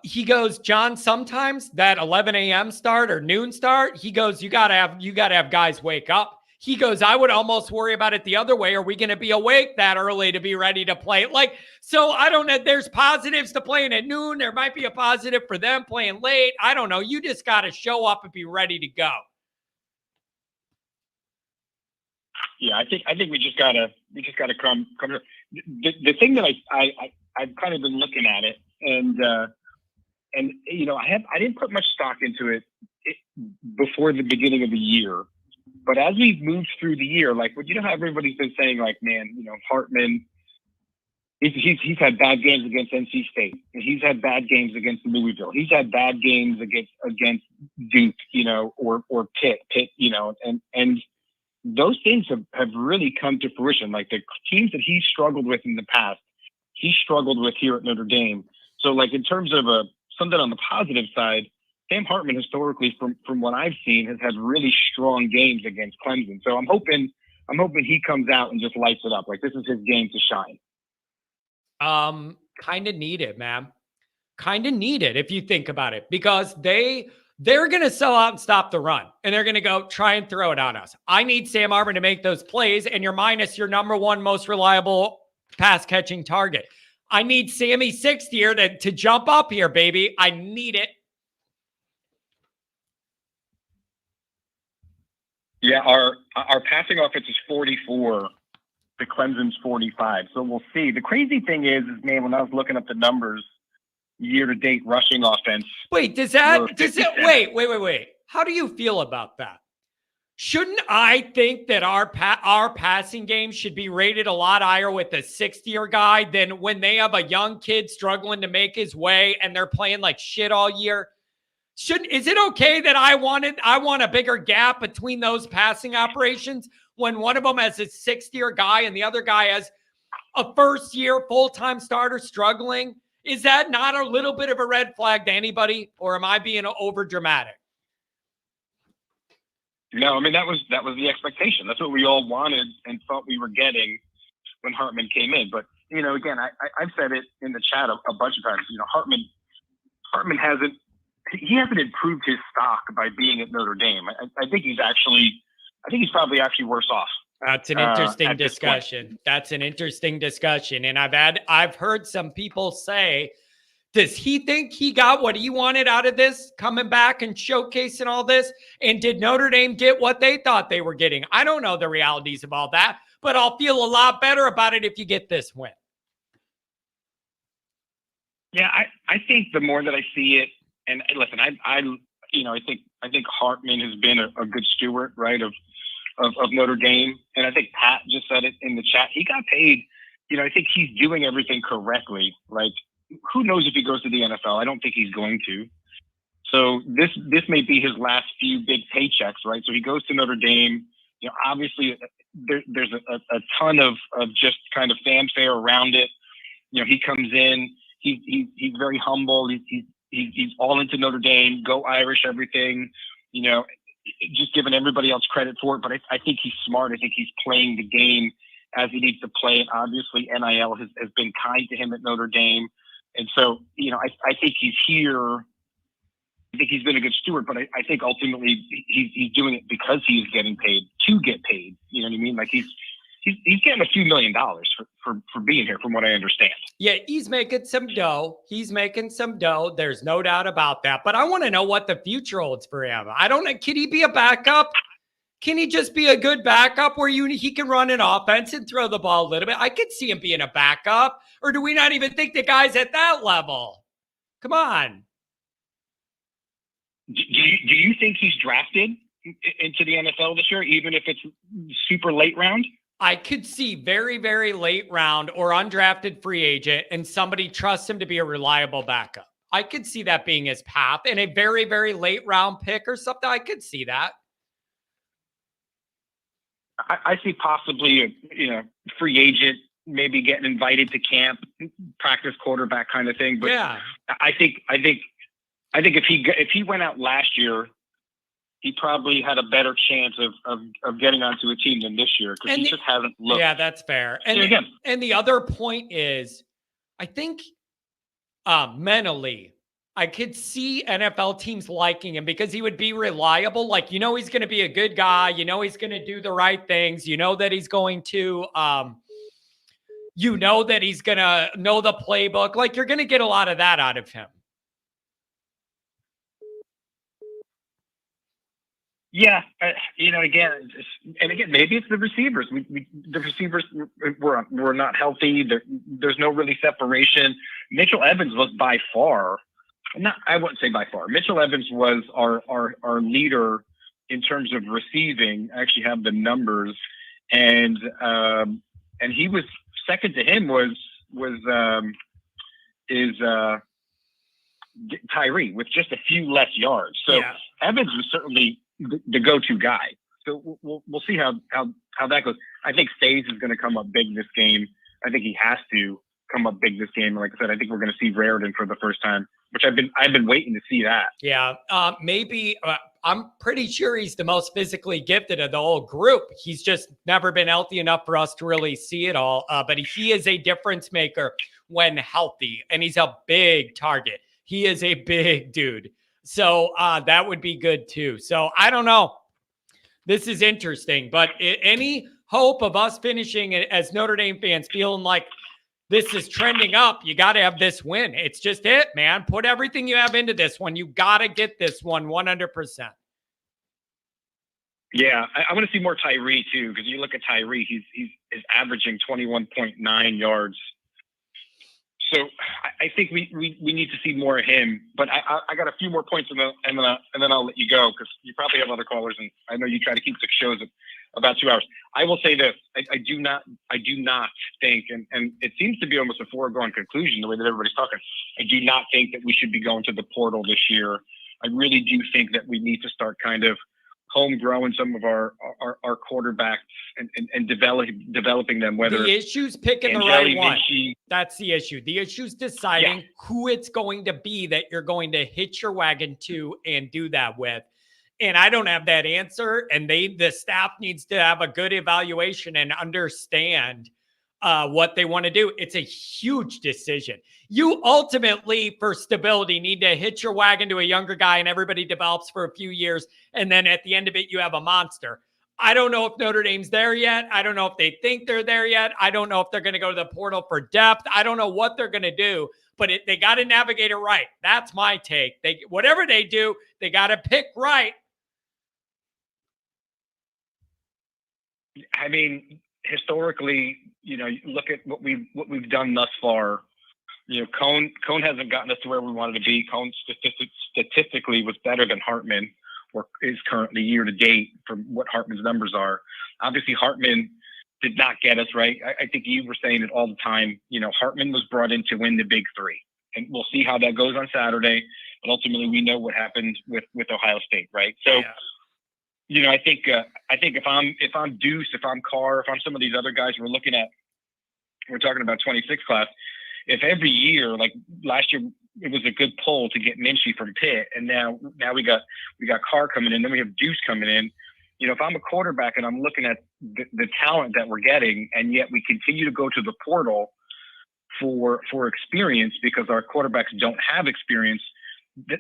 he goes, John, sometimes that 11 a.m. start or noon start, he goes, you gotta have guys wake up. He goes, I would almost worry about it the other way. Are we going to be awake that early to be ready to play? Like, so I don't know. There's positives to playing at noon. There might be a positive for them playing late. I don't know. You just got to show up and be ready to go. Yeah, I think we just gotta come. The thing that I've kind of been looking at it, and you know, I didn't put much stock into it before the beginning of the year, but as we've moved through the year, like, you know how everybody's been saying, like, man, you know, Hartman, he's had bad games against NC State, and he's had bad games against Louisville, he's had bad games against Duke, you know, or Pitt, you know, and those things have really come to fruition. Like, the teams that he struggled with in the past, he struggled with here at Notre Dame. So, like, in terms of something on the positive side, Sam Hartman historically, from what I've seen, has had really strong games against Clemson. So I'm hoping he comes out and just lights it up. Like, this is his game to shine. Kind of need it, man. Kind of need it if you think about it, because they're going to sell out and stop the run, and they're going to go try and throw it on us. I need Sam Hartman to make those plays, and you're minus your number one most reliable pass catching target. I need Sammy Sixth here to jump up here, baby. I need it. Yeah, our passing offense is 44. The Clemson's 45. So we'll see. The crazy thing is, man, when I was looking up the numbers, year-to-date rushing offense. Wait, wait. How do you feel about that? Shouldn't I think that our passing game should be rated a lot higher with a 60-year guy than when they have a young kid struggling to make his way and they're playing like shit all year? Is it okay that I want a bigger gap between those passing operations when one of them has a 60-year guy and the other guy has a first-year full-time starter struggling? Is that not a little bit of a red flag to anybody, or am I being over dramatic? No, I mean, that was the expectation. That's what we all wanted and thought we were getting when Hartman came in. But, you know, again, I've said it in the chat a bunch of times. You know, Hartman hasn't improved his stock by being at Notre Dame. I think he's actually I think he's probably actually worse off. That's an interesting at this discussion. That's an interesting discussion. And I've heard some people say, does he think he got what he wanted out of this, coming back and showcasing all this? And did Notre Dame get what they thought they were getting? I don't know the realities of all that, but I'll feel a lot better about it if you get this win. Yeah, I think the more that I see it, and listen, I think Hartman has been a good steward, right, of Notre Dame, and I think Pat just said it in the chat. He got paid. I think he's doing everything correctly. Like, who knows if he goes to the NFL? I don't think he's going to. So this may be his last few big paychecks, right? So he goes to Notre Dame. Obviously there's a ton of just kind of fanfare around it. He comes in. He's very humble. He's all into Notre Dame. Go Irish, everything. Just giving everybody else credit for it. But I think he's smart. I think he's playing the game as he needs to play it. Obviously, NIL has been kind to him at Notre Dame. And so, I think he's here. I think he's been a good steward, but I think ultimately he's doing it because he's getting paid to get paid. You know what I mean? Like he's getting a few $1 million for being here, from what I understand. Yeah, he's making some dough. There's no doubt about that. But I want to know what the future holds for him. I don't know. Can he be a backup? Can he just be a good backup where he can run an offense and throw the ball a little bit? I could see him being a backup. Or do we not even think the guy's at that level? Come on. Do you think he's drafted into the NFL this year, even if it's super late round? I could see very, very late round or undrafted free agent, and somebody trusts him to be a reliable backup. I could see that being his path, and a very, very late round pick or something. I could see that. I see possibly a free agent, maybe getting invited to camp, practice quarterback kind of thing. But yeah, I think if he went out last year, he probably had a better chance of getting onto a team than this year, because he just hasn't looked. Yeah, that's fair. And the other point is, I think mentally, I could see NFL teams liking him because he would be reliable. Like, he's going to be a good guy. He's going to do the right things. That he's going to, that he's going to know the playbook. Like, you're going to get a lot of that out of him. Yeah, again, maybe it's the receivers. The receivers were not healthy. There's no really separation. Mitchell Evans was by far, I wouldn't say by far. Mitchell Evans was our leader in terms of receiving. I actually have the numbers, and he was second to him was Tyree with just a few less yards. So yeah. Evans was certainly the go-to guy. So we'll see how that goes. I think Stays is going to come up big this game. I think he has to come up big this game. Like I said, I think we're going to see Raridan for the first time, which I've been waiting to see that. Yeah, maybe I'm pretty sure he's the most physically gifted of the whole group. He's just never been healthy enough for us to really see it all. But he is a difference maker when healthy, and he's a big target. He is a big dude. So that would be good too. So I don't know. This is interesting, but any hope of us finishing as Notre Dame fans feeling like this is trending up, you got to have this win. It's just it, man. Put everything you have into this one. You got to get this one 100%. Yeah, I want to see more Tyree too, because you look at Tyree, he's averaging 21.9 yards. So I think we need to see more of him. But I got a few more points, and then I'll let you go, because you probably have other callers, and I know you try to keep the shows at about 2 hours. I will say this: I do not think, and it seems to be almost a foregone conclusion the way that everybody's talking. I do not think that we should be going to the portal this year. I really do think that we need to start kind of homegrowing some of our quarterbacks and developing them. Whether the issue's picking the right one, that's the issue. The issue's deciding who it's going to be that you're going to hitch your wagon to and do that with. And I don't have that answer. And the staff needs to have a good evaluation and understand what they want to do. It's a huge decision. You ultimately, for stability, need to hitch your wagon to a younger guy and everybody develops for a few years. And then at the end of it, you have a monster. I don't know if Notre Dame's there yet. I don't know if they think they're there yet. I don't know if they're going to go to the portal for depth. I don't know what they're going to do, but they got to navigate it right. That's my take. Whatever they do, they got to pick right. I mean, historically, you know, look at what we've done thus far. You know, Cone hasn't gotten us to where we wanted to be. Cone statistically was better than Hartman, or is currently year to date from what Hartman's numbers are. Obviously, Hartman did not get us right. I think you were saying it all the time. You know, Hartman was brought in to win the Big Three, and we'll see how that goes on Saturday. But ultimately, we know what happened with Ohio State, right? So. Yeah. You know, I think if I'm Deuce, if I'm Carr, if I'm some of these other guys we're talking about 26 class. If every year, like last year, it was a good pull to get Minchie from Pitt, and now we got Carr coming in, then we have Deuce coming in. You know, if I'm a quarterback and I'm looking at the talent that we're getting, and yet we continue to go to the portal for experience because our quarterbacks don't have experience.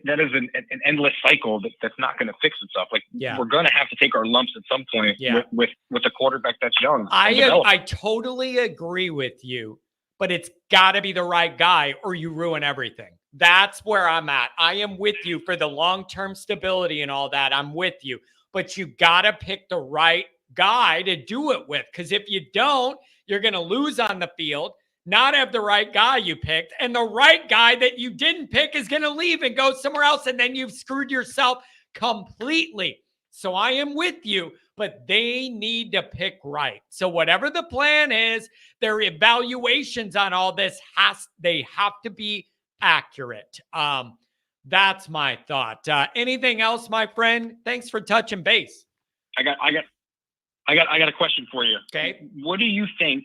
That is an endless cycle that's not going to fix itself. Like we're going to have to take our lumps at some point with a quarterback that's young. I totally agree with you, but it's got to be the right guy or you ruin everything. That's where I'm at. I am with you for the long-term stability and all that. I'm with you, but you got to pick the right guy to do it with. Because if you don't, you're going to lose on the field. Not have the right guy you picked, and the right guy that you didn't pick is going to leave and go somewhere else, and then you've screwed yourself completely. So I am with you, but they need to pick right. So whatever the plan is, their evaluations on all this they have to be accurate. That's my thought. Anything else, my friend? Thanks for touching base. I got a question for you. Okay. What do you think?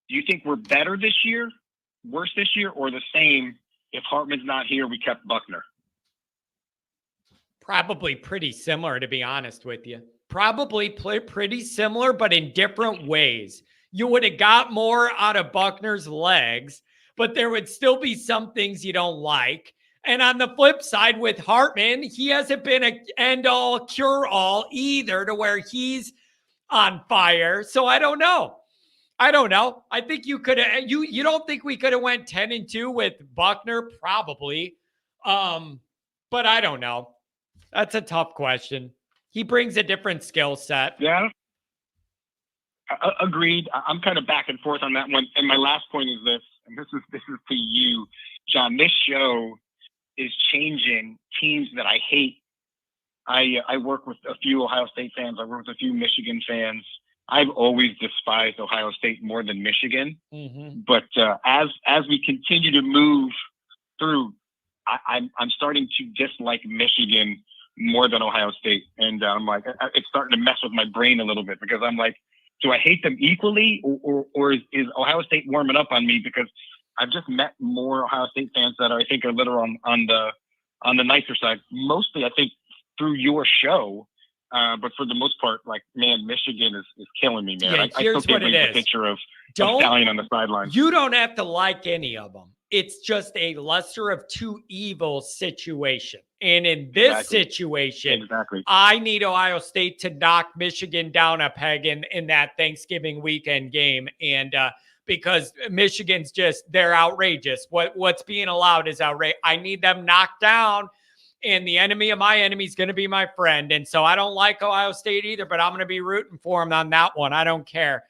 Do you think we're better this year, worse this year, or the same if Hartman's not here, we kept Buckner? Probably pretty similar, to be honest with you. Probably pretty similar, but in different ways. You would have got more out of Buckner's legs, but there would still be some things you don't like. And on the flip side with Hartman, he hasn't been an end-all, cure-all either to where he's on fire. So I don't know. I think you could have. You don't think we could have went 10-2 with Buckner? Probably, but I don't know. That's a tough question. He brings a different skill set. Yeah, agreed. I'm kind of back and forth on that one. And my last point is this, and this is to you, John. This show is changing teams that I hate. I work with a few Ohio State fans. I work with a few Michigan fans. I've always despised Ohio State more than Michigan, but as we continue to move through, I'm starting to dislike Michigan more than Ohio State, and I'm like, it's starting to mess with my brain a little bit because I'm like, do I hate them equally, or is Ohio State warming up on me because I've just met more Ohio State fans that I think are a little on the nicer side, mostly I think through your show. But for the most part, like, man, Michigan is killing me, man. Yeah, I still can't read the picture of Stallion on the sideline. You don't have to like any of them. It's just a lesser of two evils situation. And in this situation, I need Ohio State to knock Michigan down a peg in that Thanksgiving weekend game. And because Michigan's they're outrageous. What's being allowed is outrageous. I need them knocked down. And the enemy of my enemy is going to be my friend. And so I don't like Ohio State either, but I'm going to be rooting for them on that one. I don't care.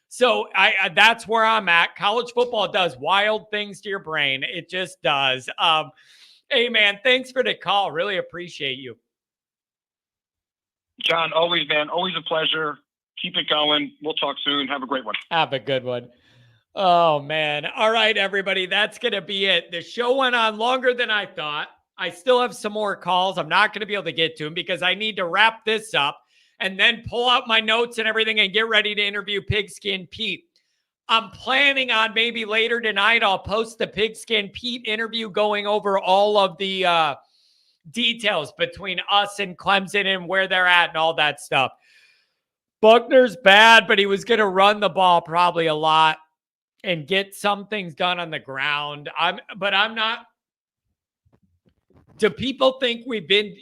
So that's where I'm at. College football does wild things to your brain. It just does. Hey, man, thanks for the call. Really appreciate you. John, always, man. Always a pleasure. Keep it going. We'll talk soon. Have a great one. Have a good one. Oh, man. All right, everybody. That's going to be it. The show went on longer than I thought. I still have some more calls. I'm not going to be able to get to them because I need to wrap this up and then pull out my notes and everything and get ready to interview Pigskin Pete. I'm planning on maybe later tonight, I'll post the Pigskin Pete interview going over all of the details between us and Clemson and where they're at and all that stuff. Buckner's bad, but he was going to run the ball probably a lot and get some things done on the ground. I'm not. Do people think we've been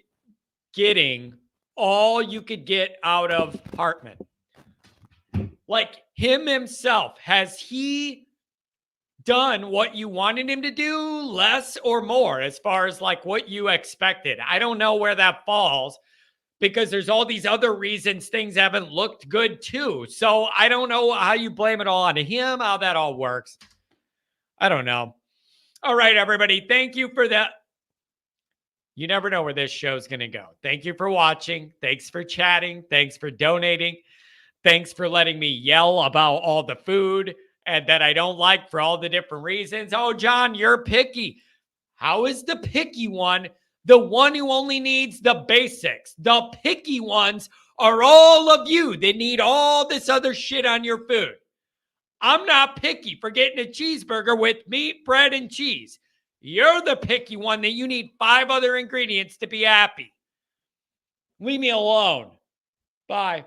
getting all you could get out of Hartman. Like him himself, has he done what you wanted him to do, less or more, as far as like what you expected? I don't know where that falls, because there's all these other reasons things haven't looked good too. So I don't know how you blame it all on him, how that all works. I don't know. All right, everybody. Thank you for that. You never know where this show's going to go. Thank you for watching. Thanks for chatting. Thanks for donating. Thanks for letting me yell about all the food and that I don't like for all the different reasons. Oh, John, you're picky. How is the picky one the one who only needs the basics? The picky ones are all of you that need all this other shit on your food. I'm not picky for getting a cheeseburger with meat, bread, and cheese. You're the picky one that you need 5 other ingredients to be happy. Leave me alone. Bye.